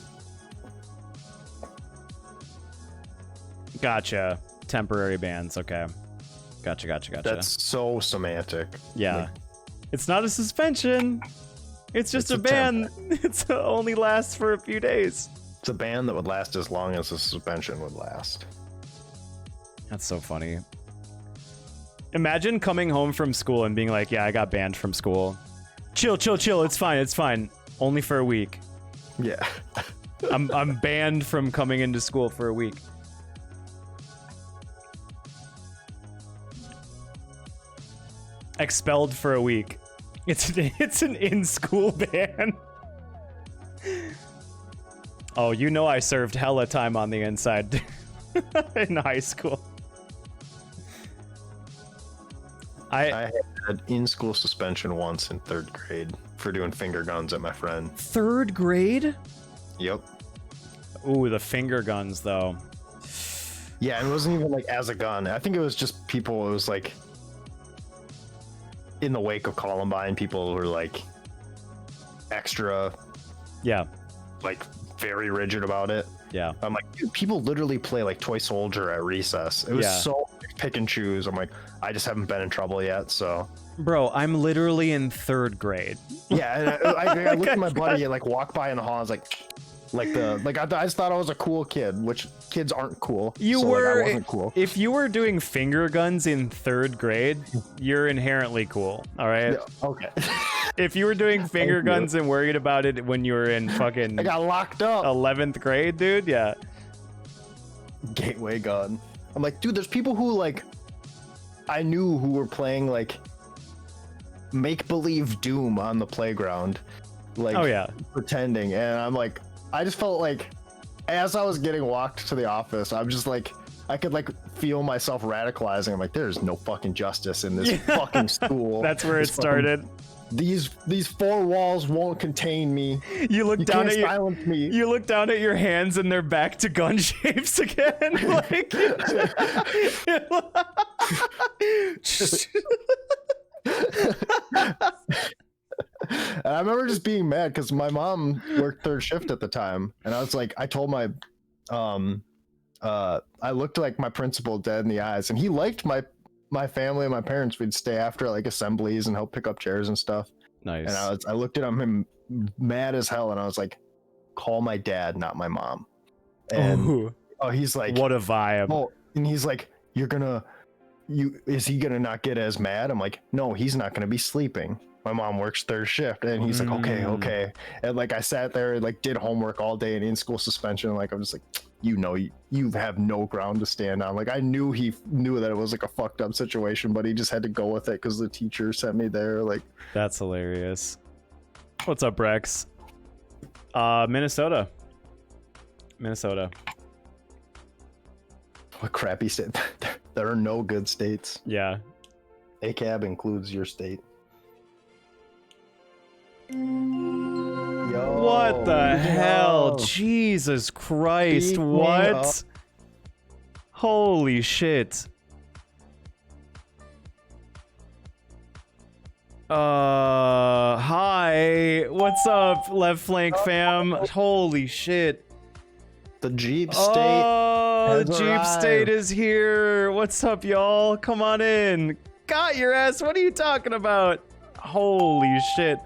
Gotcha. Temporary bans. Okay. Gotcha. That's so semantic. Yeah. Like, it's not a suspension. It's just a ban. It only lasts for a few days. It's a ban that would last as long as a suspension would last. That's so funny. Imagine coming home from school and being like, yeah, I got banned from school. Chill. It's fine. Only for a week. Yeah. I'm banned from coming into school for a week. Expelled for a week. It's an in-school ban. Oh, you know I served hella time on the inside in high school. I had in-school suspension once in 3rd grade for doing finger guns at my friend. 3rd grade? Yep. Ooh, the finger guns though. Yeah, and it wasn't even like as a gun. I think it was just people. It was like in the wake of Columbine, people were like extra, Yeah. like very rigid about it. Yeah. I'm like, dude, people literally play like toy soldier at recess. It was Yeah. so pick and choose. I'm like, I just haven't been in trouble yet, so. Bro, I'm literally in 3rd grade. Yeah, and I looked at my buddy and like walked by in the hall. I was like I just thought I was a cool kid, which kids aren't cool. You so, were. Like, I wasn't cool. If you were doing finger guns in 3rd grade, you're inherently cool. All right. Yeah, okay. If you were doing finger you. guns and worried about it when you were in fucking I got locked up. 11th grade, dude, yeah. Gateway gun. I'm like, dude, there's people who like I knew who were playing like make believe Doom on the playground, like Oh, yeah. pretending, and I'm like, I just felt like as I was getting walked to the office, I'm just like, I could like feel myself radicalizing. I'm like, there's no fucking justice in this fucking school. That's where it This fucking- started. These 4 walls won't contain me. You look You down can't at your silence me. you look down at your hands and they're back to gun shapes again. Like And I remember just being mad because my mom worked 3rd shift at the time, and I was like, I told my, I looked like my principal dead in the eyes, and he liked my family and my parents. We'd stay after like assemblies and help pick up chairs and stuff. Nice. And I looked at him mad as hell, and I was like, call my dad, not my mom. And Ooh, he's like, what a vibe. oh, and he's like, is he gonna not get as mad? I'm like, no, he's not gonna be sleeping. My mom works 3rd shift, and he's like, okay. And like I sat there and like did homework all day and in school suspension. Like I'm just like, you have no ground to stand on. Like I knew he knew that it was like a fucked up situation, but he just had to go with it because the teacher sent me there. Like That's hilarious. What's up, Rex? Minnesota. what crappy state? There are no good states. Yeah. ACAB includes your state. Yo, What the hell? yo. Jesus Christ. Speaking What? of- Holy shit. Hi. What's up, left flank fam? Holy shit. The Jeep state. Oh, has the Jeep arrived. State is here. What's up, y'all? Come on in. Got your ass. What are you talking about? Holy shit.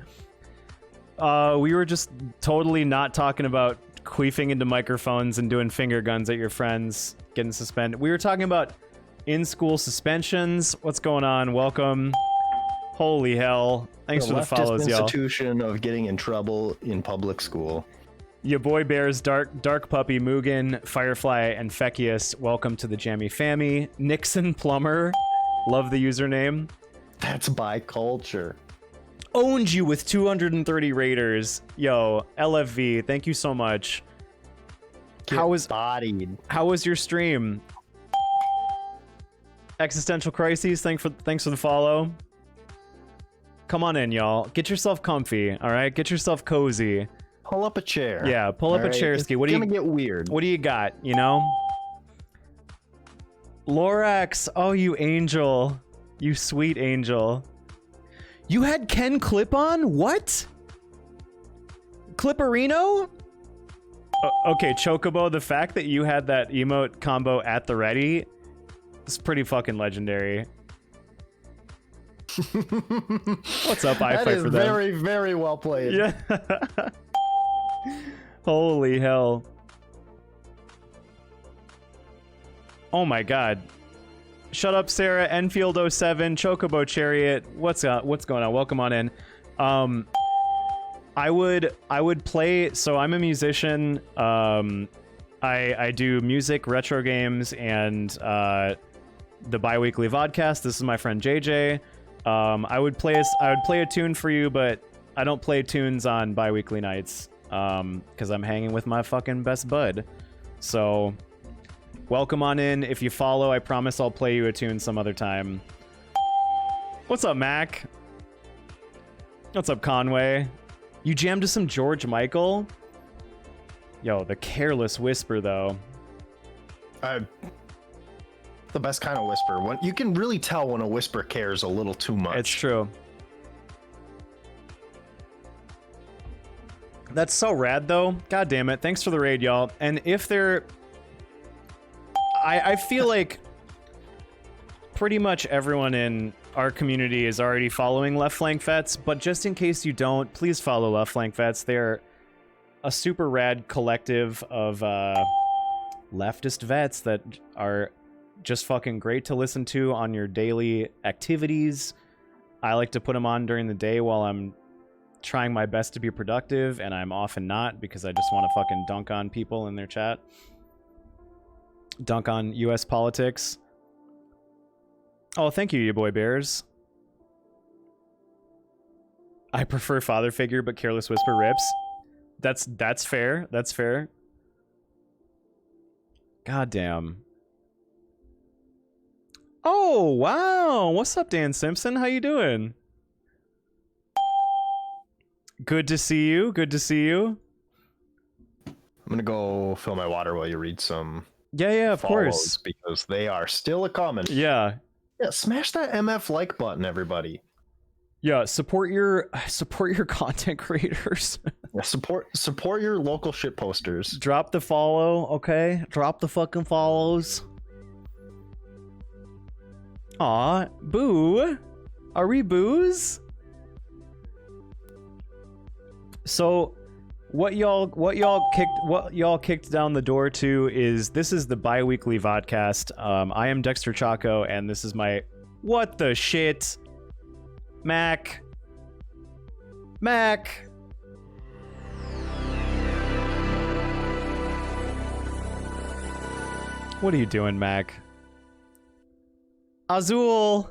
We were just totally not talking about queefing into microphones and doing finger guns at your friends, getting suspended. We were talking about in-school suspensions. What's going on? Welcome. Holy hell. Thanks for the leftist follows, y'all. institution of getting in trouble in public school. Your boy bears, Dark Puppy, Mugen, Firefly, and Feckius. Welcome to the Jammy Fammy. Nixon Plumber. Love the username. That's by culture. Owned you with 230 raiders. Yo, LFV, thank you so much. How was your stream? Existential Crises, thanks for the follow. Come on in, y'all. Get yourself comfy, all right? Get yourself cozy. Pull up a chair. Yeah, pull up a chair, Ski. What do you gonna get weird? What do you got? You know? Lorax, oh, you angel. You sweet angel. You had Ken Clip-On? What? Clipperino? Okay, Chocobo, the fact that you had that emote combo at the ready is pretty fucking legendary. What's up, I That fight is for them? very, very well played. Yeah. Holy hell. Oh my god. Shut up, Sarah. Enfield 07, Chocobo Chariot. What's going on? Welcome on in. I would play, so I'm a musician. I do music, retro games, and the bi-weekly VODcast. This is my friend JJ. I would play a tune for you, but I don't play tunes on bi-weekly nights. because I'm hanging with my fucking best bud. So, welcome on in. If you follow, I promise I'll play you a tune some other time. What's up, Mac? What's up, Conway? You jammed to some George Michael? Yo, the Careless Whisper, though. The best kind of whisper. When you can really tell when a whisper cares a little too much. It's true. That's so rad, though. God damn it. Thanks for the raid, y'all. And if they're... I feel like pretty much everyone in our community is already following Left Flank Vets, but just in case you don't, please follow Left Flank Vets. They're a super rad collective of leftist vets that are just fucking great to listen to on your daily activities. I like to put them on during the day while I'm trying my best to be productive, and I'm often not because I just want to fucking dunk on people in their chat. Dunk on US politics. Oh, thank you, you boy bears. I prefer Father Figure, but Careless Whisper rips. That's fair. That's fair. God damn. Oh, wow. What's up, Dan Simpson? How you doing? Good to see you. Good to see you. I'm gonna go fill my water while you read some. Yeah, of course. Because they are still a comment. Yeah. Yeah, smash that MF like button, everybody. Yeah, support your content creators. Yeah, support your local shit posters. Drop the follow, okay? Drop the fucking follows. Aw, boo. Are we boos? So what y'all kicked down the door to is this is the bi-weekly VODcast. I am Dexter Chaco, and this is my what the shit Mac. What are you doing, Mac? Azul.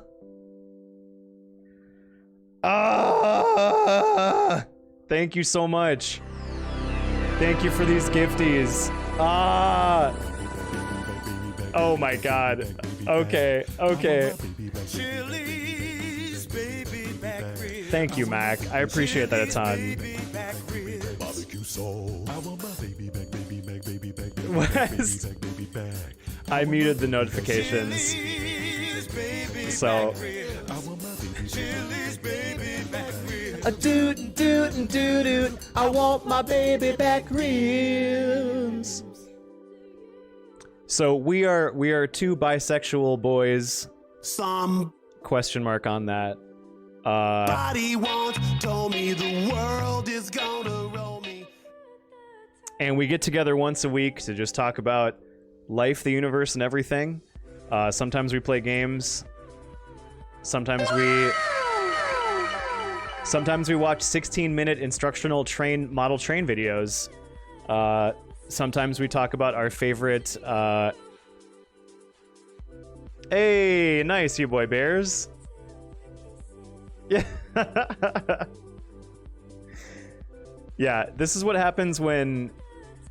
Thank you so much. Thank you for these gifties. Oh my god. Okay. Thank you, Mac. I appreciate that a ton. I muted the notifications. So a doot, I want my baby back ribs. So we are two bisexual boys. Some question mark on that. body once told me the world is gonna roll me. And we get together once a week to just talk about life, the universe, and everything. Sometimes we play games. Sometimes we watch 16-minute instructional model train videos. Sometimes we talk about our favorite. Hey, nice, you boy bears. Yeah. Yeah, this is what happens when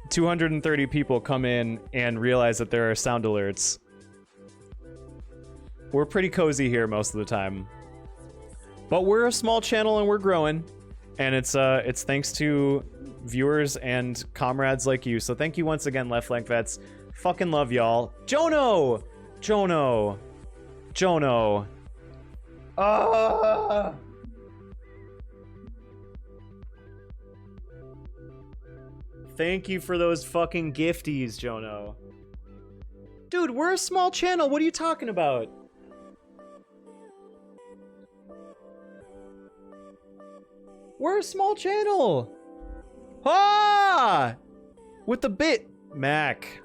230 people come in and realize that there are sound alerts. We're pretty cozy here most of the time. But we're a small channel and we're growing. And it's thanks to viewers and comrades like you. So thank you once again, Left Flank Vets. Fucking love y'all. Jono! Thank you for those fucking gifties, Jono. Dude, we're a small channel. What are you talking about? We're a small channel. Ah! With the bit, Mac.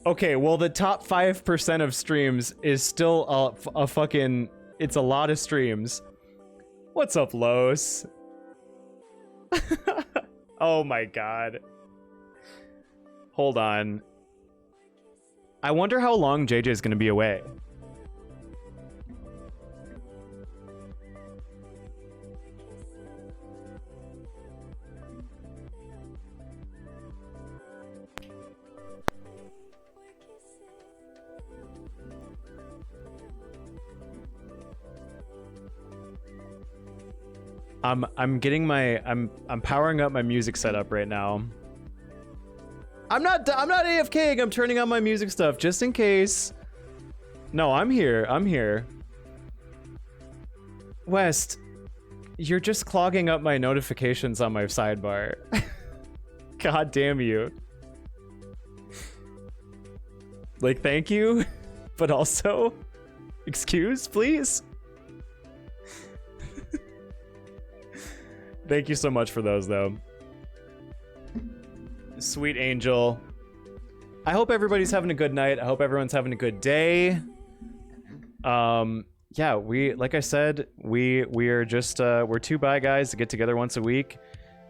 Okay, well, the top 5% of streams is still a fucking... It's a lot of streams. What's up, Los? Oh my god. Hold on. I wonder how long JJ is going to be away. I'm getting my I'm powering up my music setup right now. I'm not AFKing. I'm turning on my music stuff just in case. No, I'm here. I'm here. West, you're just clogging up my notifications on my sidebar. God damn you. Like, thank you, but also, excuse, please. Thank you so much for those, though. Sweet angel. I hope everybody's having a good night. I hope everyone's having a good day. Yeah, like I said, we're just we're two bi guys to get together once a week.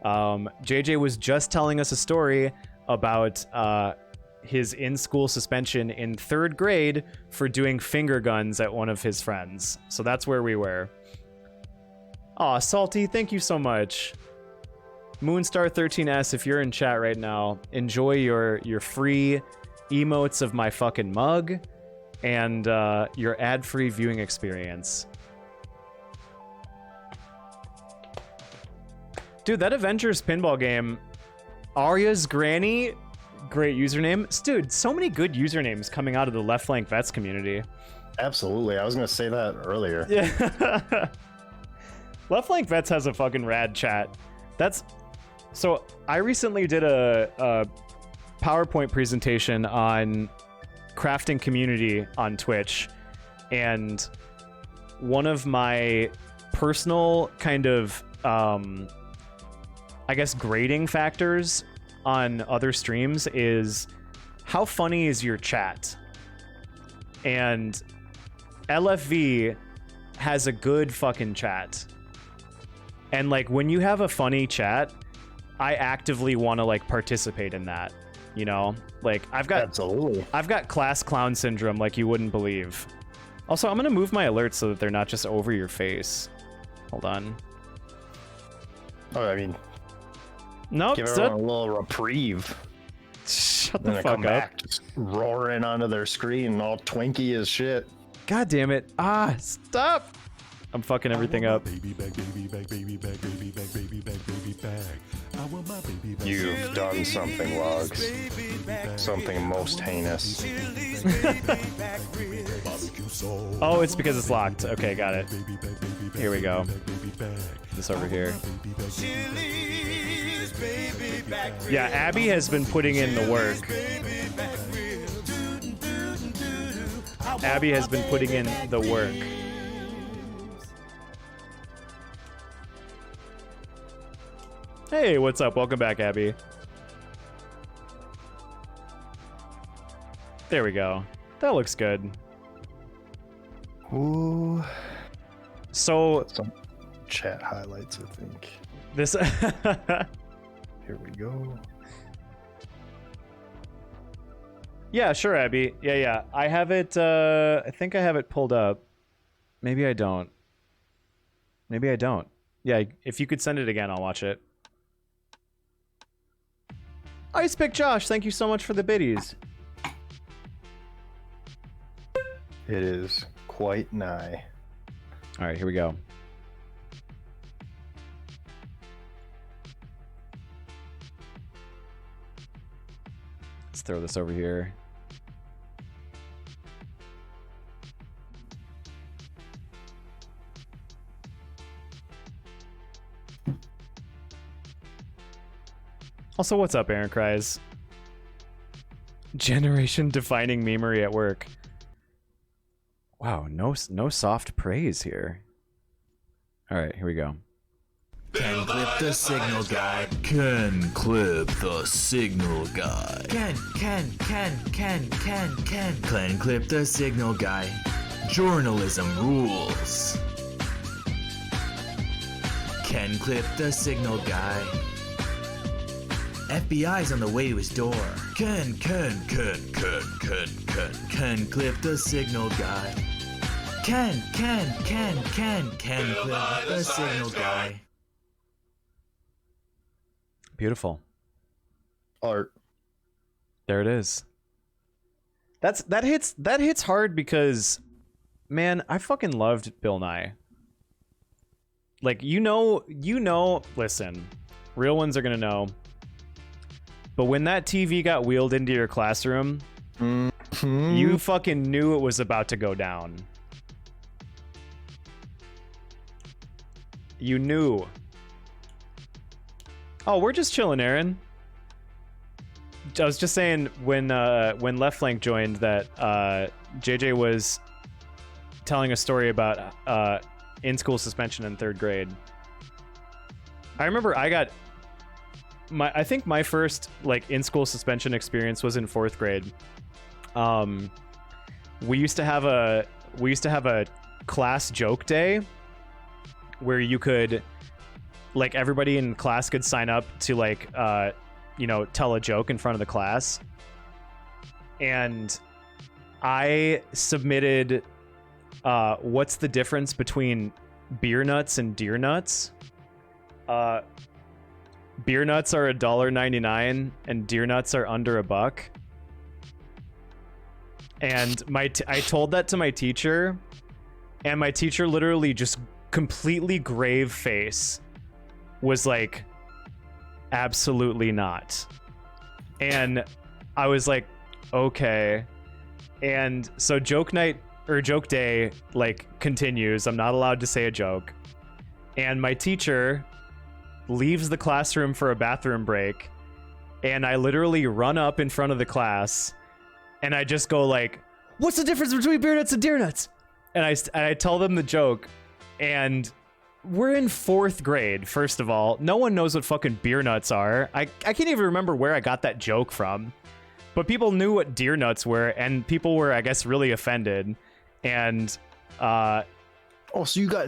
JJ was just telling us a story about his in-school suspension in 3rd grade for doing finger guns at one of his friends. So that's where we were. Aw, Salty, thank you so much. Moonstar13S, if you're in chat right now, enjoy your free emotes of my fucking mug and your ad-free viewing experience. Dude, that Avengers pinball game, Arya's Granny, great username. Dude, so many good usernames coming out of the Left Flank Vets community. Absolutely. I was going to say that earlier. Yeah. Left Flank Vets has a fucking rad chat. So I recently did a PowerPoint presentation on crafting community on Twitch, and one of my personal kind of I guess grading factors on other streams is how funny is your chat. And LFV has a good fucking chat. And like when you have a funny chat, I actively want to like participate in that, you know? Like I've got class clown syndrome like you wouldn't believe. Also, I'm going to move my alerts so that they're not just over your face. Hold on. Oh, I mean, nope, give everyone a little reprieve. Shut Then the they fuck come up. back, just roaring onto their screen, all twinky as shit. God damn it. Ah, stop. I'm fucking everything up. Baby bag, baby bag, baby bag, baby bag, baby bag, baby bag. I want my baby bag. You've done something, Logs. Something most heinous. Oh, it's because it's locked. Okay, got it. Here we go. This over here. Yeah, Abby has been putting in the work. Abby has been putting in the work. Hey, what's up? Welcome back, Abby. There we go. That looks good. Ooh. So Some chat highlights, I think. this Here we go. Yeah, sure, Abby. Yeah. I have it I think I have it pulled up. Maybe I don't. Yeah, if you could send it again, I'll watch it. Ice Pick Josh, thank you so much for the biddies. It is quite nigh. All right, here we go. Let's throw this over here. Also, what's up, Aaron Cries? Generation defining memery at work. Wow, no soft praise here. All right, here we go. Can clip the signal guy. Can clip the signal guy. Can clip the signal guy. Journalism rules. Can clip the signal guy. FBI's on the way to his door. Can clip the signal guy. Can clip the signal guy. Beautiful. Art. There it is. That hits hard because, man, I fucking loved Bill Nye. like, listen, real ones are gonna know. But when that TV got wheeled into your classroom, you fucking knew it was about to go down. You knew. Oh, we're just chilling, Aaron. I was just saying when Left Flank joined that JJ was telling a story about in-school suspension in 3rd grade. I remember I think my first like in-school suspension experience was in 4th grade. We used to have a class joke day where you could, like, everybody in class could sign up to like tell a joke in front of the class. And I submitted what's the difference between beer nuts and deer nuts? Beer nuts are $1.99 and deer nuts are under $1. And I told that to my teacher, and my teacher literally just completely grave face was like, absolutely not. And I was like, okay. And so joke night or joke day like continues. I'm not allowed to say a joke. And my teacher leaves the classroom for a bathroom break, and I literally run up in front of the class and I just go like, what's the difference between beer nuts and deer nuts? And I tell them the joke. And we're in 4th grade, first of all. No one knows what fucking beer nuts are. I can't even remember where I got that joke from. But people knew what deer nuts were, and people were, I guess, really offended. And oh, so you got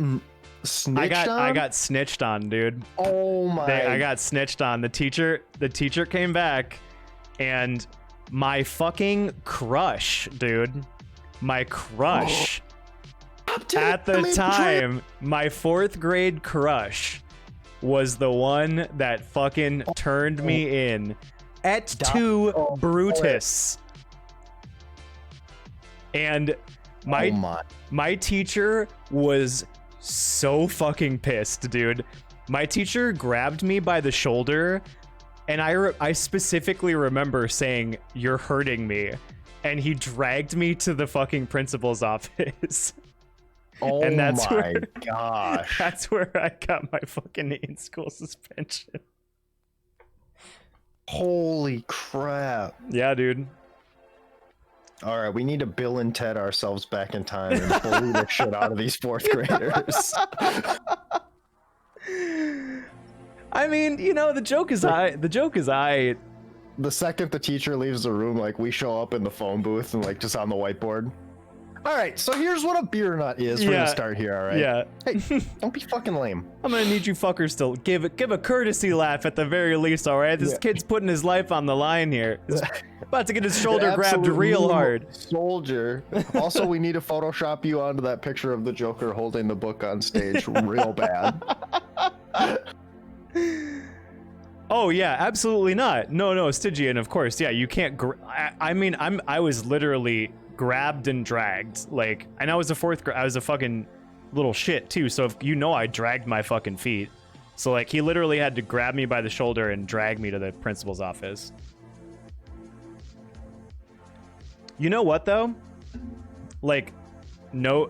snitched on? I got snitched on, dude. Oh my! I got snitched on. The teacher came back, and my fucking crush, dude. My crush. Oh. At the time, my 4th grade crush was the one that fucking turned me in to Brutus. And my teacher was so fucking pissed, dude. My teacher grabbed me by the shoulder, and I specifically remember saying, "You're hurting me," and he dragged me to the fucking principal's office. Oh, and that's my gosh. That's where I got my fucking in-school suspension. Holy crap. Yeah, dude. All right, we need to Bill and Ted ourselves back in time and bully the shit out of these 4th graders. I mean, the joke is I. The second the teacher leaves the room, like, we show up in the phone booth and like just on the whiteboard. All right, so here's what a beer nut is. We're gonna start here, all right? Yeah. Hey, don't be fucking lame. I'm gonna need you fuckers to give a courtesy laugh at the very least, all right? This kid's putting his life on the line here. He's about to get his shoulder grabbed real hard. Soldier. Also, we need to Photoshop you onto that picture of the Joker holding the book on stage real bad. Oh yeah, absolutely not. No, Stygian, of course. Yeah, you can't. I was literally grabbed and dragged. Like, and I was a fucking little shit too. So I dragged my fucking feet. So like, he literally had to grab me by the shoulder and drag me to the principal's office. You know what though? Like, no,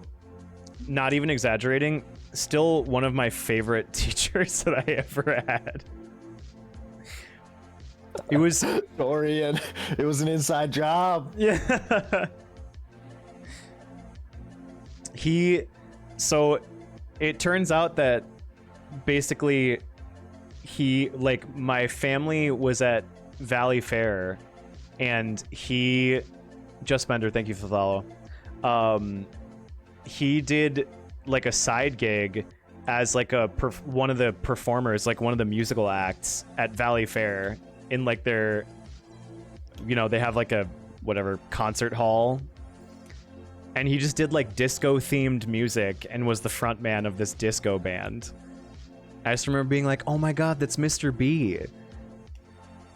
not even exaggerating. Still one of my favorite teachers that I ever had. It was Dorian. It was an inside job. Yeah. So it turns out that basically my family was at Valley Fair, and Just Bender, thank you for the follow. He did like a side gig as like one of the performers, like one of the musical acts at Valley Fair in like their, they have like a whatever concert hall. And he just did like disco themed music and was the front man of this disco band. I just remember being like, oh my God, that's Mr. B.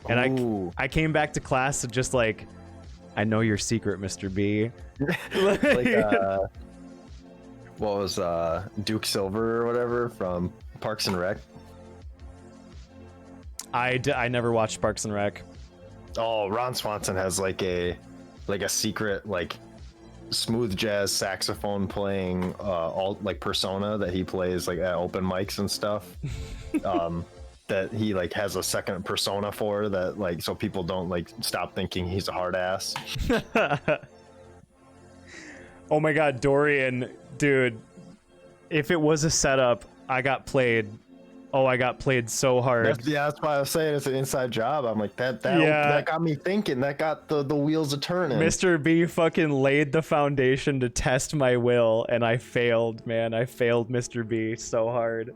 And I came back to class and just like, I know your secret, Mr. B. what was Duke Silver or whatever from Parks and Rec? I never watched Parks and Rec. Oh, Ron Swanson has like a secret like smooth jazz saxophone playing all like persona that he plays like at open mics and stuff. That he like has a second persona for that, like, so people don't like stop thinking he's a hard ass. Oh my god, Dorian, dude, if it was a setup, I got played. Oh, I got played so hard. That's why I was saying it's an inside job. I'm like, that got me thinking. That got the wheels a turning. Mr. B fucking laid the foundation to test my will, and I failed, man. I failed Mr. B so hard.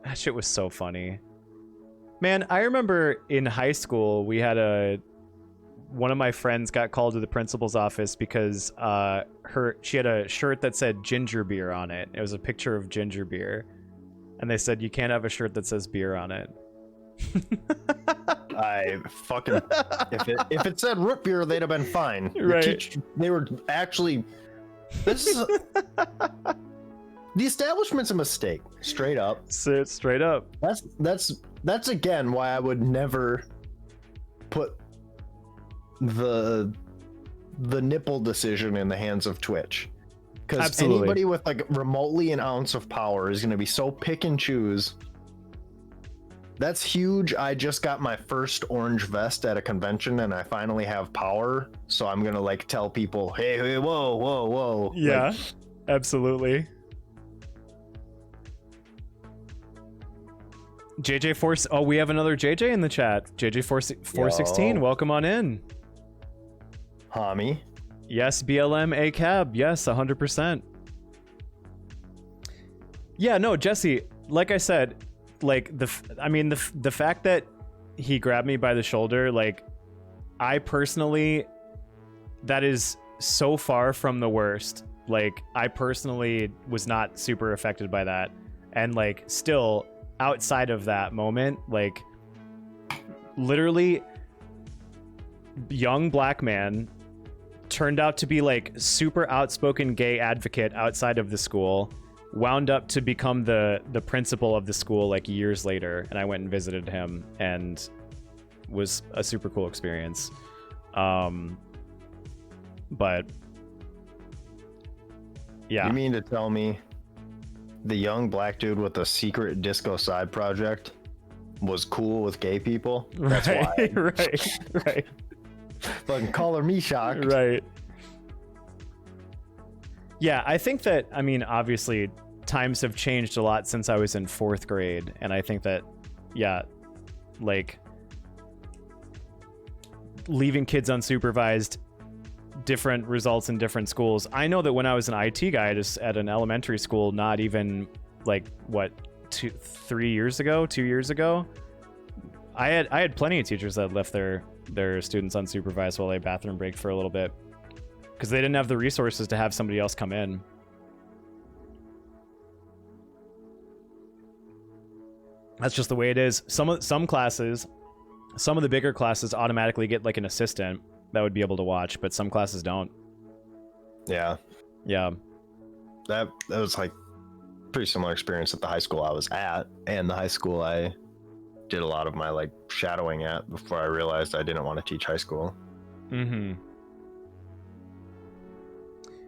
That shit was so funny. Man, I remember in high school, we had one of my friends got called to the principal's office because she had a shirt that said ginger beer on it. It was a picture of ginger beer. And they said, you can't have a shirt that says beer on it. I fucking if it said root beer, they'd have been fine. Right. They were actually. This is the establishment's a mistake. Straight up. Straight up. That's again why I would never put the nipple decision in the hands of Twitch. Because anybody with like remotely an ounce of power is going to be so pick and choose. That's huge. I just got my first orange vest at a convention and I finally have power. So I'm going to like tell people, hey, whoa. Yeah, like, absolutely. JJ4, oh, we have another JJ in the chat. JJ416, welcome on in. Homie. Yes, BLM A cab. Yes, 100%. Yeah, no, Jesse, like I said, like the fact that he grabbed me by the shoulder, like I personally, that is so far from the worst. Like I personally was not super affected by that. And like still outside of that moment, like literally young black man turned out to be like super outspoken gay advocate outside of the school, wound up to become the principal of the school like years later, and I went and visited him and was a super cool experience. But yeah. You mean to tell me the young black dude with a secret disco side project was cool with gay people? That's why. Right. Fucking color me shocked. Right. Yeah, I think that, I mean, obviously times have changed a lot since I was in 4th grade. And I think that, yeah, like leaving kids unsupervised, different results in different schools. I know that when I was an IT guy at an elementary school, not even like what, 2 years ago, I had plenty of teachers that left their students unsupervised while they bathroom breaked for a little bit because they didn't have the resources to have somebody else come in. That's just the way it is. Some classes, some of the bigger classes automatically get like an assistant that would be able to watch, but some classes don't. Yeah. That was like pretty similar experience at the high school I was at, and the high school I did a lot of my like shadowing at before I realized I didn't want to teach high school. Mm-hmm.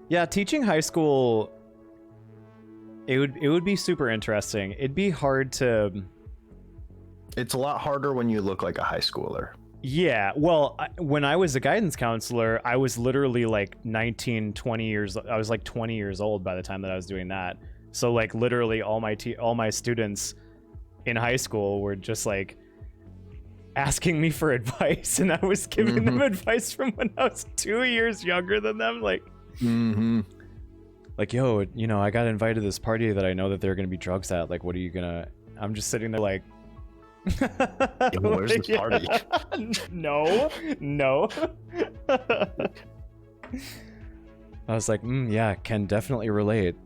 Yeah, teaching high school, it would be super interesting. It'd be hard to. It's a lot harder when you look like a high schooler. Yeah, well, when I was a guidance counselor, I was literally like 19, 20 years. I was like 20 years old by the time that I was doing that. So like literally all my students in high school were just like asking me for advice, and I was giving them advice from when I was 2 years younger than them. Like, like, yo, you know, I got invited to this party that I know that there are going to be drugs at. Like, what are you gonna? I'm just sitting there like. Yo, where's this party? No. I was like, yeah, can definitely relate.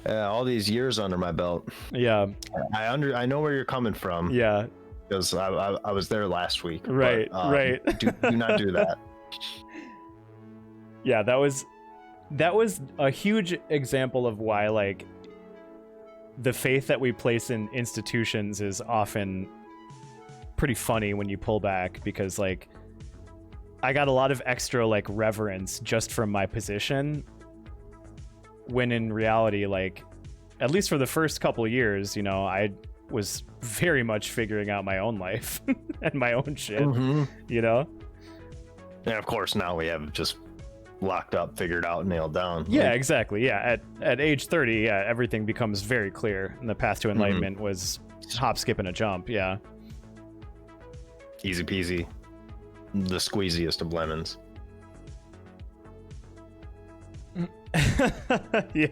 All these years under my belt. Yeah. I know where you're coming from. Yeah. Because I was there last week. Right. But, do not do that. Yeah, that was a huge example of why like the faith that we place in institutions is often pretty funny when you pull back, because like I got a lot of extra like reverence just from my position, when in reality, like at least for the first couple of years, you know, I was very much figuring out my own life and my own shit, you know? And of course, now we have just locked up, figured out, nailed down. Yeah, Like, exactly. Yeah, at age 30, yeah, everything becomes very clear, and the path to enlightenment was hop, skip, and a jump. Yeah. easy peasy. The squeeziest of lemons. Yeah.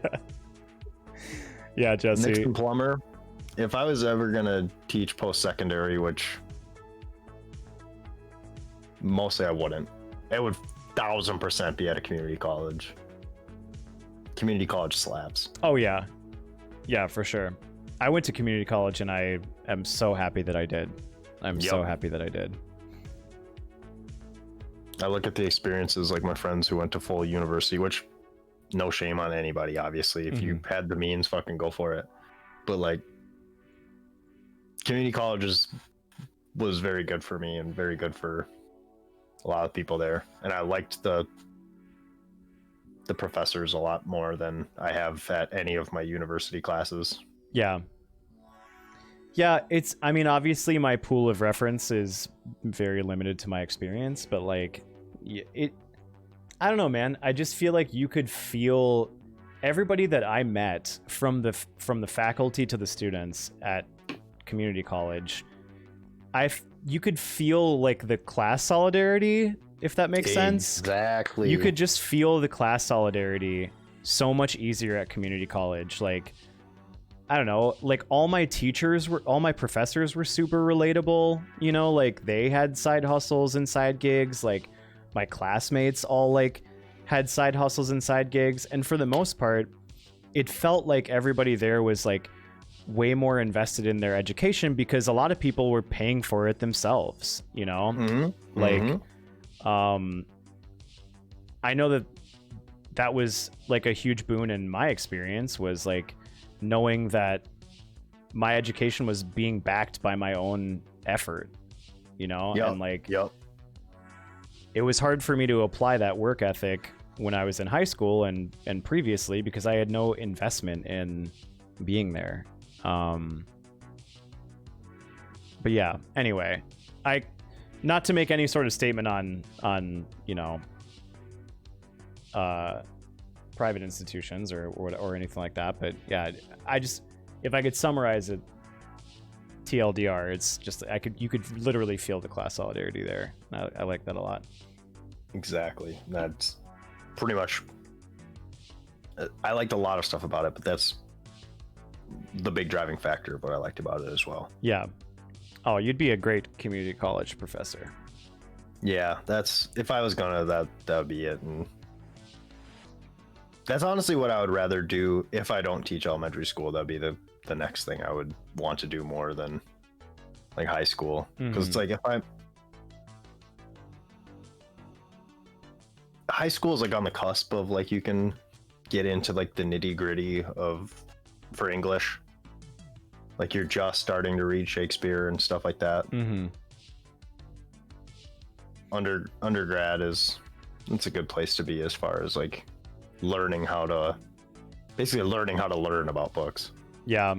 Yeah, Jesse. Nixon Plumber. If I was ever gonna teach post-secondary, which mostly I wouldn't, it would 1000% be at a community college. Community college slaps. Oh yeah. Yeah, for sure. I went to community college and I am so happy that I did. I'm so happy that I did. I look at the experiences like my friends who went to full university, which no shame on anybody, obviously. If you had the means, fucking go for it. But like community colleges was very good for me and very good for a lot of people there. And I liked the professors a lot more than I have at any of my university classes. Yeah. Yeah, I mean, obviously my pool of reference is very limited to my experience, but like I don't know, man. I just feel like you could feel everybody that I met, from the faculty to the students at community college. You could feel like the class solidarity, if that makes sense. Exactly. You could just feel the class solidarity so much easier at community college. Like, I don't know, like all my professors were super relatable, you know, like they had side hustles and side gigs. Like my classmates all like had side hustles and side gigs. And for the most part, it felt like everybody there was like way more invested in their education, because a lot of people were paying for it themselves, you know? Like, I know that was like a huge boon in my experience, was like knowing that my education was being backed by my own effort, you know? And like, it was hard for me to apply that work ethic when I was in high school and previously, because I had no investment in being there. But yeah, anyway, not to make any sort of statement on, you know, private institutions or anything like that. But yeah, if I could summarize it, TLDR, it's just, you could literally feel the class solidarity there. I like that a lot. Exactly. That's pretty much, I liked a lot of stuff about it, but that's the big driving factor of what I liked about it as well. Yeah. Oh, you'd be a great community college professor. Yeah, if I was gonna, that would be it. And that's honestly what I would rather do if I don't teach elementary school. That'd be the next thing I would want to do more than like high school. Because it's like, high school is like on the cusp of like, you can get into like the nitty gritty for English. Like you're just starting to read Shakespeare and stuff like that. Undergrad it's a good place to be as far as like learning how to learn about books. Yeah.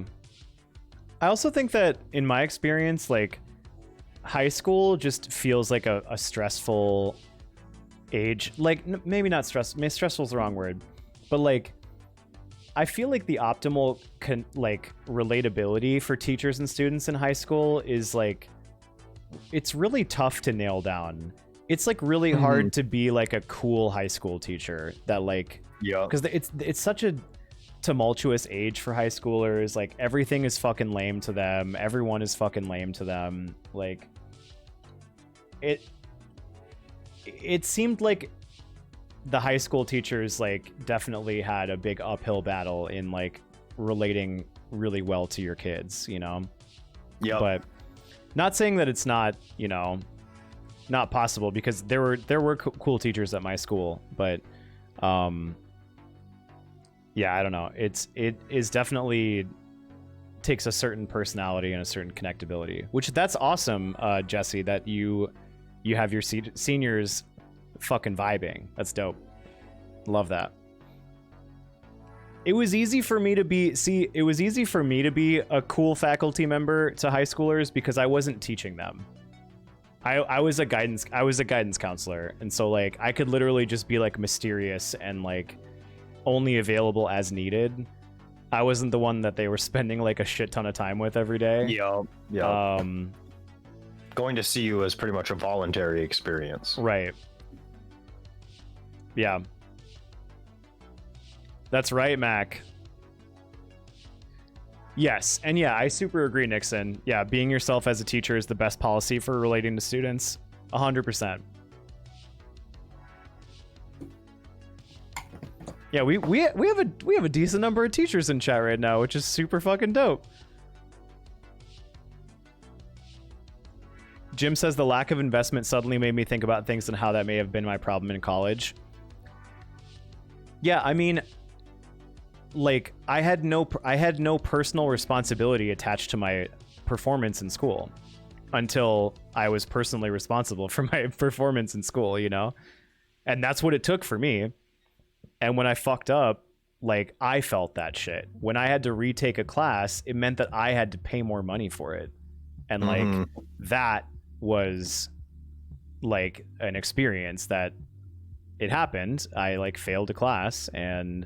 I also think that in my experience, like high school just feels like a stressful age. Like maybe not stressful is the wrong word, but like I feel like the optimal relatability for teachers and students in high school is like, it's really tough to nail down. It's like really hard to be like a cool high school teacher that like, because it's such a tumultuous age for high schoolers. Like everything is fucking lame to them. Everyone is fucking lame to them. Like it seemed like the high school teachers like definitely had a big uphill battle in like relating really well to your kids, you know? Yeah. But not saying that it's not, you know, not possible, because there were cool teachers at my school, but Yeah, I don't know. It is definitely takes a certain personality and a certain connectability, which that's awesome, Jesse, that you have your seniors fucking vibing. That's dope. Love that. It was easy for me to be a cool faculty member to high schoolers because I wasn't teaching them. I was a guidance counselor, and so like I could literally just be like mysterious and like only available as needed. I wasn't the one that they were spending like a shit ton of time with every day. Yep. Going to see you is pretty much a voluntary experience. Right. Yeah. That's right, Mac. Yes, and yeah, I super agree, Nixon. Yeah, being yourself as a teacher is the best policy for relating to students. 100%. Yeah, we have a decent number of teachers in chat right now, which is super fucking dope. Jim says the lack of investment suddenly made me think about things and how that may have been my problem in college. Yeah, I mean, like I had no personal responsibility attached to my performance in school until I was personally responsible for my performance in school, you know? And that's what it took for me. And when I fucked up, like I felt that shit. When I had to retake a class, it meant that I had to pay more money for it. And like that was like an experience that it happened. I like failed a class and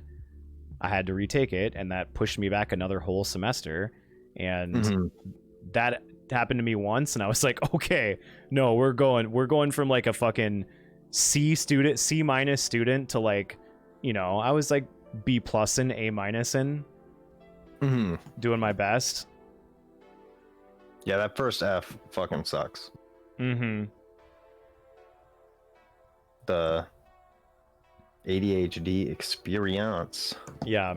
I had to retake it, and that pushed me back another whole semester. And that happened to me once, and I was like, okay, no, we're going from like a fucking C minus student to like, you know, I was like B plus and A minus in doing my best. Yeah, that first F fucking sucks. The ADHD experience. Yeah.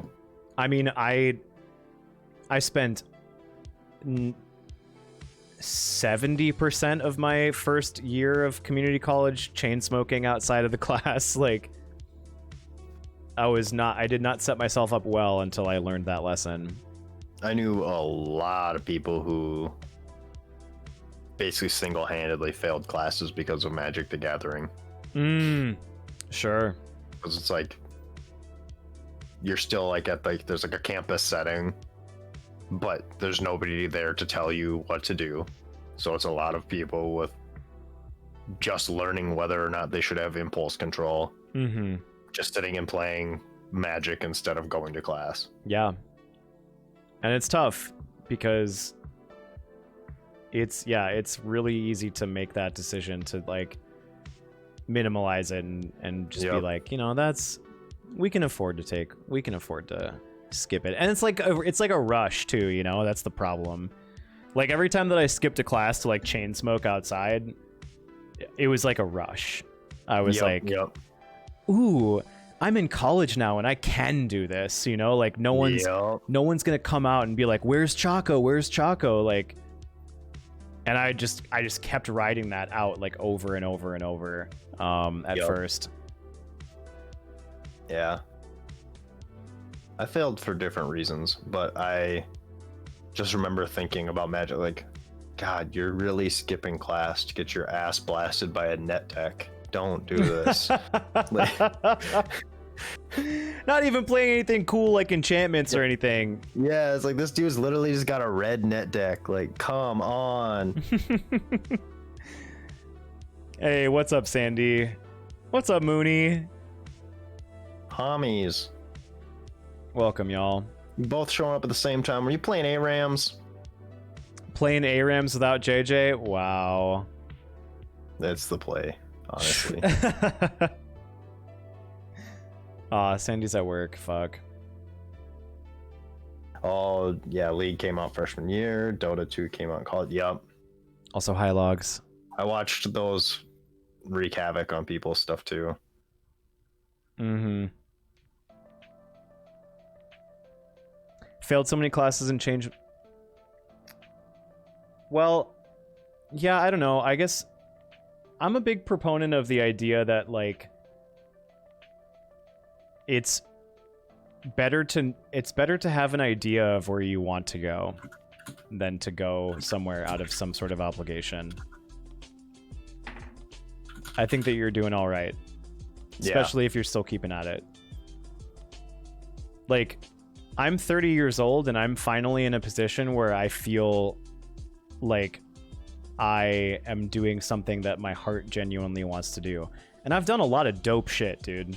I mean, I spent 70% of my first year of community college chain smoking outside of the class. Like I did not set myself up well until I learned that lesson. I knew a lot of people who basically single-handedly failed classes because of Magic the Gathering. Sure. Because it's like you're still like at like there's like a campus setting, but there's nobody there to tell you what to do. So it's a lot of people with just learning whether or not they should have impulse control. Just sitting and playing Magic instead of going to class. Yeah. And it's tough because it's really easy to make that decision to like minimalize it and just be like, you know, we can afford to skip it. And it's like a rush too, you know, that's the problem. Like every time that I skipped a class to like chain smoke outside, it was like a rush. I was ooh, I'm in college now and I can do this, you know, like no one's gonna come out and be like, where's Choco, like, and I just kept riding that out like over and over and over at first. Yeah, I failed for different reasons, but I just remember thinking about Magic like, God, you're really skipping class to get your ass blasted by a net deck. Don't do this. Not even playing anything cool like enchantments or anything. Yeah, it's like this dude's literally just got a red net deck. Like, come on. Hey, what's up, Sandy? What's up, Mooney? Homies. Welcome, y'all. You both showing up at the same time. Were you playing ARAMs? Playing ARAMs without JJ? Wow. That's the play, honestly. Sandy's at work. Fuck. Oh, yeah, League came out freshman year. Dota 2 came out in college. Yep. Also, high logs. I watched those wreak havoc on people's stuff, too. Failed so many classes and changed. Well, yeah, I don't know. I guess I'm a big proponent of the idea that, like, it's better to have an idea of where you want to go than to go somewhere out of some sort of obligation. I think that you're doing all right, especially if you're still keeping at it. Like, I'm 30 years old and I'm finally in a position where I feel like I am doing something that my heart genuinely wants to do. And I've done a lot of dope shit, dude.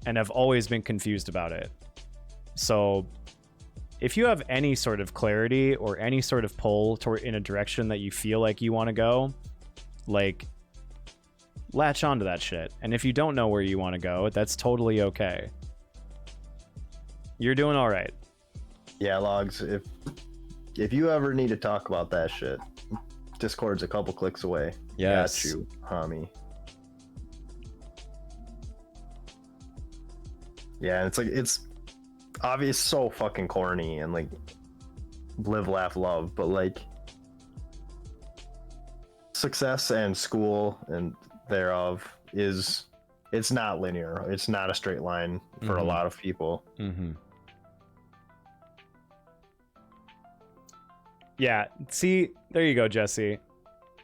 And I've always been confused about it. So if you have any sort of clarity or any sort of pull toward in a direction that you feel like you want to go, like, latch onto that shit. And if you don't know where you want to go, that's totally okay. You're doing all right. Yeah, Logs, if you ever need to talk about that shit, Discord's a couple clicks away. Yes. Got you, homie. Yeah, it's like, it's obvious, so fucking corny and like live, laugh, love, but like success and school and thereof it's not linear. It's not a straight line for a lot of people. Yeah, see, there you go, Jesse.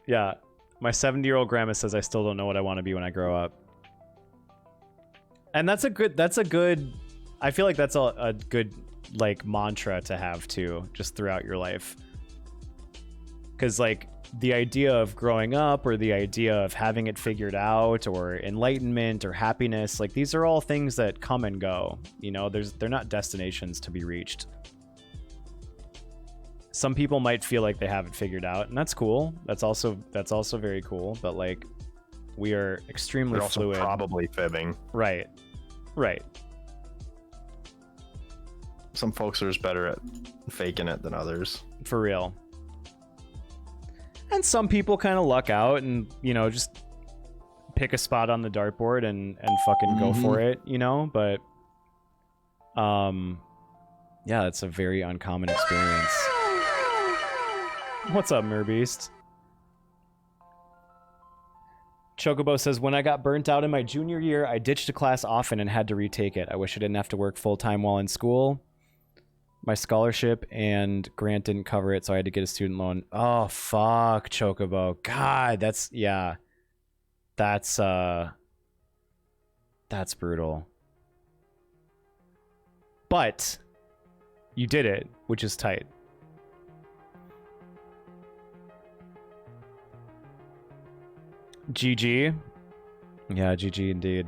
Yeah, my 70-year-old grandma says I still don't know what I want to be when I grow up. And that's a good, I feel like that's a good, like, mantra to have, too, just throughout your life. Because, like, the idea of growing up or the idea of having it figured out or enlightenment or happiness, like, these are all things that come and go. You know, they're not destinations to be reached. Some people might feel like they have it figured out, and that's cool. That's also very cool. But like, we are extremely They're fluid. also probably fibbing. Right. Some folks are just better at faking it than others. For real. And some people kind of luck out and, you know, just pick a spot on the dartboard and fucking go for it, you know. But yeah, it's a very uncommon experience. What's up, Merbeast? Chocobo says, when I got burnt out in my junior year, I ditched a class often and had to retake it. I wish I didn't have to work full-time while in school. My scholarship and grant didn't cover it, so I had to get a student loan. Oh, fuck, Chocobo. God, that's brutal. But you did it, which is tight. GG. Yeah, GG indeed.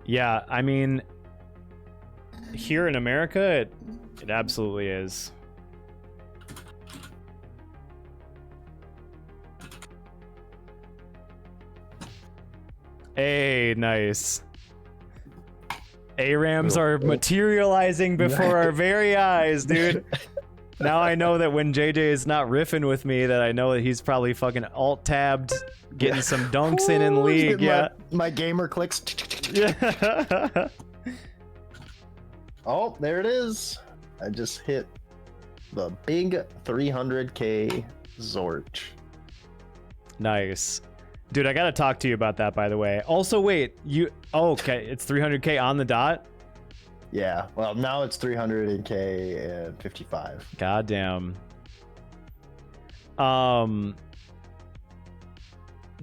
Yeah, I mean, here in America, it absolutely is. Hey, nice. ARAMs are materializing before our very eyes, dude. Now I know that when JJ is not riffing with me, that I know that he's probably fucking alt-tabbed, getting some dunks in League. Yeah. My gamer clicks. Yeah. Oh, there it is. I just hit the big 300k Zorch. Nice. Dude, I gotta talk to you about that, by the way. Also, wait, okay, it's 300k on the dot? Yeah, well, now it's 300k and 55. Goddamn.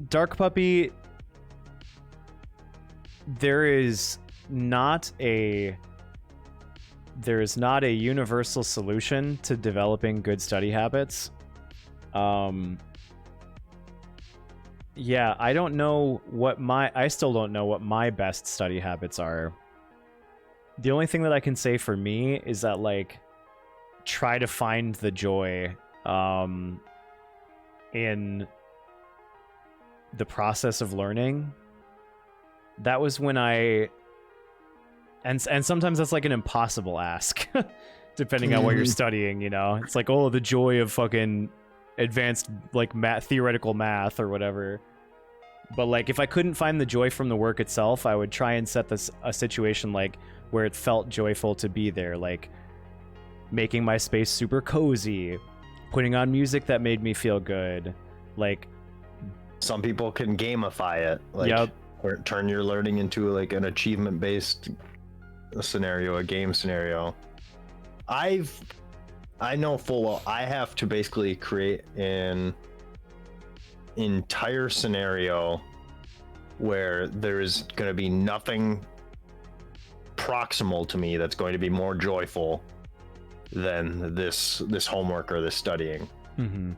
Dark Puppy, there is not a universal solution to developing good study habits. Yeah, I still don't know what my best study habits are. The only thing that I can say for me is that, like, try to find the joy in the process of learning. That was when and sometimes that's like an impossible ask, depending on what you're studying, you know? It's like, oh, the joy of fucking advanced, like, theoretical math or whatever. But, like, if I couldn't find the joy from the work itself, I would try and set a situation, like, where it felt joyful to be there, like making my space super cozy, putting on music that made me feel good, Like, Some people can gamify it, like Yep. or turn your learning into like an achievement-based scenario, a game scenario. I know full well I have to basically create an entire scenario where there's going to be nothing proximal to me that's going to be more joyful than this homework or this studying,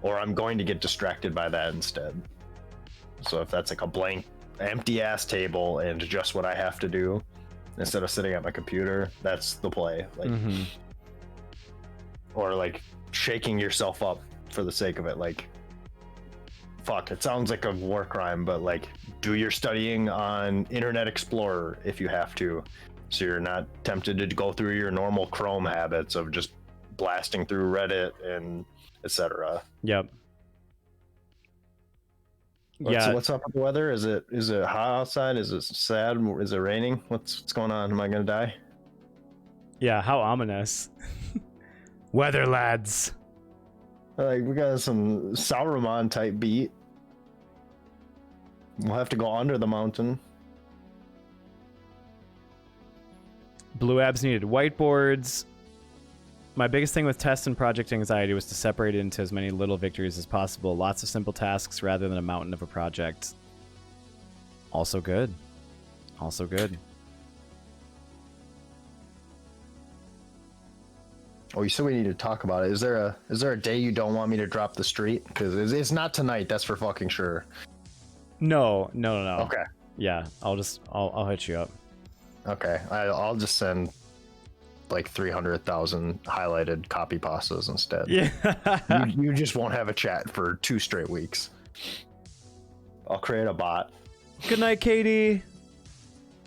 or I'm going to get distracted by that instead. So if that's like a blank empty ass table and just what I have to do instead of sitting at my computer, that's the play. Like or like shaking yourself up for the sake of it. Like, fuck, it sounds like a war crime, but like, do your studying on Internet Explorer if you have to, so you're not tempted to go through your normal Chrome habits of just blasting through Reddit and etc. Yep. Yeah. What's up with the weather? Is it hot outside? Is it sad? Is it raining? What's going on? Am I gonna die? Yeah, how ominous. Weather lads. Like, we got some Sauron type beat. We'll have to go under the mountain. Blue Abs needed whiteboards. My biggest thing with test and project anxiety was to separate it into as many little victories as possible. Lots of simple tasks rather than a mountain of a project. Also good. Also good. Oh, you said we need to talk about it. Is there a day you don't want me to drop the street? Because it's not tonight. That's for fucking sure. No. Okay. Yeah, I'll hit you up. Okay. I'll just send like 300,000 highlighted copy pastas instead. Yeah. you just won't have a chat for 2 straight weeks. I'll create a bot. Good night, Katie.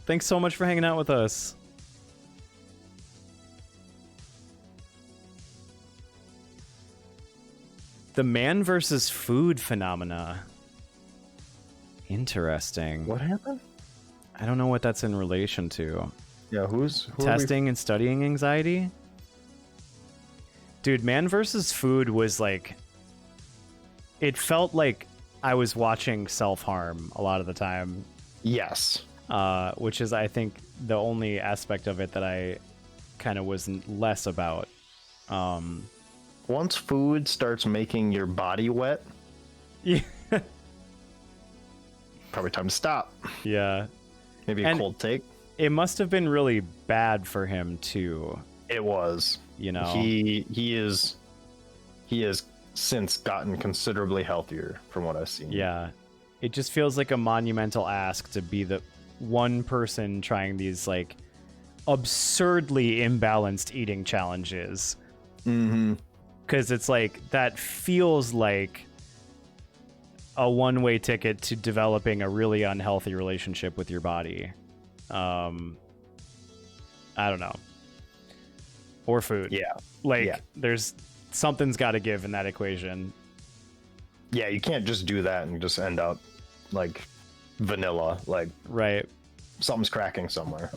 Thanks so much for hanging out with us. The man versus food phenomena. Interesting. What happened? I don't know what that's in relation to. Yeah, who Testing and studying anxiety? Dude, man versus food was like... It felt like I was watching self-harm a lot of the time. Yes. Which is, I think, the only aspect of it that I kind of was less about. Once food starts making your body wet, Yeah. probably time to stop. Yeah. Maybe a cold take. It must have been really bad for him too. It was. You know. He has since gotten considerably healthier from what I've seen. Yeah. It just feels like a monumental ask to be the one person trying these like absurdly imbalanced eating challenges. Mm-hmm. Because it's like, that feels like a one-way ticket to developing a really unhealthy relationship with your body. I don't know. Or food. Yeah. Like, there's something's got to give in that equation. Yeah, you can't just do that and just end up like vanilla. Like, Right. something's cracking somewhere.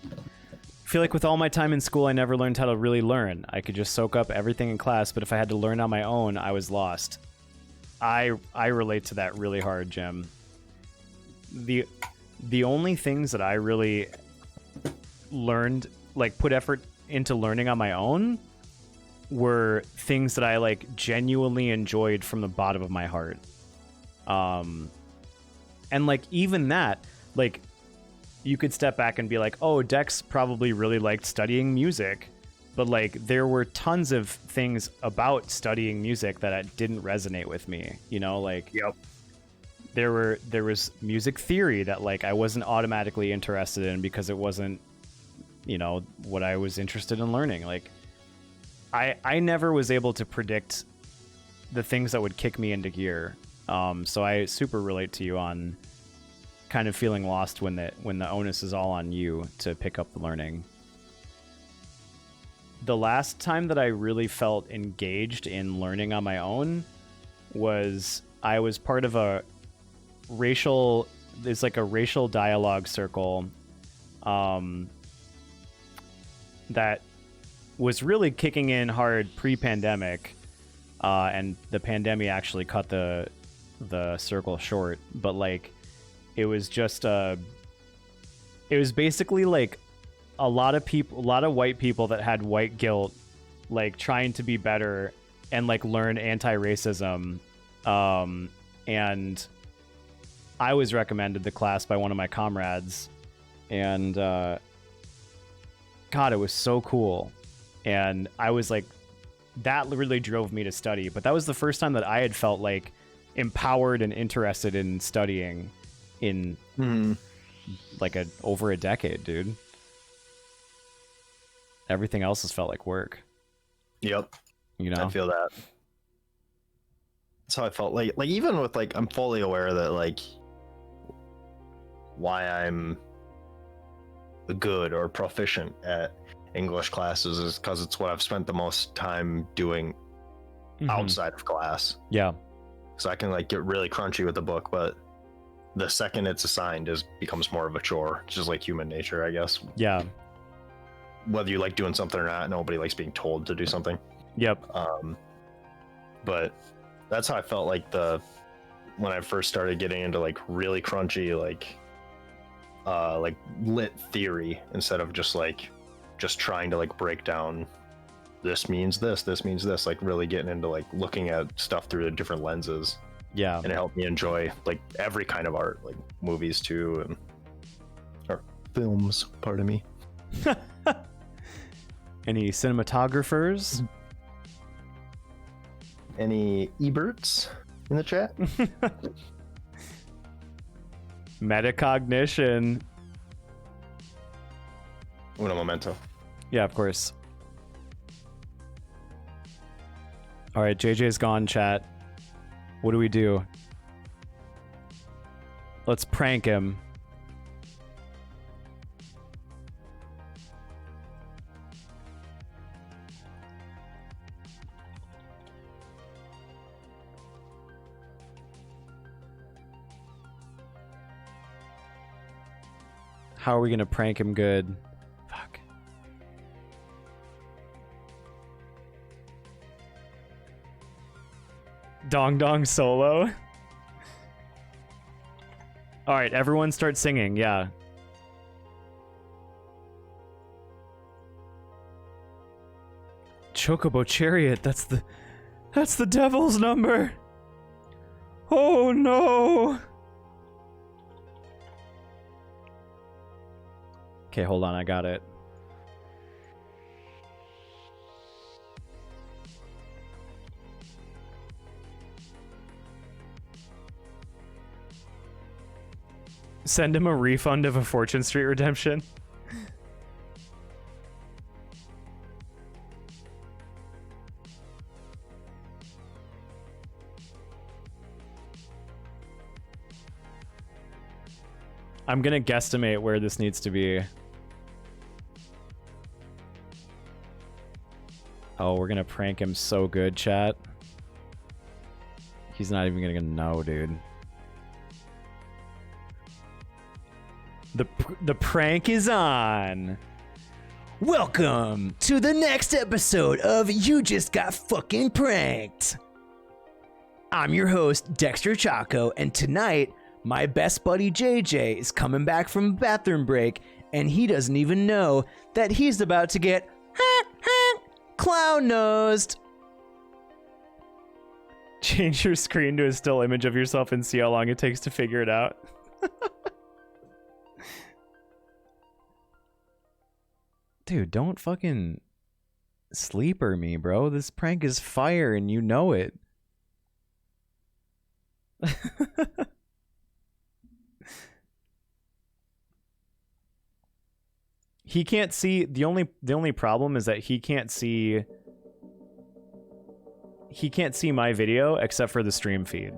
I feel like with all my time in school, I never learned how to really learn. I could just soak up everything in class, but if I had to learn on my own, I was lost. I relate to that really hard, Jim. The only things that I really learned, like put effort into learning on my own, were things that I like genuinely enjoyed from the bottom of my heart. And like even that, like you could step back and be like, oh, Dex probably really liked studying music, but like there were tons of things about studying music that didn't resonate with me, you know, like there was music theory that like I wasn't automatically interested in because it wasn't, you know, what I was interested in learning. Like I never was able to predict the things that would kick me into gear. So I super relate to you on kind of feeling lost when the onus is all on you to pick up the learning. The last time that I really felt engaged in learning on my own was I was part of a racial dialogue circle that was really kicking in hard pre-pandemic. and the pandemic actually cut the circle short. But like, it was just it was basically like a lot of white people that had white guilt, like trying to be better and like learn anti-racism. And I was recommended the class by one of my comrades, and God, it was so cool. And I was like, that really drove me to study. But that was the first time that I had felt like empowered and interested in studying in like over a decade, dude. Everything else has felt like work. Yep. You know, I feel that. That's how I felt. Like even with like, I'm fully aware that like why I'm good or proficient at English classes is because it's what I've spent the most time doing outside of class. Yeah. So I can like get really crunchy with the book, but the second it's assigned becomes more of a chore. It's just like human nature, I guess. Yeah. Whether you like doing something or not, nobody likes being told to do something. Yep. But that's how I felt like when I first started getting into like really crunchy like lit theory instead of just trying to like break down this means this means this, like really getting into like looking at stuff through the different lenses. Yeah. And it helped me enjoy like every kind of art, like movies too, or films, pardon me. Any cinematographers? Any Eberts in the chat? Metacognition. Uno momento. Yeah, of course. All right, JJ's gone, chat. What do we do? Let's prank him. How are we gonna prank him good? Fuck. Dong Dong Solo. All right, everyone start singing. Yeah. Chocobo Chariot. That's the devil's number. Oh no. Okay, hold on. I got it. Send him a refund of a Fortune Street redemption. I'm gonna guesstimate where this needs to be. Oh, we're gonna prank him so good, chat. He's not even gonna know, dude. The prank is on. Welcome to the next episode of You Just Got Fucking Pranked. I'm your host, Dexter Chaco, and tonight, my best buddy JJ is coming back from a bathroom break, and he doesn't even know that he's about to get clown-nosed. Change your screen to a still image of yourself and see how long it takes to figure it out. Dude, don't fucking sleeper me, bro. This prank is fire and you know it. He can't see. The only problem is that he can't see my video except for the stream feed.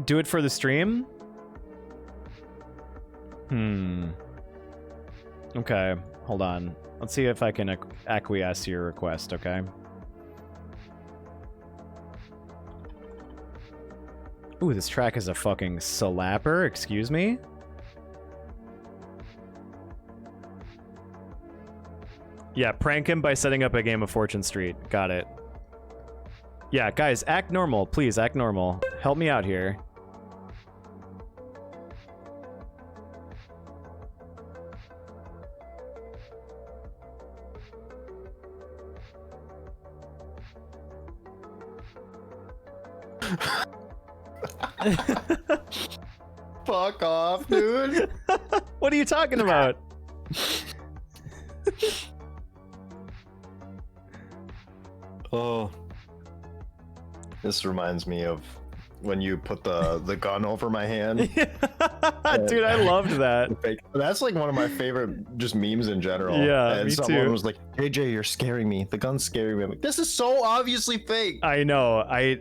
Do it for the stream? Okay, hold on. Let's see if I can acquiesce to your request, okay? Ooh, this track is a fucking slapper. Excuse me. Yeah, prank him by setting up a game of Fortune Street. Got it. Yeah, guys, act normal. Please, act normal. Help me out here. Fuck off, dude. What are you talking about? Oh. This reminds me of when you put the gun over my hand. Dude, I loved that. That's like one of my favorite just memes in general. Yeah, and me someone too. was like, "JJ, you're scaring me. The gun's scaring me." I'm like, this is so obviously fake. I know. I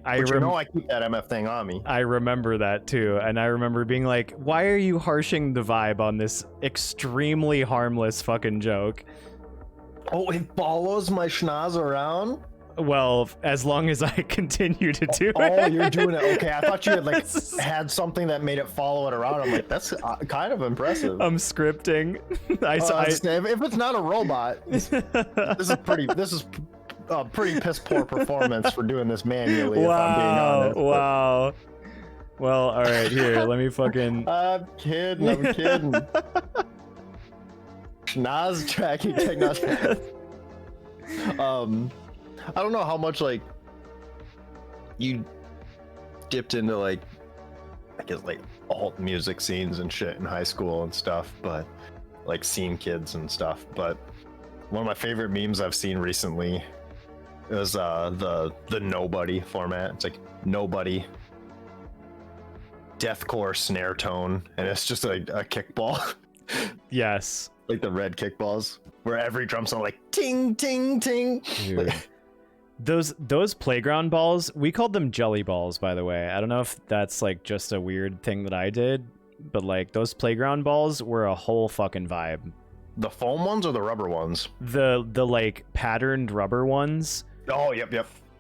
keep that MF thing on me. I remember that too, and I remember being like, "Why are you harshing the vibe on this extremely harmless fucking joke?" Oh, it follows my schnoz around? Well, as long as I continue to do it. Oh, you're doing it. Okay, I thought you had like had something that made it follow it around. I'm like, that's kind of impressive. I'm scripting. If it's not a robot, this is a pretty piss poor performance for doing this manually. If I'm being honest. Wow. Well, all right, here. Let me fucking. I'm kidding. Schnoz tracking technology. I don't know how much like you dipped into like I guess like alt music scenes and shit in high school and stuff, but like scene kids and stuff. But one of my favorite memes I've seen recently is the nobody format. It's like nobody deathcore snare tone, and it's just a kickball. Yes. Like the red kickballs, where every drum sound like ting ting ting. Dude. Those playground balls, we called them jelly balls, by the way. I don't know if that's like just a weird thing that I did, but like those playground balls were a whole fucking vibe. The foam ones or the rubber ones? The like patterned rubber ones. Oh, yep.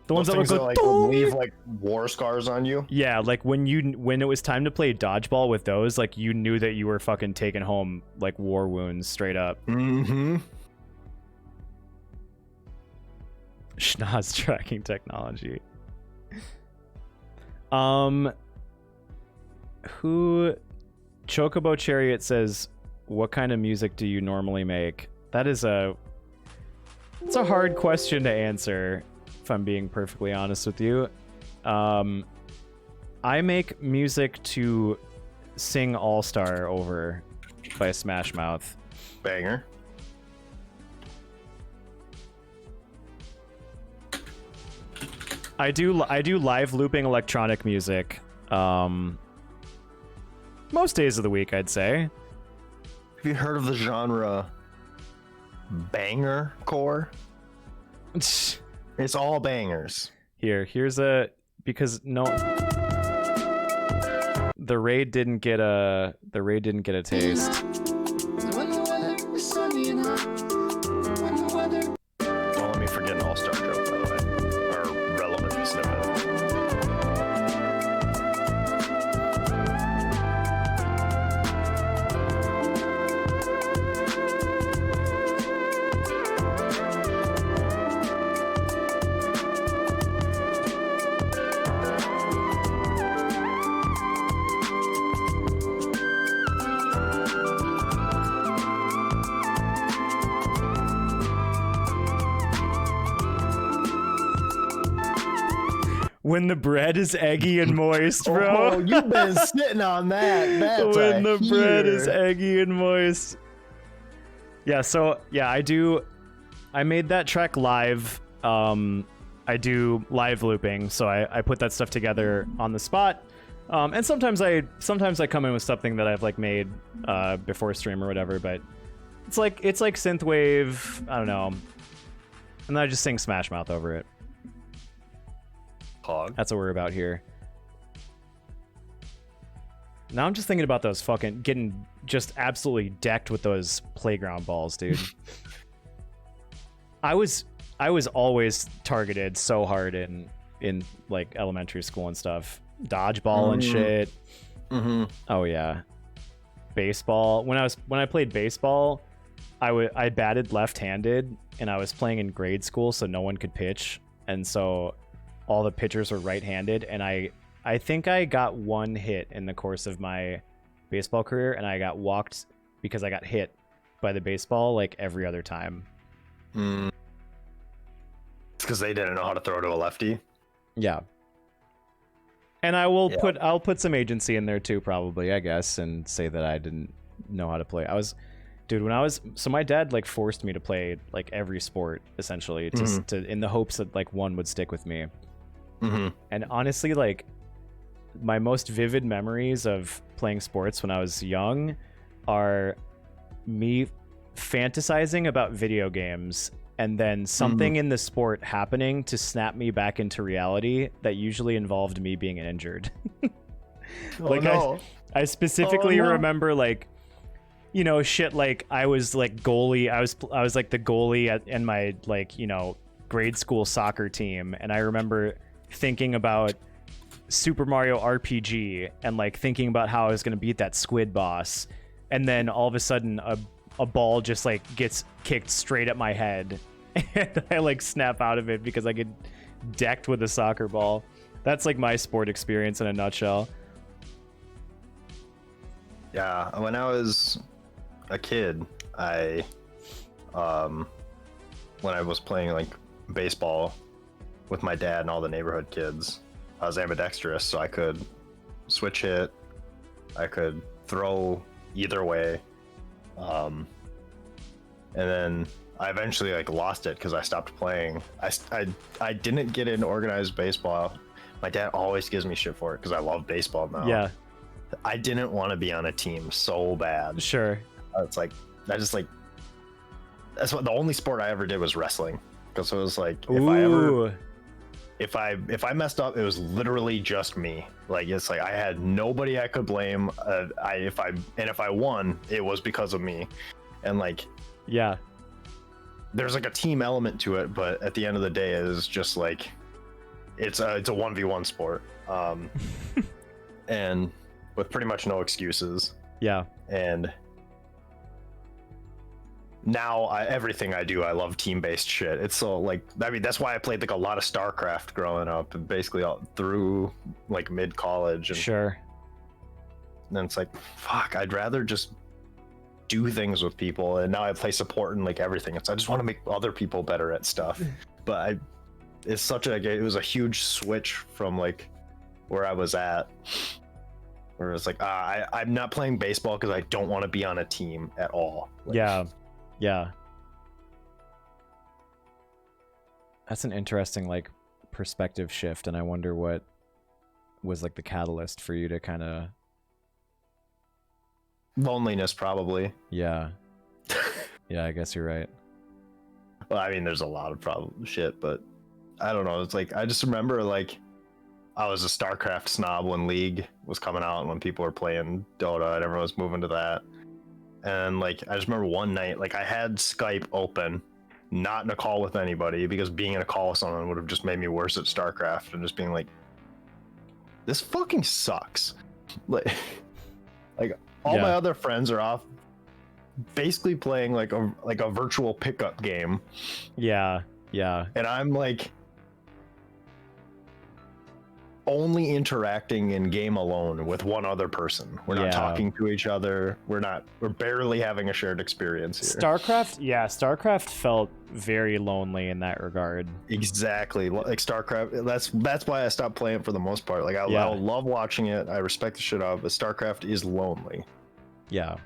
The ones that things would go like would leave like war scars on you. Yeah, like when it was time to play dodgeball with those, like you knew that you were fucking taking home like war wounds straight up. Mm-hmm. Schnoz tracking technology. Who Chocobo Chariot says, what kind of music do you normally make? It's a hard question to answer, if I'm being perfectly honest with you. I make music to sing All Star over by Smash Mouth. Banger. I do live looping electronic music most days of the week, I'd say. Have you heard of the genre banger core? It's all bangers. Here's because no, the raid didn't get a taste. Don't let me forget an all-star joke, by the way. Or relevant snippet. When the bread is eggy and moist, bro. Oh, you've been sitting on that. That's When the bread is heater. eggy and moist. Yeah, so yeah, I made that track live. I do live looping, so I put that stuff together on the spot. And sometimes I come in with something that I've like made before stream or whatever, but it's like synthwave, I don't know. And then I just sing Smash Mouth over it. Hog. That's what we're about here. Now I'm just thinking about those fucking getting just absolutely decked with those playground balls, dude. I was always targeted so hard in like elementary school and stuff. dodgeball and shit. Mm-hmm. Oh yeah, baseball. When I played baseball, I batted left-handed, and I was playing in grade school, so no one could pitch, and so all the pitchers were right-handed, and I think I got one hit in the course of my baseball career, and I got walked because I got hit by the baseball like every other time. It's because they didn't know how to throw to a lefty. Yeah. And I'll put some agency in there too, probably, I guess, and say that I didn't know how to play. So my dad like forced me to play like every sport essentially, to in the hopes that like one would stick with me. Mm-hmm. And honestly, like my most vivid memories of playing sports when I was young are me fantasizing about video games and then something in the sport happening to snap me back into reality that usually involved me being injured. I specifically remember like, you know, shit like I was like goalie. I was like the goalie in my like, you know, grade school soccer team, and I remember thinking about Super Mario RPG and like thinking about how I was gonna beat that squid boss, and then all of a sudden a ball just like gets kicked straight at my head, and I like snap out of it because I get decked with a soccer ball. That's like my sport experience in a nutshell. Yeah, when I was a kid, when I was playing like baseball with my dad and all the neighborhood kids, I was ambidextrous, so I could switch hit, I could throw either way, and then I eventually like lost it because I stopped playing. I didn't get into organized baseball. My dad always gives me shit for it because I love baseball now. Yeah, I didn't want to be on a team so bad. sure. It's like I just like that's what the only sport I ever did was wrestling, because it was like if I messed up, it was literally just me. Like it's like I had nobody I could blame. If I won, it was because of me. And like Yeah, there's like a team element to it, but at the end of the day, it is just like it's a 1v1 sport, and with pretty much no excuses. yeah, And now everything I do, I love team-based shit. It's so like, I mean, that's why I played like a lot of StarCraft growing up, and basically all through like mid-college. And sure. then it's like, fuck, I'd rather just do things with people. And now I play support and like everything. It's I just want to make other people better at stuff. But it was a huge switch from like where I was at, where it's like, I'm not playing baseball because I don't want to be on a team at all. Like, Yeah. That's an interesting like perspective shift, and I wonder what was like the catalyst for you to kind of loneliness, probably. Yeah, I guess you're right. Well, I mean, there's a lot of shit, but I don't know. It's like I just remember like I was a StarCraft snob when League was coming out and when people were playing Dota and everyone was moving to that. And like I just remember one night, like I had Skype open, not in a call with anybody, because being in a call with someone would have just made me worse at StarCraft, and just being like, this fucking sucks. Like all my other friends are off basically playing like a virtual pickup game. Yeah. And I'm like only interacting in game alone with one other person. We're not talking to each other. We're barely having a shared experience here. StarCraft felt very lonely in that regard. Exactly. Like StarCraft, that's why I stopped playing for the most part. Like I love watching it. I respect the shit out of it, but StarCraft is lonely. Yeah.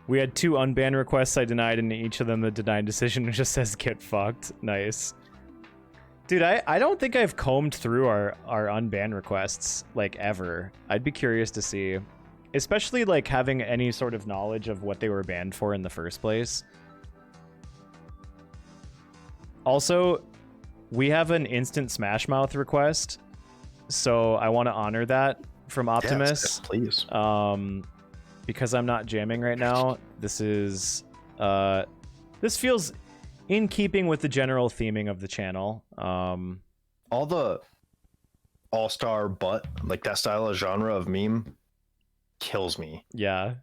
We had 2 unbanned requests I denied, and each of them the denied decision just says get fucked. Nice. Dude, I don't think I've combed through our unbanned requests, like, ever. I'd be curious to see. Especially, like, having any sort of knowledge of what they were banned for in the first place. Also, we have an instant Smash Mouth request, so I want to honor that from Optimus. Yes, please. Because I'm not jamming right now, this feels in keeping with the general theming of the channel. All the all-star butt, like that style of genre of meme, kills me. Yeah.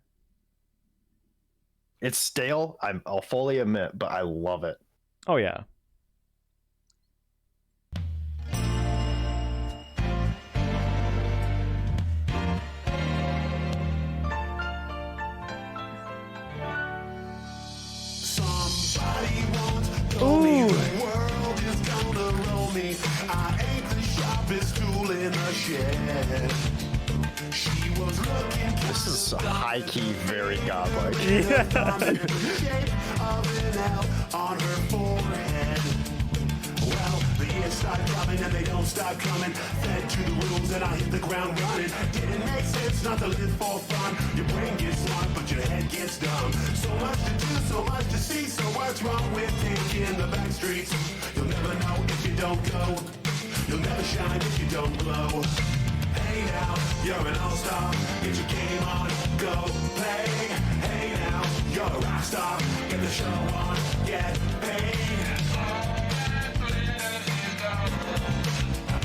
It's stale, I'll fully admit, but I love it. Oh yeah. Somebody once told me the world is gonna roll me. I ain't the sharpest tool in the shed. She was looking This is high key, very godlike. the shape of an L on her forehead. Well, the years start coming and they don't stop coming. Fed to the rules and I hit the ground running. Didn't make sense not to live for fun. Your brain gets smart, but your head gets dumb. So much to do, so much to see. So what's wrong with taking the back streets? You'll never know if you don't go. You'll never shine if you don't glow. Hey now, you're an all-star. Get your game on, go play. Hey now, you're a rock star. Get the show on, get paid.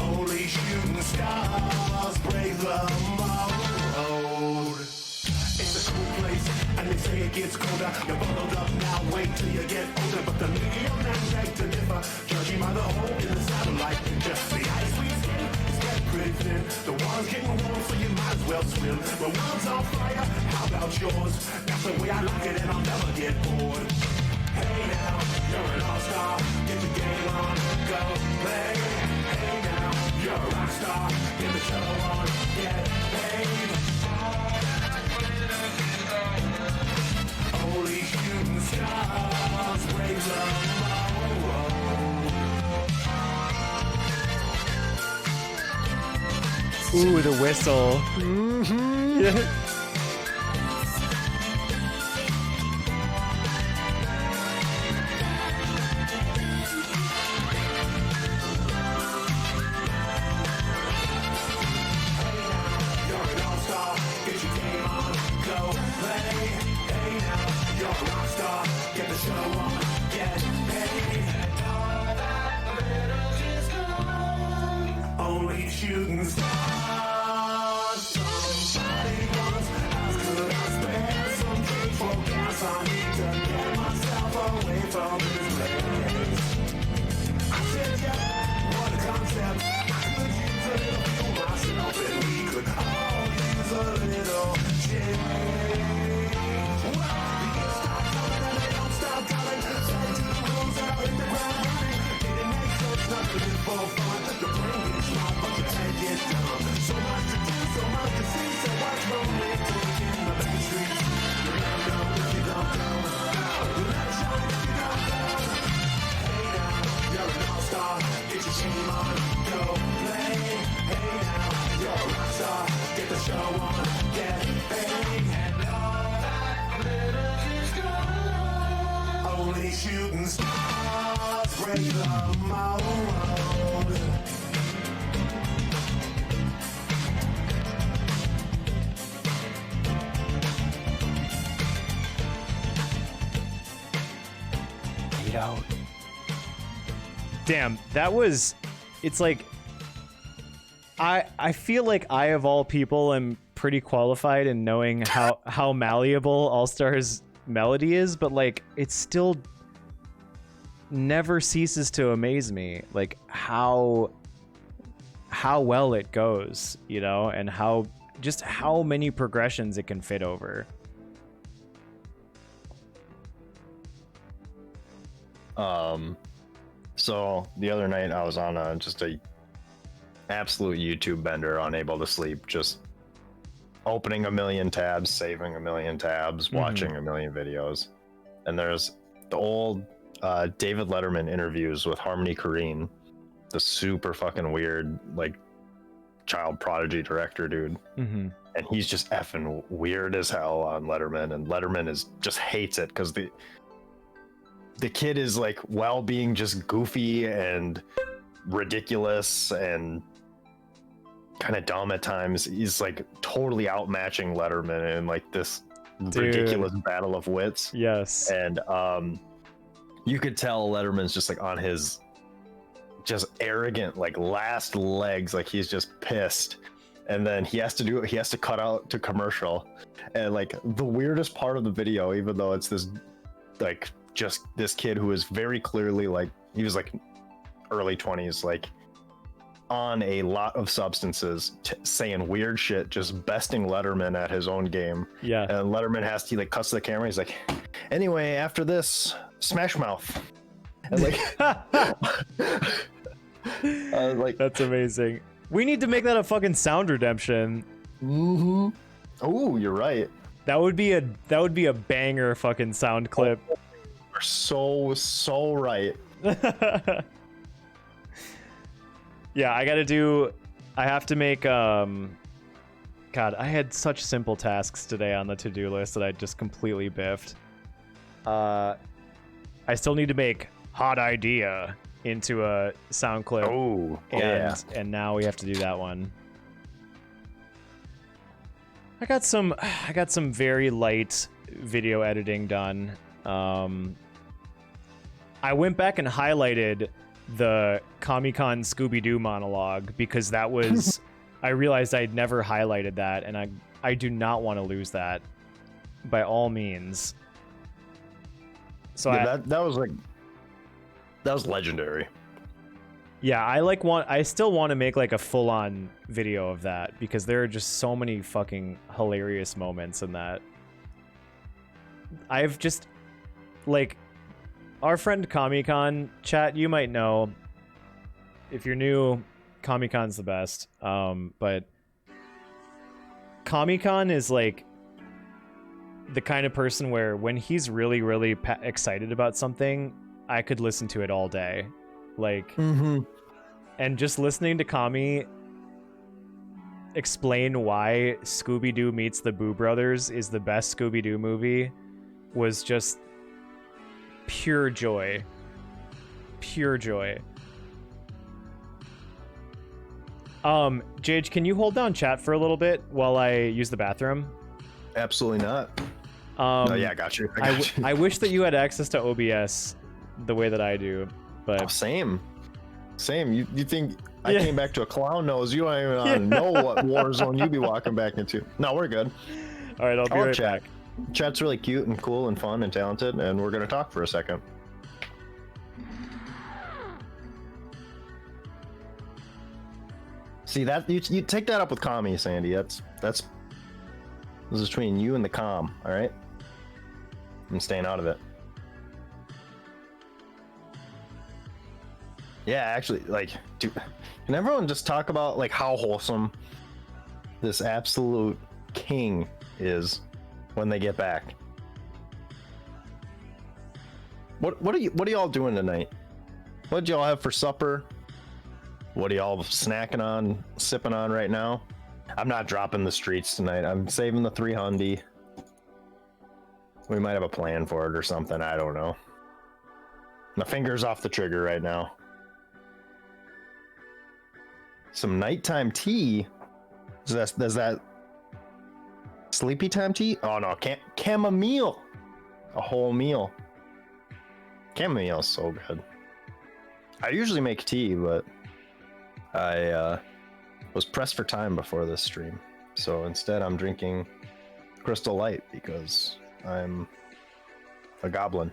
Only shooting stars break the mold. It's a cool place, and they say it gets colder. You're bundled up now, wait till you get older. But the media men beg to differ, judging by the hole in the satellite picture. The ice we skin is getting pretty thin. The water's getting warm, so you might as well swim. The world's on fire, how about yours? That's the way I like it, and I'll never get bored. Hey now, you're an all-star. Get your game on, go play. Hey now, you're a rock star. Get the show on, get paid. Only shooting stars break the mold. Ooh, the whistle. Yeah. You're an all-star. Get your game on, go play. Hey now, you're a rock star. Get the show on, get paid. Only shooting stars. Somebody once asked, could I spare some change for gas? I need to get myself away from this place. I said, yeah, what a concept. I could use a little fuel myself, and we could all use a little change. Well, the years start coming and they don't stop coming. Said to the rules and I'll hit the ground running. Didn't make sense not to live for fun. The brain gets smart, but your head gets dumb. So much to do, so much to see. So what's wrong with taking the back streets? You'll never know if you don't know. You'll never shine if you don't go. Hey now, you're an all-star. Get your team on, go play. Hey now, you're a rock star. Get the show on, get paid. And all that glitters is gold. Only shooting stars break the mold. Fade out. Damn, that was. It's like. I feel like I, of all people, am pretty qualified in knowing how malleable All Stars melody is, but like it still never ceases to amaze me, like how well it goes, you know, and how many progressions it can fit over. So the other night I was on just a absolute YouTube bender, unable to sleep, just opening a million tabs, saving a million tabs, watching a million videos. And there's the old David Letterman interviews with Harmony Korine, the super fucking weird, like, child prodigy director dude. Mm-hmm. And he's just effing weird as hell on Letterman, and Letterman just hates it because the kid is like, while being just goofy and ridiculous and kind of dumb at times, he's like totally outmatching Letterman in like this ridiculous battle of wits. Yes. And you could tell Letterman's just like on his just arrogant, like last legs, like he's just pissed. And then he has to cut out to commercial. And like the weirdest part of the video, even though it's this like just this kid who is very clearly like he was like early 20s, like on a lot of substances, saying weird shit, just besting Letterman at his own game. Yeah. And Letterman he like cuts to the camera. He's like, anyway, after this, Smash Mouth. And like, like That's amazing. We need to make that a fucking sound redemption. mm-hmm. Oh, you're right. That would be a banger fucking sound clip. You're so right. Yeah, I have to make God, I had such simple tasks today on the to-do list that I just completely biffed. I still need to make hot idea into a sound clip. Oh, and now we have to do that one. I got some very light video editing done. I went back and highlighted the Comic-Con Scooby-Doo monologue because that was I realized I'd never highlighted that, and I do not want to lose that by all means. So yeah, that was legendary. Yeah, I still want to make like a full-on video of that because there are just so many fucking hilarious moments in that. I've just like our friend Comic-Con chat, you might know. If you're new, Comic-Con's the best. But Comic-Con is like the kind of person where when he's really, really excited about something, I could listen to it all day. Like, and just listening to Kami explain why Scooby-Doo Meets the Boo Brothers is the best Scooby-Doo movie was just pure joy. Pure joy. Jage, can you hold down chat for a little bit while I use the bathroom? Absolutely not. Oh yeah, I got you. I wish that you had access to OBS the way that I do, but oh, same. You think I came back to a clown nose? You don't even know what war zone you be walking back into. No, we're good. All right, I'll be right back. Chat's really cute and cool and fun and talented, and we're gonna talk for a second. See that you take that up with Kami, Sandy. This is between you and the com. All right, I'm staying out of it. Yeah, actually, like, dude, can everyone just talk about like how wholesome this absolute king is when they get back? What are y'all doing tonight? What did y'all have for supper? What are y'all snacking on, sipping on right now? I'm not dropping the streets tonight. I'm saving the 300. We might have a plan for it or something. I don't know. My finger's off the trigger right now. Some nighttime tea. Does that sleepy time tea? Oh no, chamomile. A whole meal. Chamomile's so good. I usually make tea, but I was pressed for time before this stream. So instead I'm drinking Crystal Light because I'm a goblin.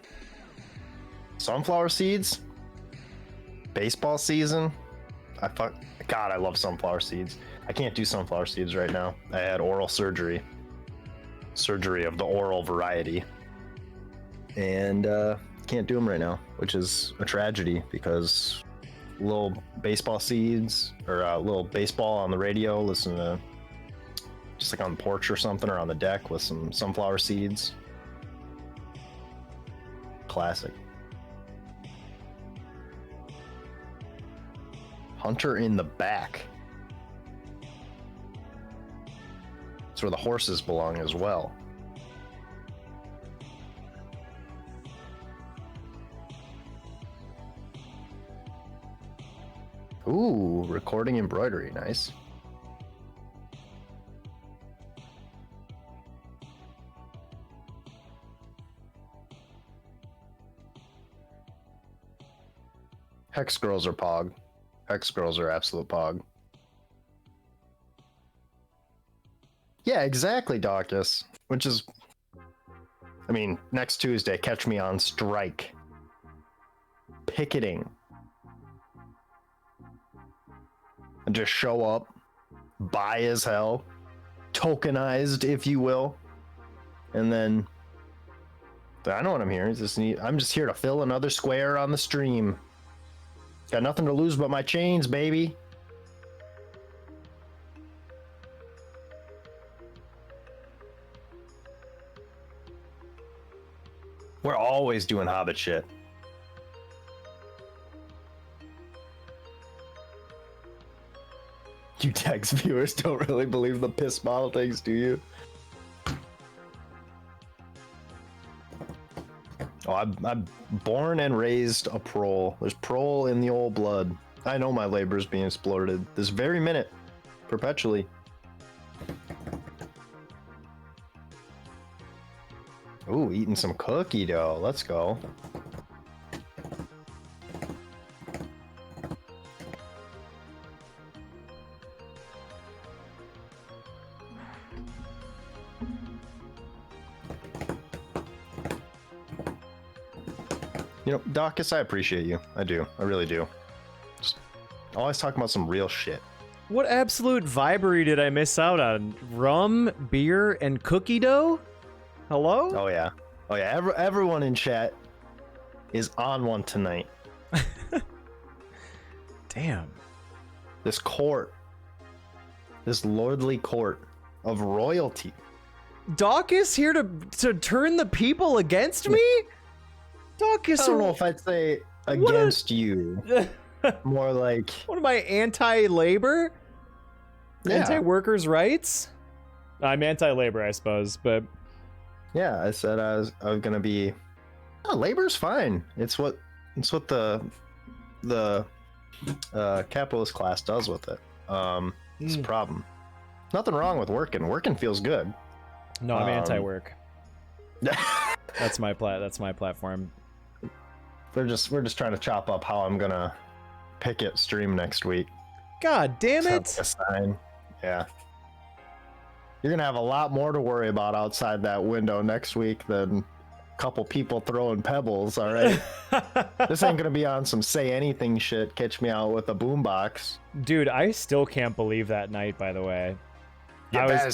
Sunflower seeds. Baseball season. God, I love sunflower seeds. I can't do sunflower seeds right now. I had oral surgery. Surgery of the oral variety. And can't do them right now, which is a tragedy because little baseball seeds or a little baseball on the radio, listen to just like on the porch or something or on the deck with some sunflower seeds. Classic. Hunter in the back. That's where the horses belong as well. Ooh, recording embroidery, nice. Hex girls are pog. Hex girls are absolute pog. Yeah, exactly, Daucus. Which is, I mean, next Tuesday, catch me on strike. Picketing. And just show up, buy as hell, tokenized, if you will, and then I know what I'm here. I'm just here to fill another square on the stream. Got nothing to lose but my chains, baby. We're always doing Hobbit shit. You text viewers don't really believe the piss model things, do you? Oh, I'm born and raised a prole. There's prole in the old blood. I know my labor's being exploited this very minute, perpetually. Ooh, eating some cookie dough. Let's go. You know, Daucus, I appreciate you. I do. I really do. Just always talking about some real shit. What absolute vibery did I miss out on? Rum, beer, and cookie dough? Hello? Oh yeah. Oh yeah. Everyone in chat is on one tonight. Damn. This court. This lordly court of royalty. Daucus here to turn the people against me? Daucus, I don't know if I'd say against you. More like... What am I, anti-labor? Yeah. Anti-workers' rights? I'm anti-labor, I suppose, but... Yeah, I said I was gonna be... Oh, labor's fine. It's what the capitalist class does with it. It's a problem. Nothing wrong with working. Working feels good. No, I'm anti-work. That's my platform. We're just trying to chop up how I'm gonna picket stream next week. God damn it! Sounds like a sign. Yeah. You're gonna have a lot more to worry about outside that window next week than a couple people throwing pebbles, all right? This ain't gonna be on some say anything shit, catch me out with a boombox. Dude, I still can't believe that night, by the way. Yeah,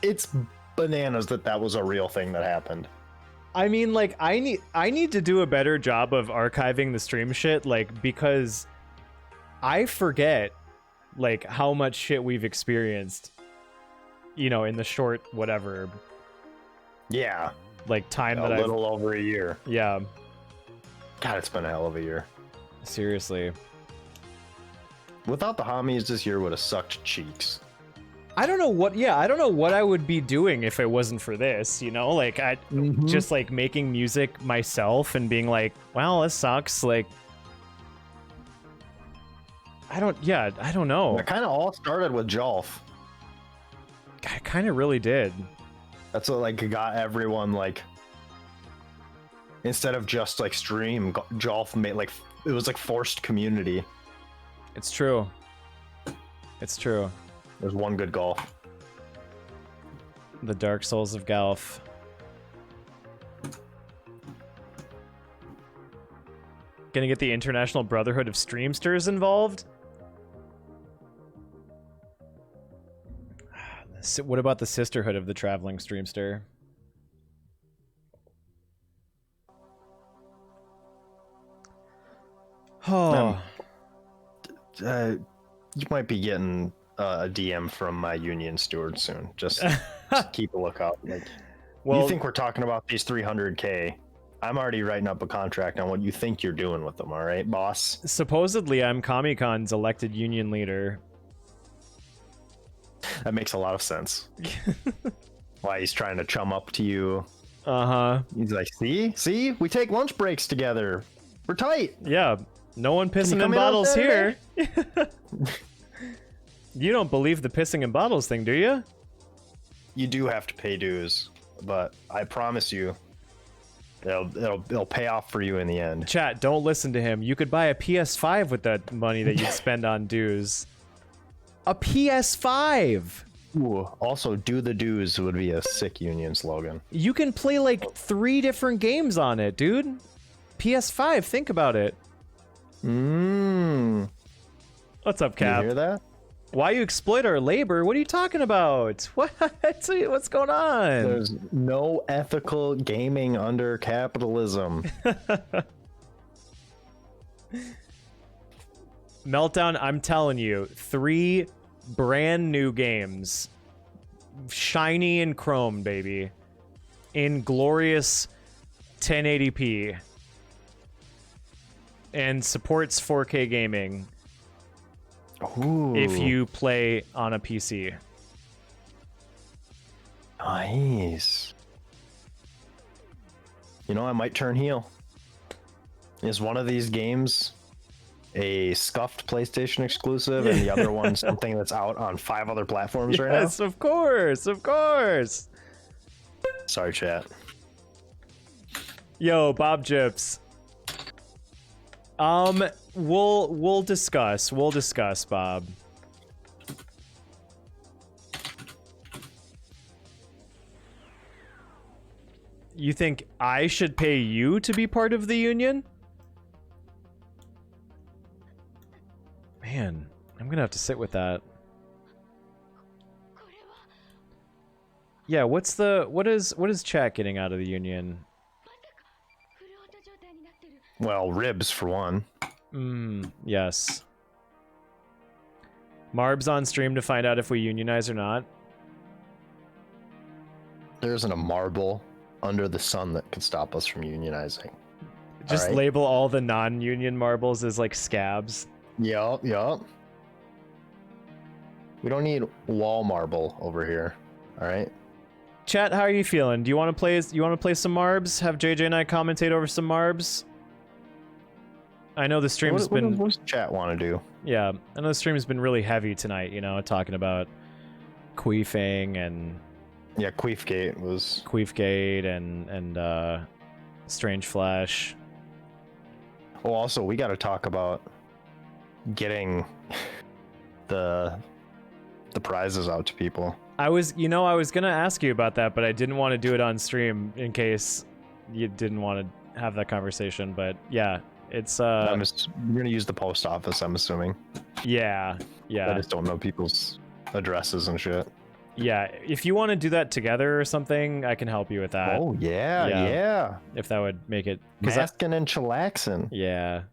it's bananas that was a real thing that happened. I mean, like, I need to do a better job of archiving the stream shit, like, because I forget, like, how much shit we've experienced, you know, in the short whatever. Yeah. Like, time A that I've... little over a year. Yeah. God, it's been a hell of a year. Seriously. Without the homies, this year would have sucked cheeks. I don't know what I would be doing if it wasn't for this, you know? Like, I just, like, making music myself and being like, well, this sucks, like... I don't know. It kind of all started with Jolf. I kind of really did. That's what, like, got everyone, like... Instead of just, like, stream, Jolf made, like... It was, like, forced community. It's true. It's true. There's one good golf. The Dark Souls of Golf. Gonna get the International Brotherhood of Streamsters involved? What about the Sisterhood of the Traveling Streamster? Oh. You might be getting a DM from my union steward soon. Just keep a lookout. Like, Well, you think we're talking about these 300K? I'm already writing up a contract on what you think you're doing with them. All right, boss. supposedly I'm Comic-Con's elected union leader. That makes a lot of sense. Why he's trying to chum up to you. Uh-huh. He's like, see, we take lunch breaks together. We're tight. Yeah, no one pissing in come in on bottles here. Saturday? You don't believe the pissing in bottles thing, do you? You do have to pay dues, but I promise you, It'll pay off for you in the end. Chat, don't listen to him. You could buy a PS5 with that money that you'd spend on dues. A PS5. Ooh, also, do the dues would be a sick union slogan. You can play like 3 different games on it, dude. PS5, think about it. What's up, Cap? You hear that? Why you exploit our labor? What are you talking about? What's going on? There's no ethical gaming under capitalism. Meltdown, I'm telling you, 3 brand new games. Shiny and chrome, baby. In glorious 1080p. And supports 4K gaming. Ooh, If you play on a PC. nice. You know, I might turn heel. Is one of these games a scuffed PlayStation exclusive and the other one something that's out on 5 other platforms right now? Yes, of course, of course. Sorry, chat. Yo, Bob Gyps. We'll discuss. We'll discuss, Bob. You think I should pay you to be part of the union? Man, I'm gonna have to sit with that. Yeah, what is chat getting out of the union? Well, ribs for one. Yes. Marb's on stream to find out if we unionize or not. There isn't a marble under the sun that could stop us from unionizing. Just Alright. label all the non-union marbles as like scabs. Yup. We don't need wall marble over here. All right. Chat, how are you feeling? Do you want to play? You want to play some Marbs? Have JJ and I commentate over some Marbs? I know the stream's been. What does chat want to do? Yeah, I know the stream's been really heavy tonight. You know, talking about queefing and Yeah, Queefgate was. Queefgate and Strange Flash. Well, also we got to talk about getting the prizes out to people. I was gonna ask you about that, but I didn't want to do it on stream in case you didn't want to have that conversation. But yeah, it's We're gonna use the post office, I'm assuming. yeah. I just don't know people's addresses and shit. Yeah, if you want to do that together or something, I can help you with that. Oh yeah. If that would make it, because Masking and chillaxing. yeah,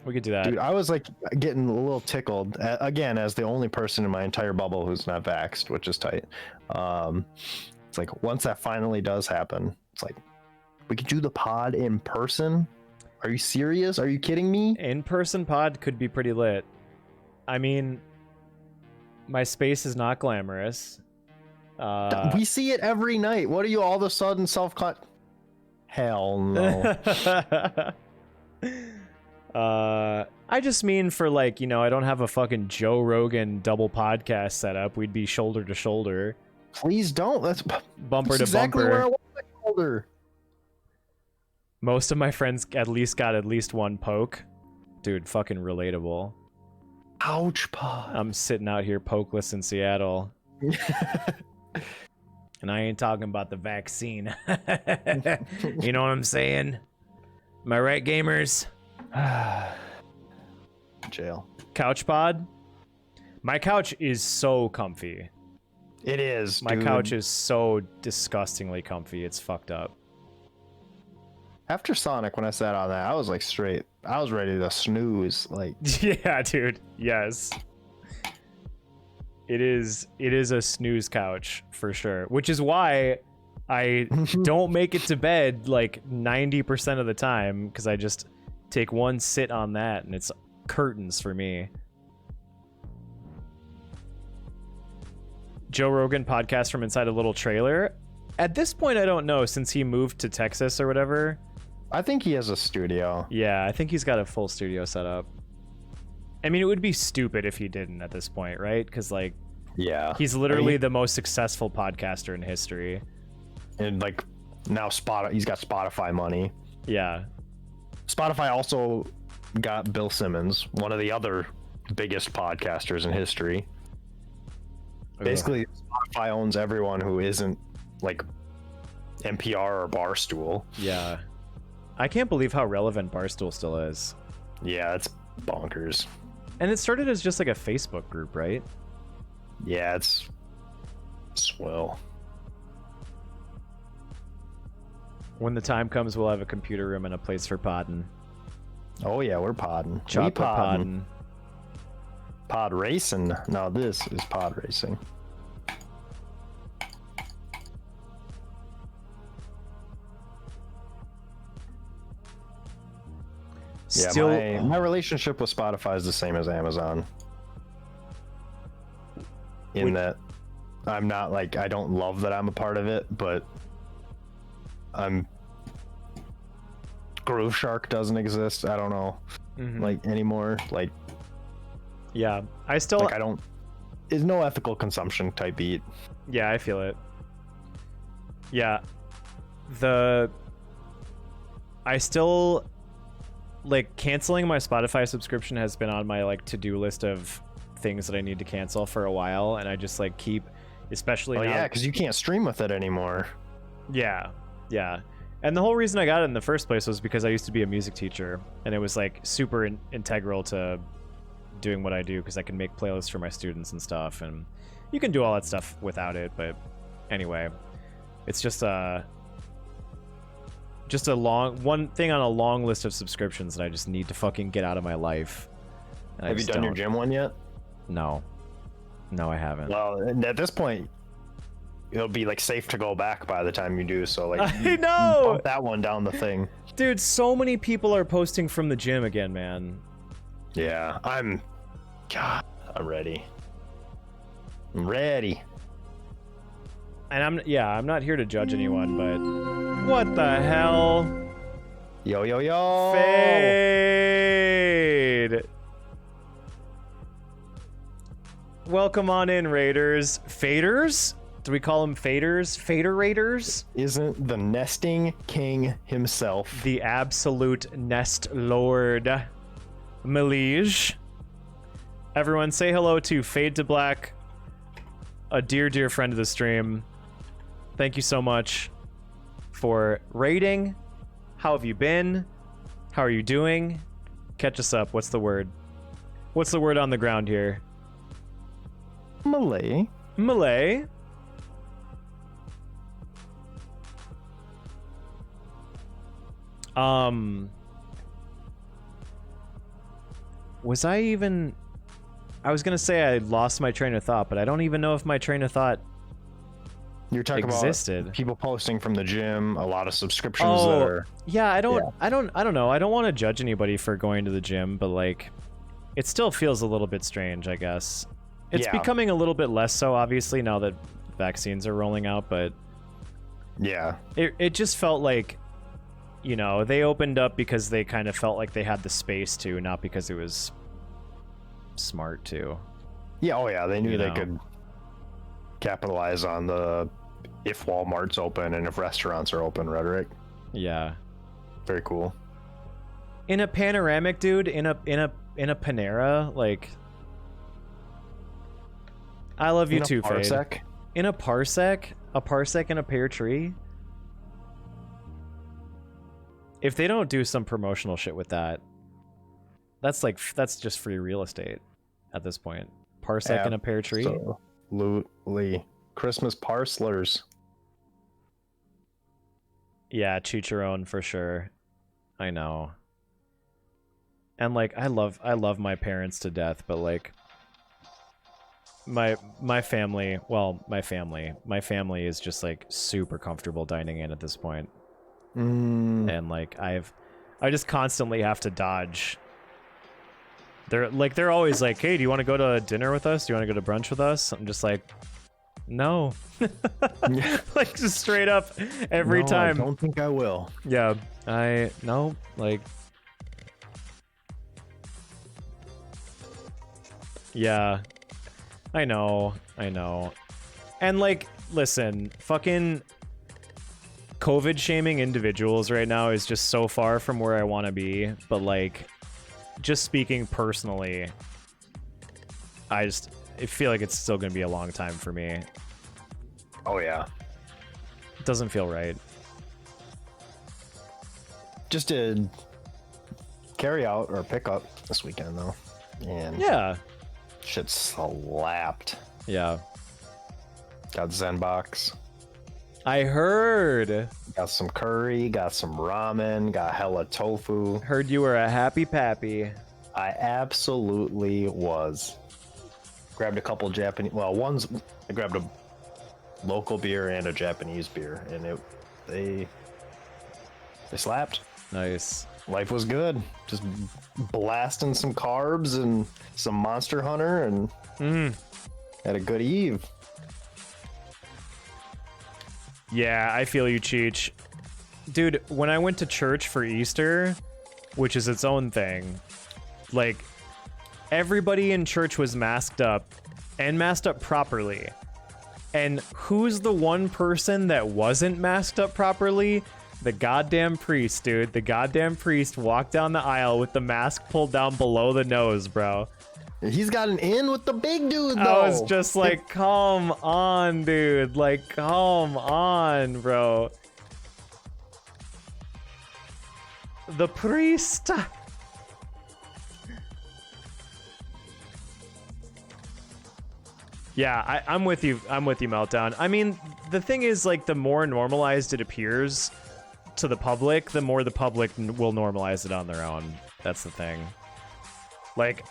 we could do that. Dude, I was like getting a little tickled again as the only person in my entire bubble who's not vaxxed, which is tight. It's like once that finally does happen, it's like we could do the pod in person. Are you serious? Are you kidding me? In-person pod could be pretty lit. I mean, my space is not glamorous. We see it every night. What are you all of a sudden Hell no. I just mean for like, you know, I don't have a fucking Joe Rogan double podcast set up. We'd be shoulder to shoulder, Please don't. That's bumper to exactly bumper. where I want my shoulder. Most of my friends got at least one poke. Dude, fucking relatable. Ouch pod. I'm sitting out here pokeless in Seattle. And I ain't talking about the vaccine. You know what I'm saying? Am I right, gamers? Jail. Couch pod? My couch is so comfy. It is. My dude. couch is so disgustingly comfy. It's fucked up. After Sonic, when I sat on that, I was like straight. I was ready to snooze. Like, Yeah, dude. Yes. It is a snooze couch for sure, which is why I don't make it to bed like 90% of the time, because I just take one sit on that and it's curtains for me. Joe Rogan podcast from inside a little trailer. At this point, I don't know, since he moved to Texas or whatever. I think he has a studio. Yeah, I think he's got a full studio set up. I mean, it would be stupid if he didn't at this point, right? Because, like, Yeah. he's literally the most successful podcaster in history. And like Now he's got Spotify money. Yeah. Spotify also got Bill Simmons, one of the other biggest podcasters in history. Basically, Spotify owns everyone who isn't like NPR or Barstool. Yeah. I can't believe how relevant Barstool still is. Yeah, it's bonkers. And it started as just like a Facebook group, right? Yeah, it's swell. When the time comes, we'll have a computer room and a place for podding. Oh yeah, we're podding. Chocolate We podding. Pod racing. Now this is pod racing. Still, Yeah, my relationship with Spotify is the same as Amazon. In that I'm not like, I don't love that I'm a part of it, but I'm Groove Shark doesn't exist. I don't know, like anymore. Like, yeah, I still, like I don't. It's no ethical consumption type beat. yeah, I feel it. Yeah, I still like canceling my Spotify subscription has been on my like to-do list of things that I need to cancel for a while, and I just like keep, especially Oh now. yeah, because you can't stream with it anymore. Yeah, yeah. And the whole reason I got it in the first place was because I used to be a music teacher, and it was like super integral to doing what I do because I can make playlists for my students and stuff, and you can do all that stuff without it. But anyway, it's just a one thing on a long list of subscriptions that I just need to fucking get out of my life. And I Have you just done your don't. gym one yet? No, I haven't. Well, and at this point, it'll be like safe to go back by the time you do. So like, I know, bump that one down the thing. dude. So many people are posting from the gym again, man. Yeah, I'm ready. I'm ready. And I'm not here to judge anyone, but what the hell? Yo, yo, yo. Fade. Welcome on in, Raiders. Faders? Do we call them faders? Fader Raiders? Isn't the nesting king himself? The absolute nest lord. Melige. Everyone say hello to Fade to Black, a dear, dear friend of the stream. Thank you so much for raiding. How have you been? How are you doing? Catch us up. What's the word? What's the word on the ground here? Malay. Malay. Was I even... I was gonna say I lost my train of thought, but I don't even know if my train of thought You're talking existed. about people posting from the gym, a lot of subscriptions that are... yeah, I don't know. I don't want to judge anybody for going to the gym, but like, it still feels a little bit strange, I guess. It's Yeah. becoming a little bit less so, obviously, now that vaccines are rolling out, but Yeah. it just felt like, you know, they opened up because they kind of felt like they had the space to, not because it was smart to. Yeah, oh yeah, they knew You they know. could capitalize on the if Walmart's open and if restaurants are open rhetoric. Yeah. Very cool. In a panoramic, dude, in a Panera, like, I love you In a too, Fade. parsec? In a parsec and a pear tree. If they don't do some promotional shit with that, that's just free real estate at this point. Parsec and a pear tree. Absolutely. Christmas parslers. Yeah, chicharron for sure. I know. And like I love my parents to death, but like my family is just like super comfortable dining in at this point. And like I just constantly have to dodge. They're always like, "Hey, do you want to go to dinner with us? Do you want to go to brunch with us?" I'm just like, "No." Like just straight up every No, time. I don't think I will. Yeah, no, like, yeah, I know, and like, listen, fucking COVID shaming individuals right now is just so far from where I want to be, but like just speaking personally, I feel like it's still going to be a long time for me. Oh yeah. It doesn't feel right. Just did carry out or pick up this weekend though, and Yeah. shit slapped. Yeah. Got Zen box, I heard got some curry, got some ramen, got hella tofu. you were a happy pappy. I absolutely was. Grabbed a couple Japanese. Well, I grabbed a local beer and a Japanese beer, and they slapped. Nice. Life was good. Just blasting some carbs and some Monster Hunter, and had a good eve. Yeah, I feel you, Cheech. Dude, when I went to church for Easter, which is its own thing, like, everybody in church was masked up, and masked up properly. And who's the one person that wasn't masked up properly? The goddamn priest, dude. The goddamn priest walked down the aisle with the mask pulled down below the nose, bro. He's got an in with the big dude, though. I was just like, come on, dude. Like, come on, bro. The priest. Yeah, I'm with you. I'm with you, Meltdown. I mean, the thing is, like, the more normalized it appears to the public, the more the public will normalize it on their own. That's the thing. Like,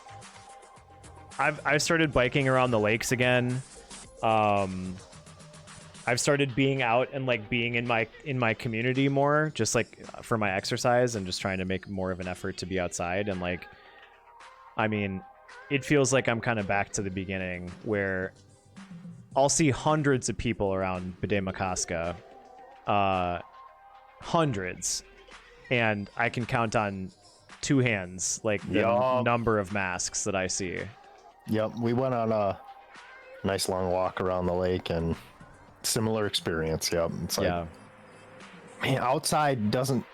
I've started biking around the lakes again. I've started being out and like being in my community more, just like for my exercise, and just trying to make more of an effort to be outside. And like, I mean, it feels like I'm kind of back to the beginning where I'll see hundreds of people around Bde hundreds, and I can count on two hands like the number of masks that I see. Yep, we went on a nice long walk around the lake, and similar experience. Yep, it's like, Yeah. man, outside doesn't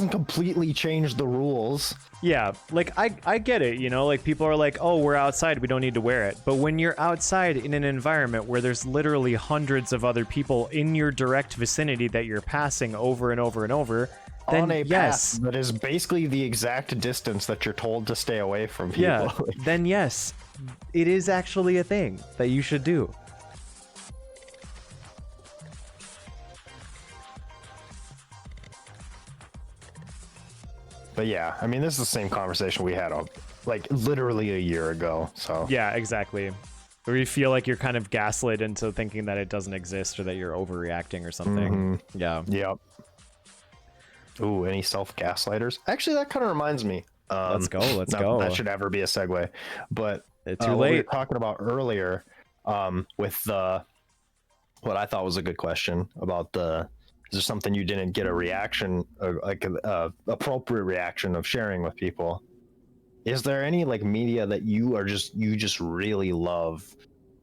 completely change the rules. Yeah, like I get it, you know, like people are like, oh, we're outside, we don't need to wear it. But when you're outside in an environment where there's literally hundreds of other people in your direct vicinity that you're passing over and over and over, then On a yes, path that is basically the exact distance that you're told to stay away from people. yeah, then yes, it is actually a thing that you should do. But yeah, I mean, this is the same conversation we had like literally a year ago. So Yeah, exactly. Or you feel like you're kind of gaslit into thinking that it doesn't exist or that you're overreacting or something. Yeah. Yep. Ooh, any self-gaslighters? Actually, that kind of reminds me. Let's go. Let's go. That should never be a segue. But It's too what we were late. talking about earlier, with what I thought was a good question about is there something you didn't get a reaction, like a appropriate reaction of sharing with people? Is there any like media that you just really love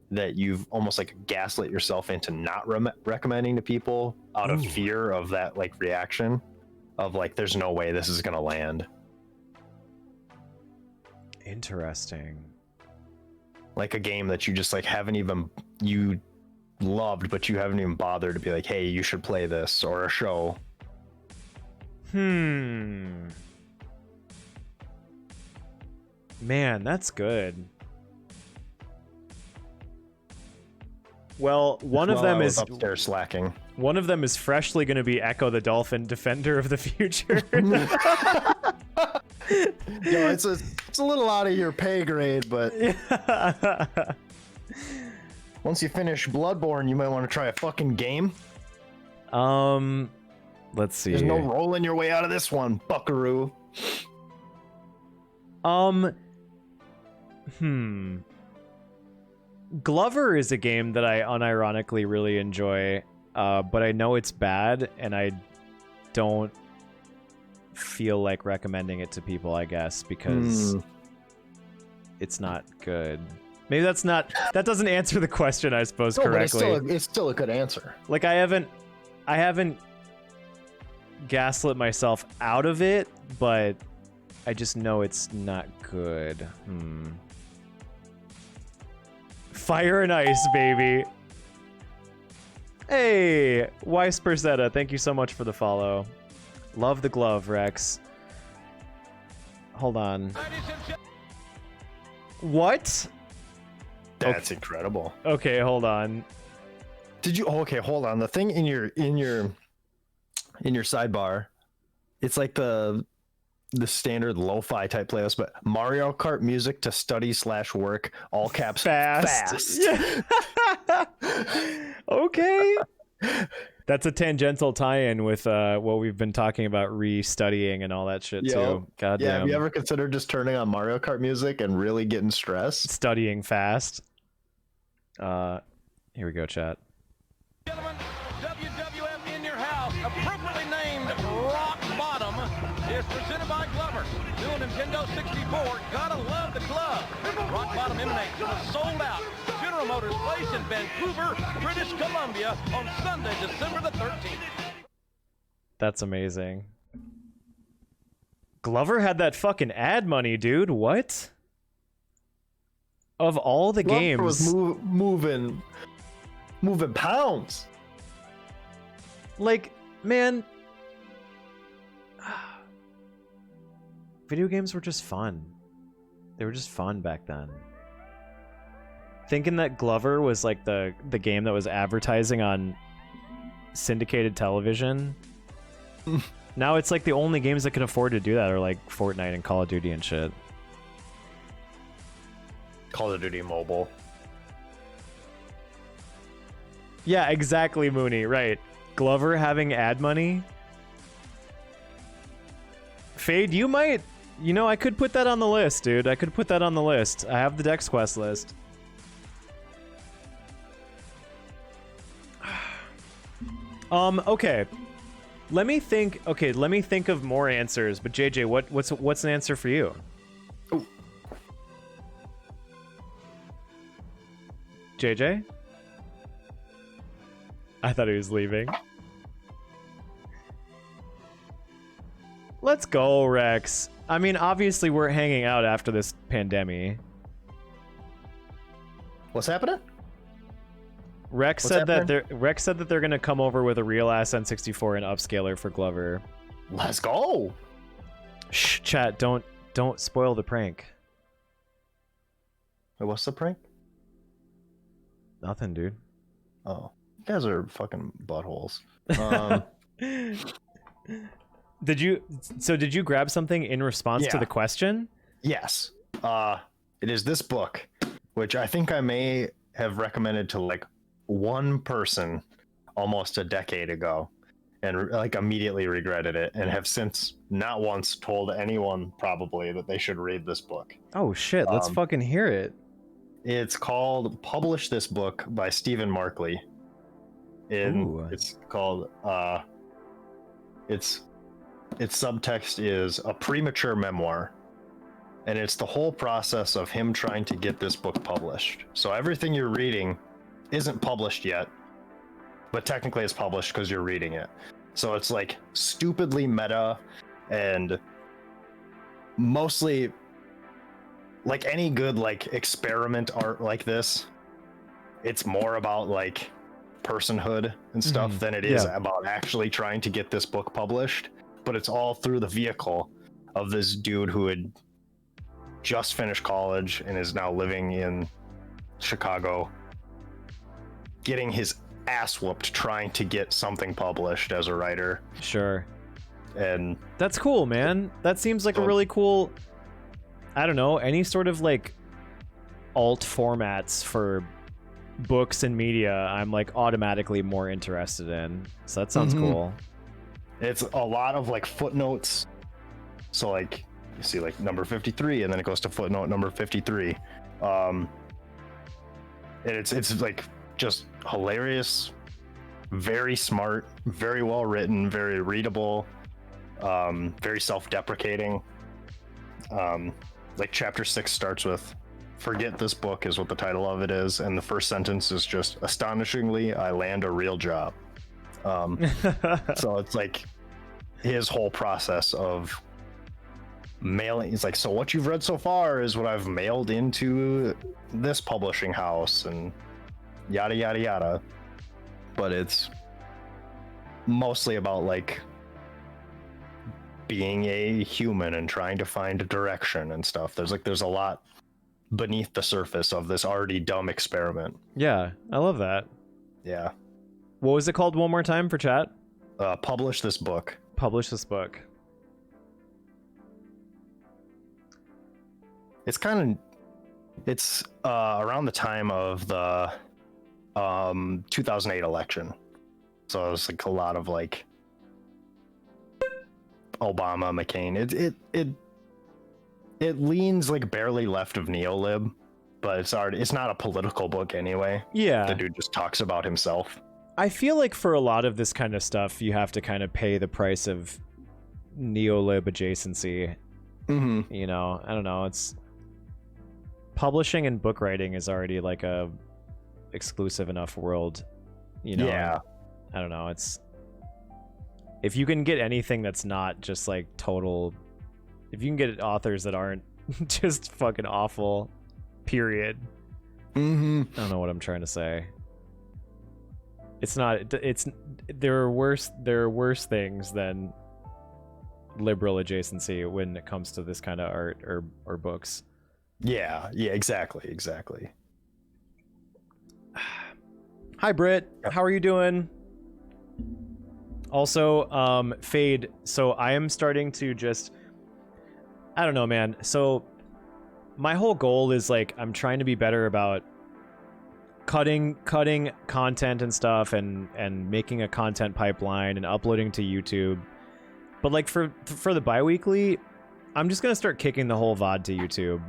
that you've almost like gaslit yourself into not recommending to people out of fear of that like reaction of like, there's no way this is gonna land? Interesting. Like a game that you just like you loved, but you haven't even bothered to be like, hey, you should play this, or a show. Man, that's good. Well, one of them is upstairs slacking. One of them is freshly going to be Echo the Dolphin, Defender of the Future. Yo, it's a little out of your pay grade, but once you finish Bloodborne, you might want to try a fucking game. Let's see. There's no rolling your way out of this one, buckaroo. Glover is a game that I unironically really enjoy, but I know it's bad, and I don't feel like recommending it to people, I guess, because it's not good. Maybe that doesn't answer the question, I suppose, correctly. But it's still a good answer. Like I haven't gaslit myself out of it, but I just know it's not good. Fire and Ice, baby. Hey, Weiss Persetta, thank you so much for the follow. Love the glove, Rex. Hold on. What? That's incredible. Okay, hold on. Did you? Oh, okay, hold on. The thing in your sidebar, it's like the standard lo-fi type playlist, but Mario Kart music to study/work, all caps, fast. Yeah. Okay. That's a tangential tie-in with what we've been talking about, re-studying and all that shit too. God Yeah, damn. have you ever considered just turning on Mario Kart music and really getting stressed? Studying fast. Here we go, chat. Gentlemen, WWF in your house, appropriately named Rock Bottom, is presented by Glover. New Nintendo 64, gotta love the glove. Rock Bottom emanates from a sold-out General Motors place in Vancouver, British Columbia on Sunday, December the 13th. That's amazing. Glover had that fucking ad money, dude. What? Of all the Glover games, was moving pounds. like, man, video games were just fun. They were just fun back then. Thinking that Glover was like the game that was advertising on syndicated television. Now it's like the only games that can afford to do that are like Fortnite and Call of Duty and shit. Call of Duty Mobile. Yeah, exactly, Mooney. Right. Glover having ad money. Fade, you might... You know, I could put that on the list, dude. I could put that on the list. I have the Dex Quest list. Okay. Let me think of more answers. But JJ, what's an answer for you? Oh. JJ? I thought he was leaving. Let's go, Rex. I mean, obviously we're hanging out after this pandemic. What's happening? Rex What's said happening? that they're gonna come over with a real ass N64 and upscaler for Glover. Let's go. Shh, chat, don't spoil the prank. Wait, what's the prank? Nothing, dude. Oh, you guys are fucking buttholes. Did you grab something in response to Yeah. the question? Yes. It is this book, which I think I may have recommended to like one person almost a decade ago, and like immediately regretted it, and have since not once told anyone probably that they should read this book. Oh shit, let's fucking hear it. It's called Publish This Book by Stephen Markley. Ooh. It's called its subtext is a premature memoir, and it's the whole process of him trying to get this book published. So everything you're reading isn't published yet, but technically it's published because you're reading it. So it's like stupidly meta, and mostly like any good like experiment art like this, it's more about like personhood and stuff than it is about actually trying to get this book published. But it's all through the vehicle of this dude who had just finished college and is now living in Chicago, getting his ass whooped trying to get something published as a writer. Sure. And That's cool, man. That seems like a really cool, I don't know, any sort of like alt formats for books and media I'm like automatically more interested in. So that sounds cool. it's a lot of like footnotes. So like you see like number 53 and then it goes to footnote number 53. And it's like just hilarious, very smart, very well written, very readable, very self-deprecating. Like chapter 6 starts with "Forget this book" is what the title of it is, and the first sentence is just "Astonishingly, I land a real job." So it's like his whole process of mailing. He's like, so what you've read so far is what I've mailed into this publishing house and yada yada yada. But it's mostly about like being a human and trying to find a direction and stuff. There's a lot beneath the surface of this already dumb experiment. Yeah, I love that. Yeah. What was it called one more time for chat? Publish this book. Publish this book. It's around the time of the 2008 election. So it's like a lot of like Obama, McCain. It leans like barely left of neolib, but it's not a political book anyway. Yeah. The dude just talks about himself. I feel like for a lot of this kind of stuff, you have to kind of pay the price of neolib adjacency. Mm-hmm. You know, I don't know. It's publishing and book writing is already like a exclusive enough world. You know, Yeah. I don't know. It's if you can get anything that's not just like total. If you can get authors that aren't just fucking awful, period. Mm-hmm. I don't know what I'm trying to say. It's not. It's there are worse things than liberal adjacency when it comes to this kind of art or books. Yeah, exactly. Hi Britt, how are you doing? Also, Fade. So I am starting to just. I don't know, man. So my whole goal is like I'm trying to be better about cutting content and stuff and making a content pipeline and uploading to YouTube. But like for the biweekly, I'm just gonna start kicking the whole VOD to YouTube,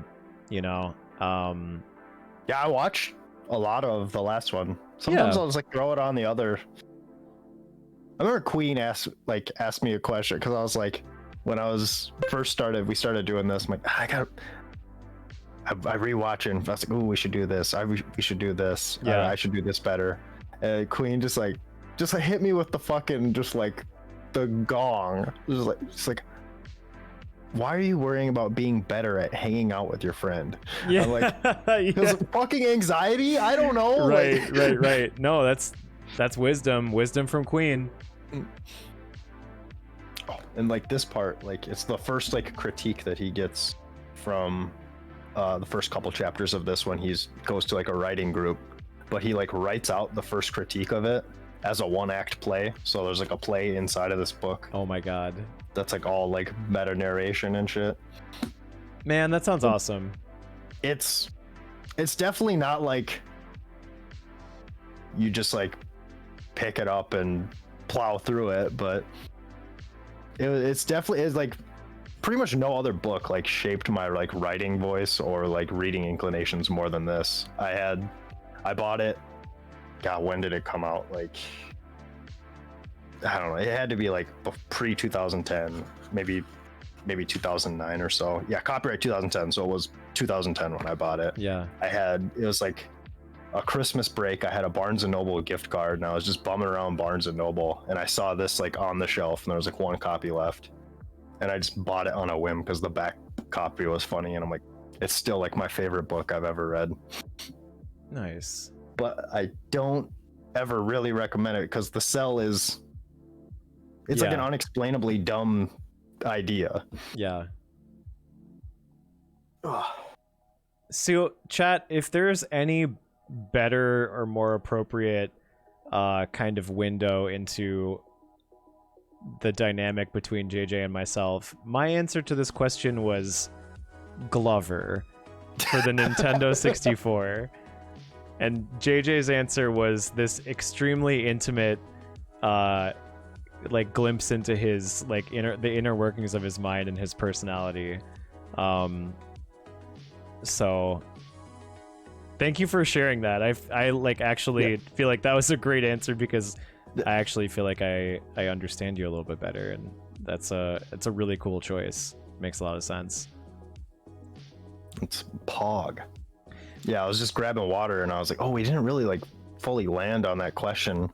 you know. Yeah, I watched a lot of the last one. Sometimes I'll just like throw it on the other. I remember Queen asked me a question because I was like, when I was we started doing this. I'm like, I rewatch it and I was like, ooh, we should do this. We should do this. Yeah. I should do this better. And Queen just hit me with the fucking the gong. Just like, why are you worrying about being better at hanging out with your friend? Yeah. I'm like, because fucking anxiety. I don't know. Right. No, that's wisdom from Queen. And like this part, like it's the first like critique that he gets from the first couple chapters of this when goes to like a writing group, but he like writes out the first critique of it as a 1-act play. So there's like a play inside of this book. Oh my god. That's like all like meta narration and shit. Man, that sounds awesome. It's definitely not like you just like pick it up and plow through it, but it's definitely like pretty much no other book like shaped my like writing voice or like reading inclinations more than this. I bought it. God, when did it come out? Like, I don't know. It had to be like pre 2010, maybe 2009 or so. Yeah, copyright 2010. So it was 2010 when I bought it. Yeah. It was like a Christmas break. I had a Barnes and Noble gift card and I was just bumming around Barnes and Noble and I saw this like on the shelf and there was like one copy left. And I just bought it on a whim because the back copy was funny. And I'm like, it's still like my favorite book I've ever read. Nice. But I don't ever really recommend it because the sell it's like an unexplainably dumb idea. Yeah. Ugh. So, chat, if there's any better or more appropriate kind of window into the dynamic between JJ and myself, my answer to this question was Glover for the Nintendo 64. And JJ's answer was this extremely intimate like glimpse into his like the inner workings of his mind and his personality. So thank you for sharing that. I like actually feel like that was a great answer because I actually feel like I understand you a little bit better, and it's a really cool choice. Makes a lot of sense. It's Pog. Yeah, I was just grabbing water and I was like, oh, we didn't really like fully land on that question.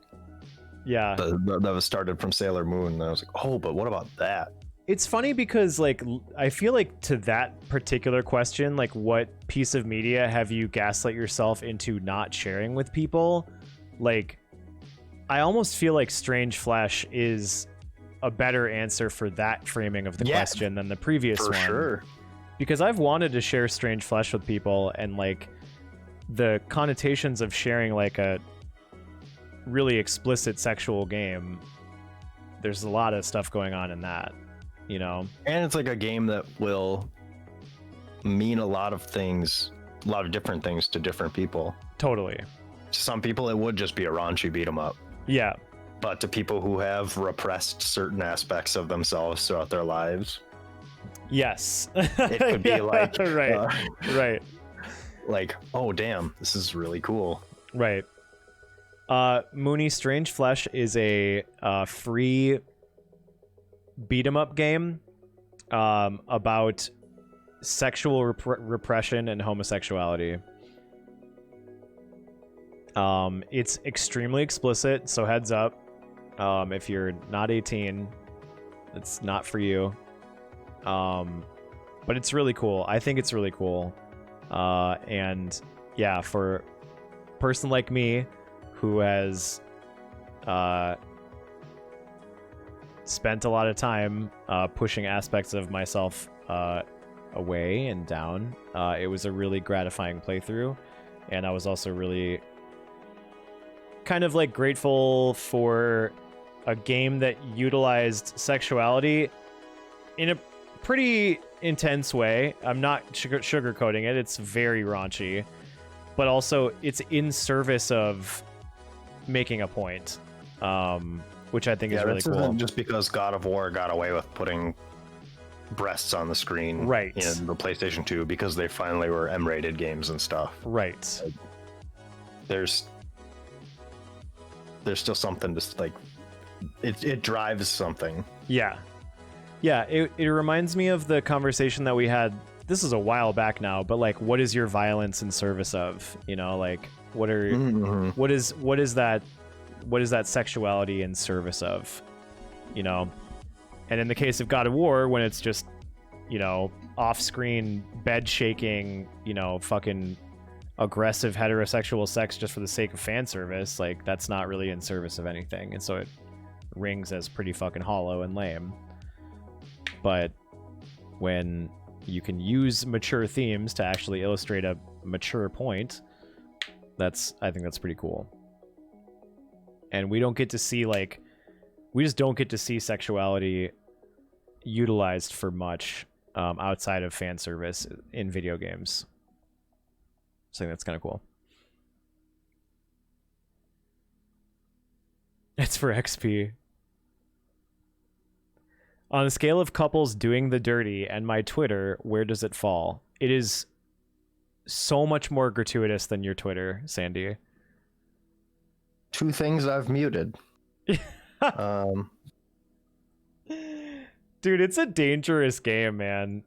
Yeah. that was started from Sailor Moon. And I was like, oh, but what about that? It's funny because like I feel like to that particular question, like what piece of media have you gaslit yourself into not sharing with people? Like I almost feel like Strange Flesh is a better answer for that framing of the question than the previous For one. sure. Because I've wanted to share Strange Flesh with people, and like the connotations of sharing like a really explicit sexual game, there's a lot of stuff going on in that, you know? And it's like a game that will mean a lot of things, a lot of different things to different people. Totally. To some people, it would just be a raunchy beat 'em up. Yeah. But to people who have repressed certain aspects of themselves throughout their lives, Yes. it could be like, right. Like, oh damn, this is really cool. Right. Mooney, Strange Flesh is a free beat 'em up game about sexual repression and homosexuality. It's extremely explicit, so heads up. If you're not 18, it's not for you. But it's really cool. I think it's really cool. And yeah, for a person like me who has spent a lot of time pushing aspects of myself away and down, it was a really gratifying playthrough. And I was also really kind of like grateful for a game that utilized sexuality in a pretty intense way. I'm not sugarcoating it. It's very raunchy, but also it's in service of making a point, which I think is really this cool. isn't just because God of War got away with putting breasts on the screen Right. in the PlayStation 2 because they finally were M-rated games and stuff. Right. There's still something to like. It drives something. Yeah. Yeah, it reminds me of the conversation that we had. This is a while back now, but like, what is your violence in service of? You know, like, what is that sexuality in service of? You know, and in the case of God of War, when it's just, you know, off-screen bed shaking, you know, fucking aggressive heterosexual sex just for the sake of fan service, like that's not really in service of anything, and so it rings as pretty fucking hollow and lame. But when you can use mature themes to actually illustrate a mature point, I think that's pretty cool. And we don't get to see we just don't get to see sexuality utilized for much outside of fan service in video games. So I think that's kind of cool. It's for XP. On a scale of couples doing the dirty and my Twitter, where does it fall? It is so much more gratuitous than your Twitter, Sandy. Two things I've muted. Dude, it's a dangerous game, man.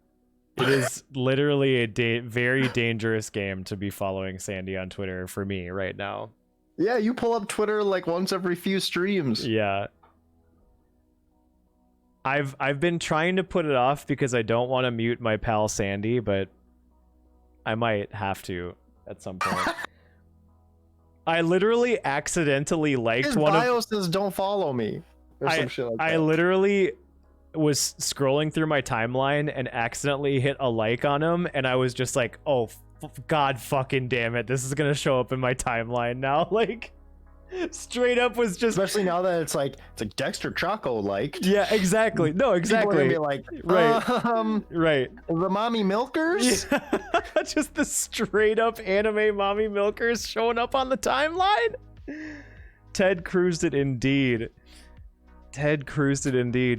It is literally a very dangerous game to be following Sandy on Twitter for me right now. Yeah, you pull up Twitter like once every few streams. Yeah. I've been trying to put it off because I don't want to mute my pal Sandy, but I might have to at some point. I literally accidentally liked His one bio of says don't follow me. Or some shit like that. I literally was scrolling through my timeline and accidentally hit a like on him, and I was just like, oh god fucking damn it, this is gonna show up in my timeline now. Like, straight up was just, especially now that it's like Dexter Choco liked. yeah, exactly. No, exactly. People are gonna be like, Right. Right. The mommy milkers. Yeah. Just the straight up anime mommy milkers showing up on the timeline. Ted cruised it indeed.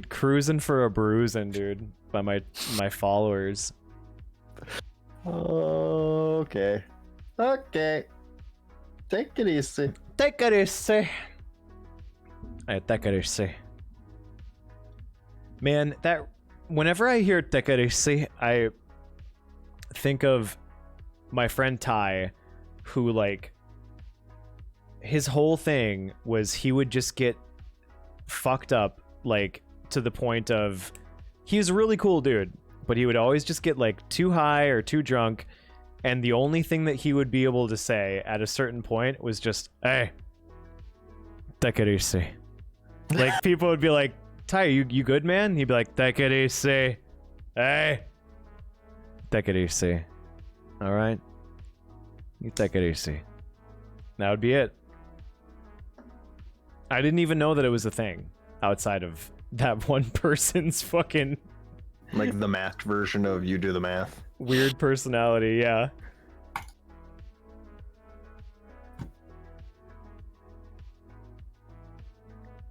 Cruising for a bruising, dude, by my followers. Okay. Take it easy. Take it easy. Take it easy. Man, that whenever I hear take it easy, I think of my friend Ty, who, like, his whole thing was he would just get fucked up, like to the point of he was a really cool dude, but he would always just get like too high or too drunk, and the only thing that he would be able to say at a certain point was just, "Hey, take it easy." Like people would be like, "Ty, you good, man?" He'd be like, "Take it easy. Hey, take it easy. All right, you take it easy." That would be it. I didn't even know that it was a thing outside of that one person's fucking Like the math version of you do the math. weird personality, yeah.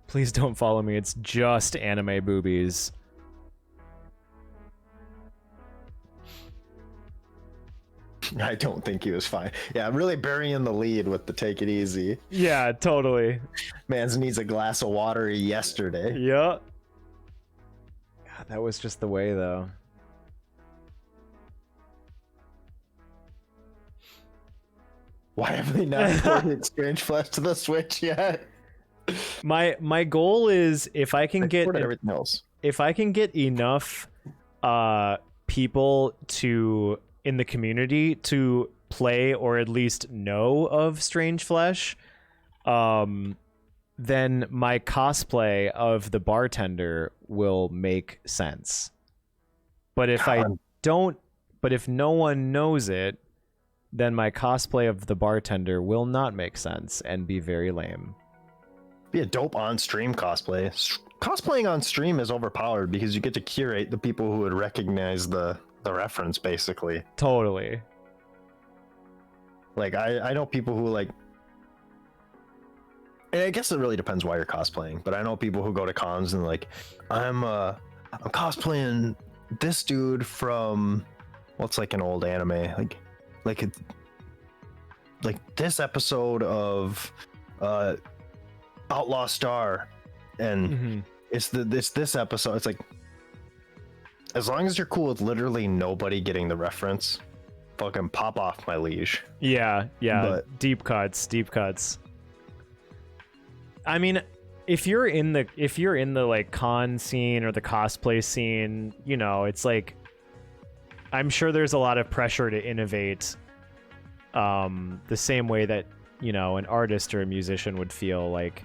Please don't follow me. It's just anime boobies. I don't think he was fine. Yeah, really burying the lead with the take it easy. Yeah, totally. Mans needs a glass of water yesterday. Yeah. God, that was just the way, though. Why have they not ported Strange Flesh to the Switch yet? My goal is if I can get Ported everything else. if I can get enough people to in the community to play or at least know of Strange Flesh, then my cosplay of the bartender will make sense. But if I don't, but if no one knows it, then my cosplay of the bartender will not make sense and be very lame. Be a dope on-stream cosplay. Cosplaying on stream is overpowered because you get to curate the people who would recognize the reference, basically. Totally. Like, I know people who, like... And I guess it really depends why you're cosplaying, but I know people who go to cons and, like, I'm cosplaying this dude from... What's, like, an old anime? Like this episode of Outlaw Star, and it's this episode. It's like, as long as you're cool with literally nobody getting the reference, fucking pop off, my liege. Yeah. But- Deep cuts. I mean, if you're in the like con scene or the cosplay scene, you know, it's like I'm sure there's a lot of pressure to innovate, the same way that, you know, an artist or a musician would feel like,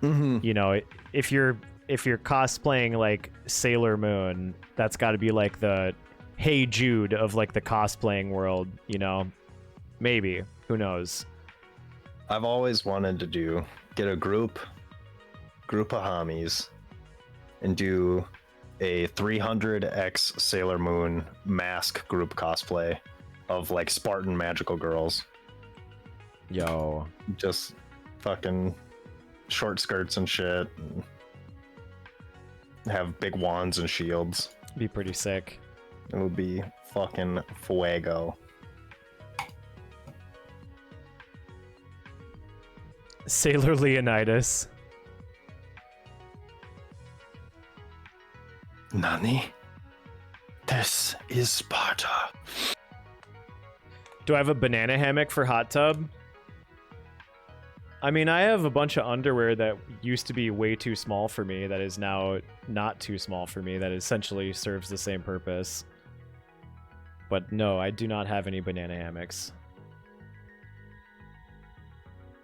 you know, if you're cosplaying like Sailor Moon, that's got to be like the Hey Jude of like the cosplaying world, you know? Maybe, who knows? I've always wanted to get a group of homies and do a 300x Sailor Moon mask group cosplay of like Spartan magical girls. Yo. Just fucking short skirts and shit. And have big wands and shields. Be pretty sick. It would be fucking fuego. Sailor Leonidas. Nani? This is Sparta. Do I have a banana hammock for hot tub? I mean, I have a bunch of underwear that used to be way too small for me that is now not too small for me, that essentially serves the same purpose. But no, I do not have any banana hammocks.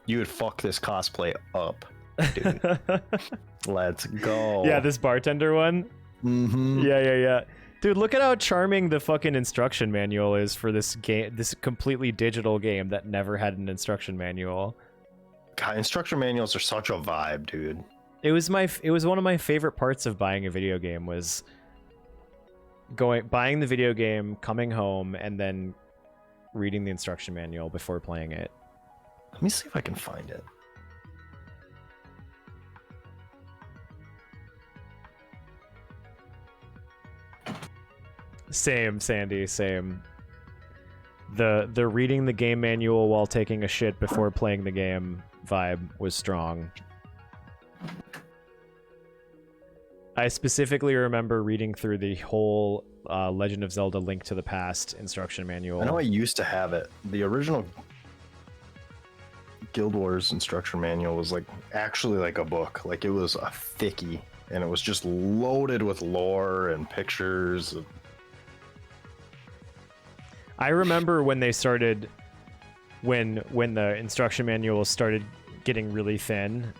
You would fuck this cosplay up, dude. Let's go. Yeah, this bartender one? Mm-hmm. Yeah. Dude, look at how charming the fucking instruction manual is for this game, this completely digital game that never had an instruction manual. God, instruction manuals are such a vibe, dude. It was one of my favorite parts of buying a video game was buying the video game, coming home, and then reading the instruction manual before playing it. Let me see if I can find it. Same, Sandy, same. The reading the game manual while taking a shit before playing the game vibe was strong. I specifically remember reading through the whole Legend of Zelda Link to the Past instruction manual. I know I used to have it. The original Guild Wars instruction manual was like actually like a book. Like it was a thickie, and it was just loaded with lore and pictures. I remember when they started, when the instruction manual started getting really thin,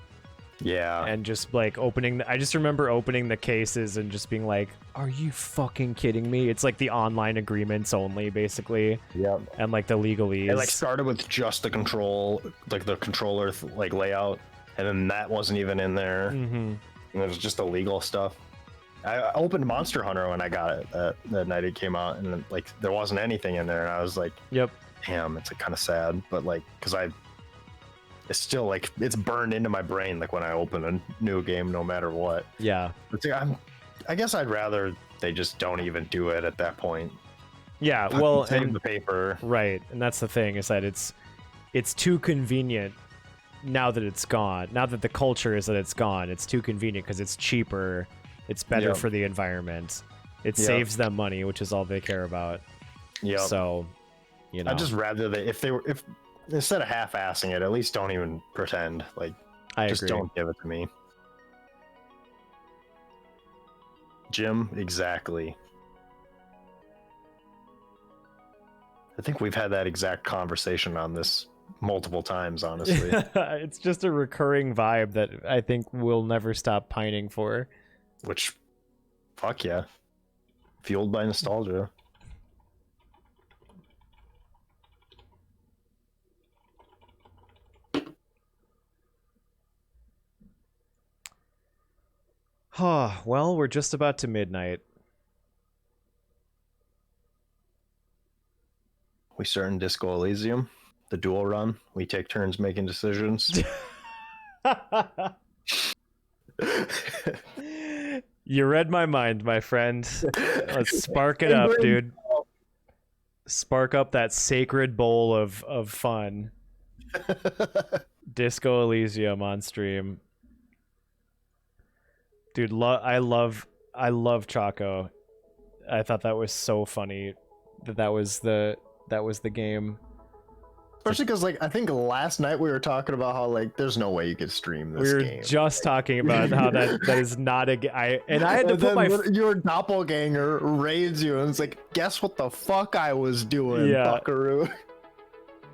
Yeah. and just like I just remember opening the cases and just being like, are you fucking kidding me? It's like the online agreements only, basically. Yep. And like the legalese. It like started with just the control, like the controller like layout, and then that wasn't even in there. Mm-hmm. And it was just the legal stuff. I opened Monster Hunter when I got it that night it came out, and like there wasn't anything in there, and I was like, Yep. damn, it's like, kind of sad, but like, because it's still like it's burned into my brain, like when I open a new game, no matter what. Yeah. But I guess I'd rather they just don't even do it at that point. Yeah. Well, Save and the paper. right, and that's the thing, is that it's too convenient now that it's gone. Now that the culture is that it's gone, it's too convenient because it's cheaper. It's better Yep. for the environment. It Yep. saves them money, which is all they care about. Yeah. So, you know, I'd just rather if instead of half-assing it, at least don't even pretend. Like, I just agree. don't give it to me. Jim, exactly. I think we've had that exact conversation on this multiple times, honestly. It's just a recurring vibe that I think we'll never stop pining for. Which, fuck yeah. Fueled by nostalgia. Well, we're just about to midnight. We start in Disco Elysium, the dual run. We take turns making decisions. You read my mind, my friend. Let's spark it up, dude. Spark up that sacred bowl of fun. Disco Elysium on stream. Dude, I love Choco. I thought that was so funny that was the game. Especially because, like, I think last night we were talking about how, like, there's no way you could stream this We were game. just talking about how that is not a I had to And put then your doppelganger raids you, and it's like, guess what the fuck I was doing, Yeah. buckaroo?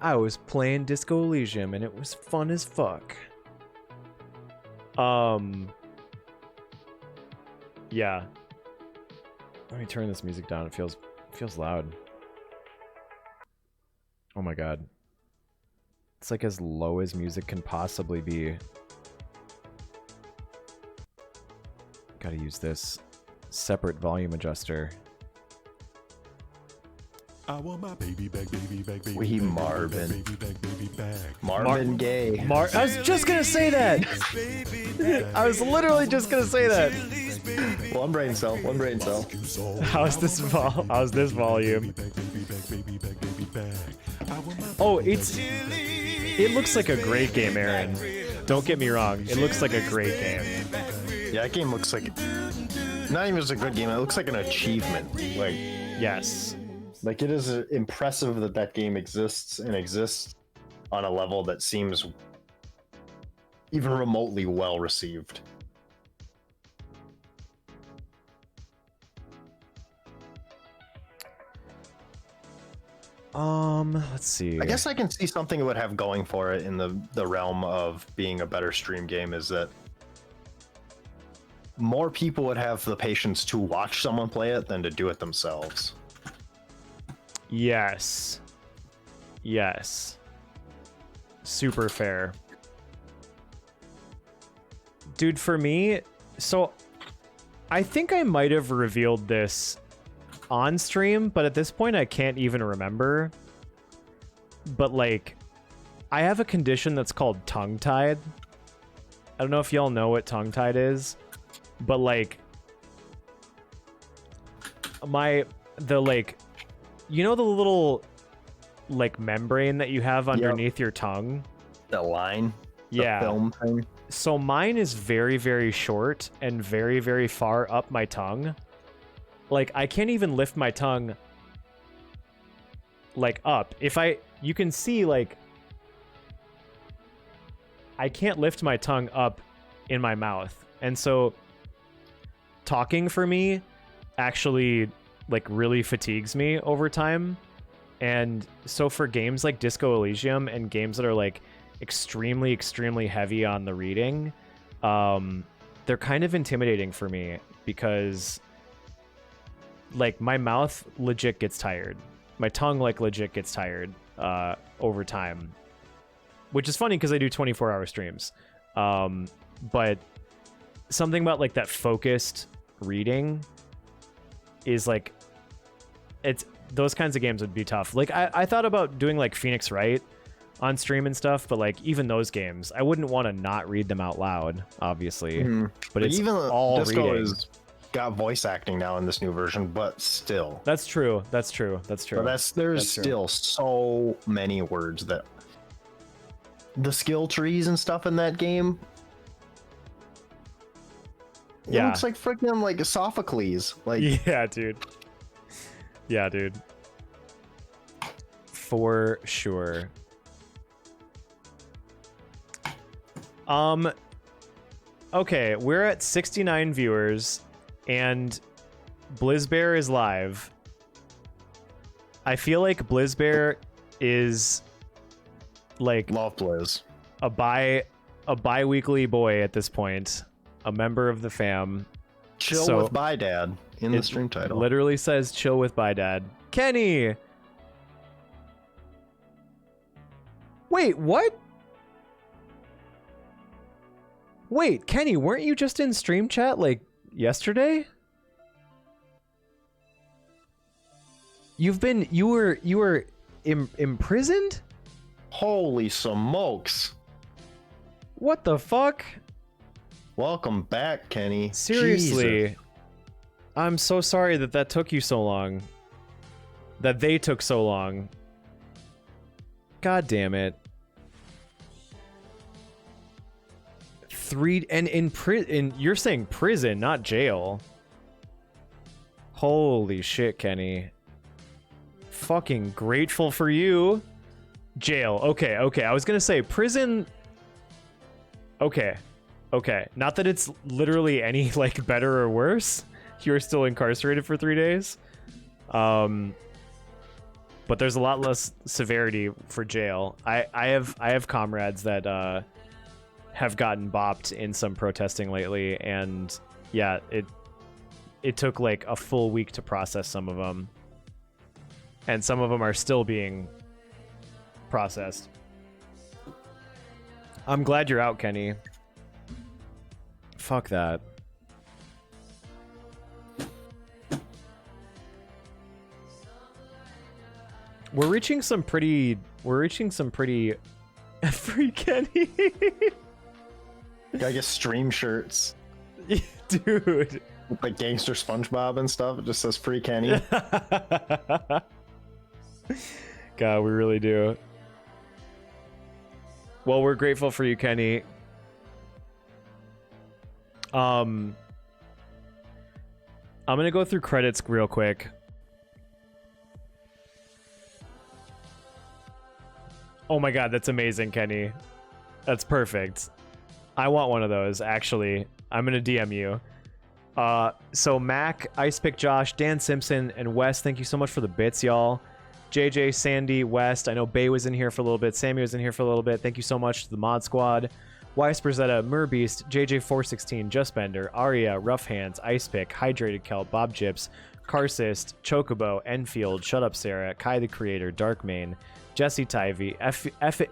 I was playing Disco Elysium and it was fun as fuck. Yeah. Let me turn this music down. It feels loud. Oh my god. It's like as low as music can possibly be. Gotta use this separate volume adjuster. I want my baby back, baby back, baby We back, Marvin. baby back, baby back. Marvin Gaye. I was just gonna say that! I was literally just gonna say that! One brain cell. One brain cell. How's this volume? Oh, it looks like a great game, Aaron. Don't get me wrong. It looks like a great game. Yeah, that game looks like not even just a good game. It looks like an achievement. Yes. Like it is impressive that game exists and exists on a level that seems even remotely well received. Let's see. I guess I can see something it would have going for it in the realm of being a better stream game is that more people would have the patience to watch someone play it than to do it themselves. Yes. Yes. Super fair. Dude, for me, so I think I might have revealed this on stream, but at this point I can't even remember. But like, I have a condition that's called tongue-tied. I don't know if y'all know what tongue-tied is, but like, you know the little like membrane that you have underneath your tongue? The line, the Yeah. film thing. So mine is very, very short and very, very far up my tongue. Like, I can't even lift my tongue, like, up. You can see, like, I can't lift my tongue up in my mouth. And so talking for me actually like really fatigues me over time. And so for games like Disco Elysium and games that are like extremely, extremely heavy on the reading, they're kind of intimidating for me because like my mouth legit gets tired. My tongue like legit gets tired over time, which is funny because I do 24-hour streams. But something about like that focused reading is like, it's those kinds of games would be tough. Like I thought about doing like Phoenix Wright on stream and stuff, but like even those games, I wouldn't want to not read them out loud, obviously. But it's even all Disco reading. is got voice acting now in this new version, but still. That's true. That's true. That's true. But there's That's true. still so many words that the skill trees and stuff in that game. It Yeah. looks like freaking like Sophocles. Like Yeah, dude. Yeah, dude. For sure. Okay, we're at 69 viewers and Blizzbear is live. I feel like Blizzbear is like love Blizz. a bi-weekly boy at this point, a member of the fam. Chill So- with Bye Dad in the It stream title. literally says chill with Bye Dad. Kenny! Wait, what? Wait, Kenny, weren't you just in stream chat like yesterday? You were imprisoned? Holy smokes. What the fuck? Welcome back, Kenny. Seriously. Jesus. I'm so sorry that took you so long. That they took so long. God damn it. You're saying prison, not jail. Holy shit, Kenny. Fucking grateful for you. Jail. Okay. I was gonna say prison. Okay. Not that it's literally any like better or worse. You're still incarcerated for 3 days. But there's a lot less severity for jail. I have comrades that have gotten bopped in some protesting lately, and yeah, it took like a full week to process some of them, and some of them are still being processed. I'm glad you're out, Kenny. Fuck that. We're reaching some pretty free Kenny. I guess stream shirts Dude. with like gangster SpongeBob and stuff. It just says free Kenny. God, we really do. Well, we're grateful for you, Kenny. I'm gonna go through credits real quick. Oh my god, that's amazing, Kenny. That's perfect. I want one of those, actually. I'm gonna DM you. So Mac, Icepick Josh, Dan Simpson, and Wes, thank you so much for the bits, y'all. JJ, Sandy, West, I know Bay was in here for a little bit, Sammy was in here for a little bit. Thank you so much to the Mod Squad. Weiss Berzetta, Murbeast, JJ416, Justbender, Aria, Rough Hands, Icepick, Hydrated Kelp, Bob Chips, Carsist, Chocobo, Enfield, Shut Up Sarah, Kai the Creator, Darkmane, Jesse Tivey,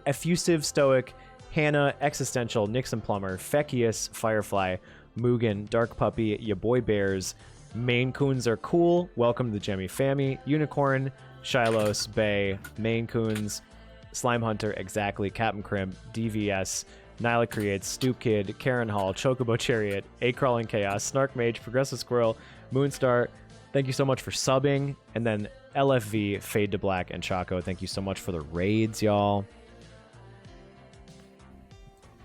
Effusive Stoic, Hannah, Existential, Nixon Plumber, Feckius, Firefly, Mugen, Dark Puppy, Ya Boy Bears, Maine Coons Are Cool, Welcome to the Jemmy Fammy, Unicorn, Shilos, Bay, Maine Coons, Slime Hunter, Exactly, Captain Crimp, DVS, Nyla Creates, Stoop Kid, Karen Hall, Chocobo Chariot, A Crawling Chaos, Snark Mage, Progressive Squirrel, Moonstar, thank you so much for subbing. And then LFV, Fade to Black, and Chaco, thank you so much for the raids, y'all.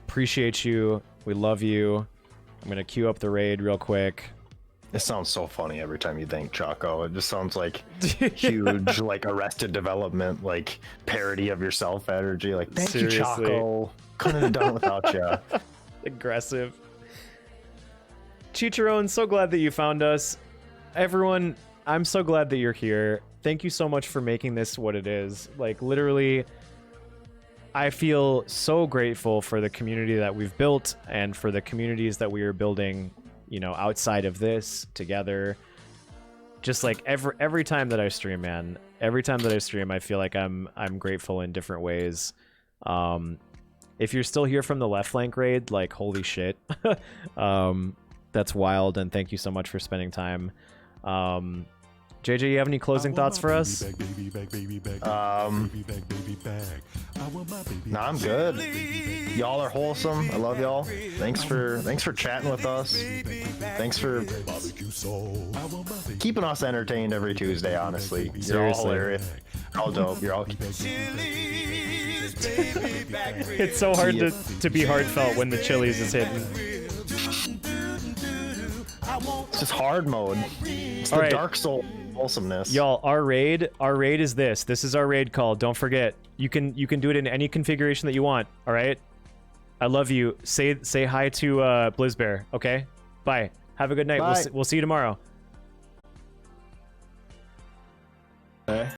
Appreciate you. We love you. I'm going to queue up the raid real quick. It sounds so funny every time you think Choco. It just sounds like huge, like Arrested Development, like parody of yourself energy. Like, thank you, Seriously. Choco. Couldn't have done it without you. Aggressive. Chicharron, so glad that you found us. Everyone, I'm so glad that you're here. Thank you so much for making this what it is. Like, literally, I feel so grateful for the community that we've built and for the communities that we are building, you know, outside of this together. Just like every time that I stream, man, every time that I stream, I feel like I'm grateful in different ways. If you're still here from the left flank raid, like, holy shit. That's wild, and thank you so much for spending time. JJ, you have any closing thoughts for us? Nah, I'm good. Y'all are wholesome. I love y'all. Thanks for chatting with us. Thanks for keeping us entertained every Tuesday, honestly. You're all Seriously. hilarious. You're all dope. You're all It's so hard to be heartfelt when the Chili's is hitting. It's just hard mode. It's the All right. Dark Soul wholesomeness. Y'all, our raid is this. This is our raid call. Don't forget. You can do it in any configuration that you want. All right. I love you. Say hi to Blizzbear. Okay. Bye. Have a good night. Bye. We'll see you tomorrow.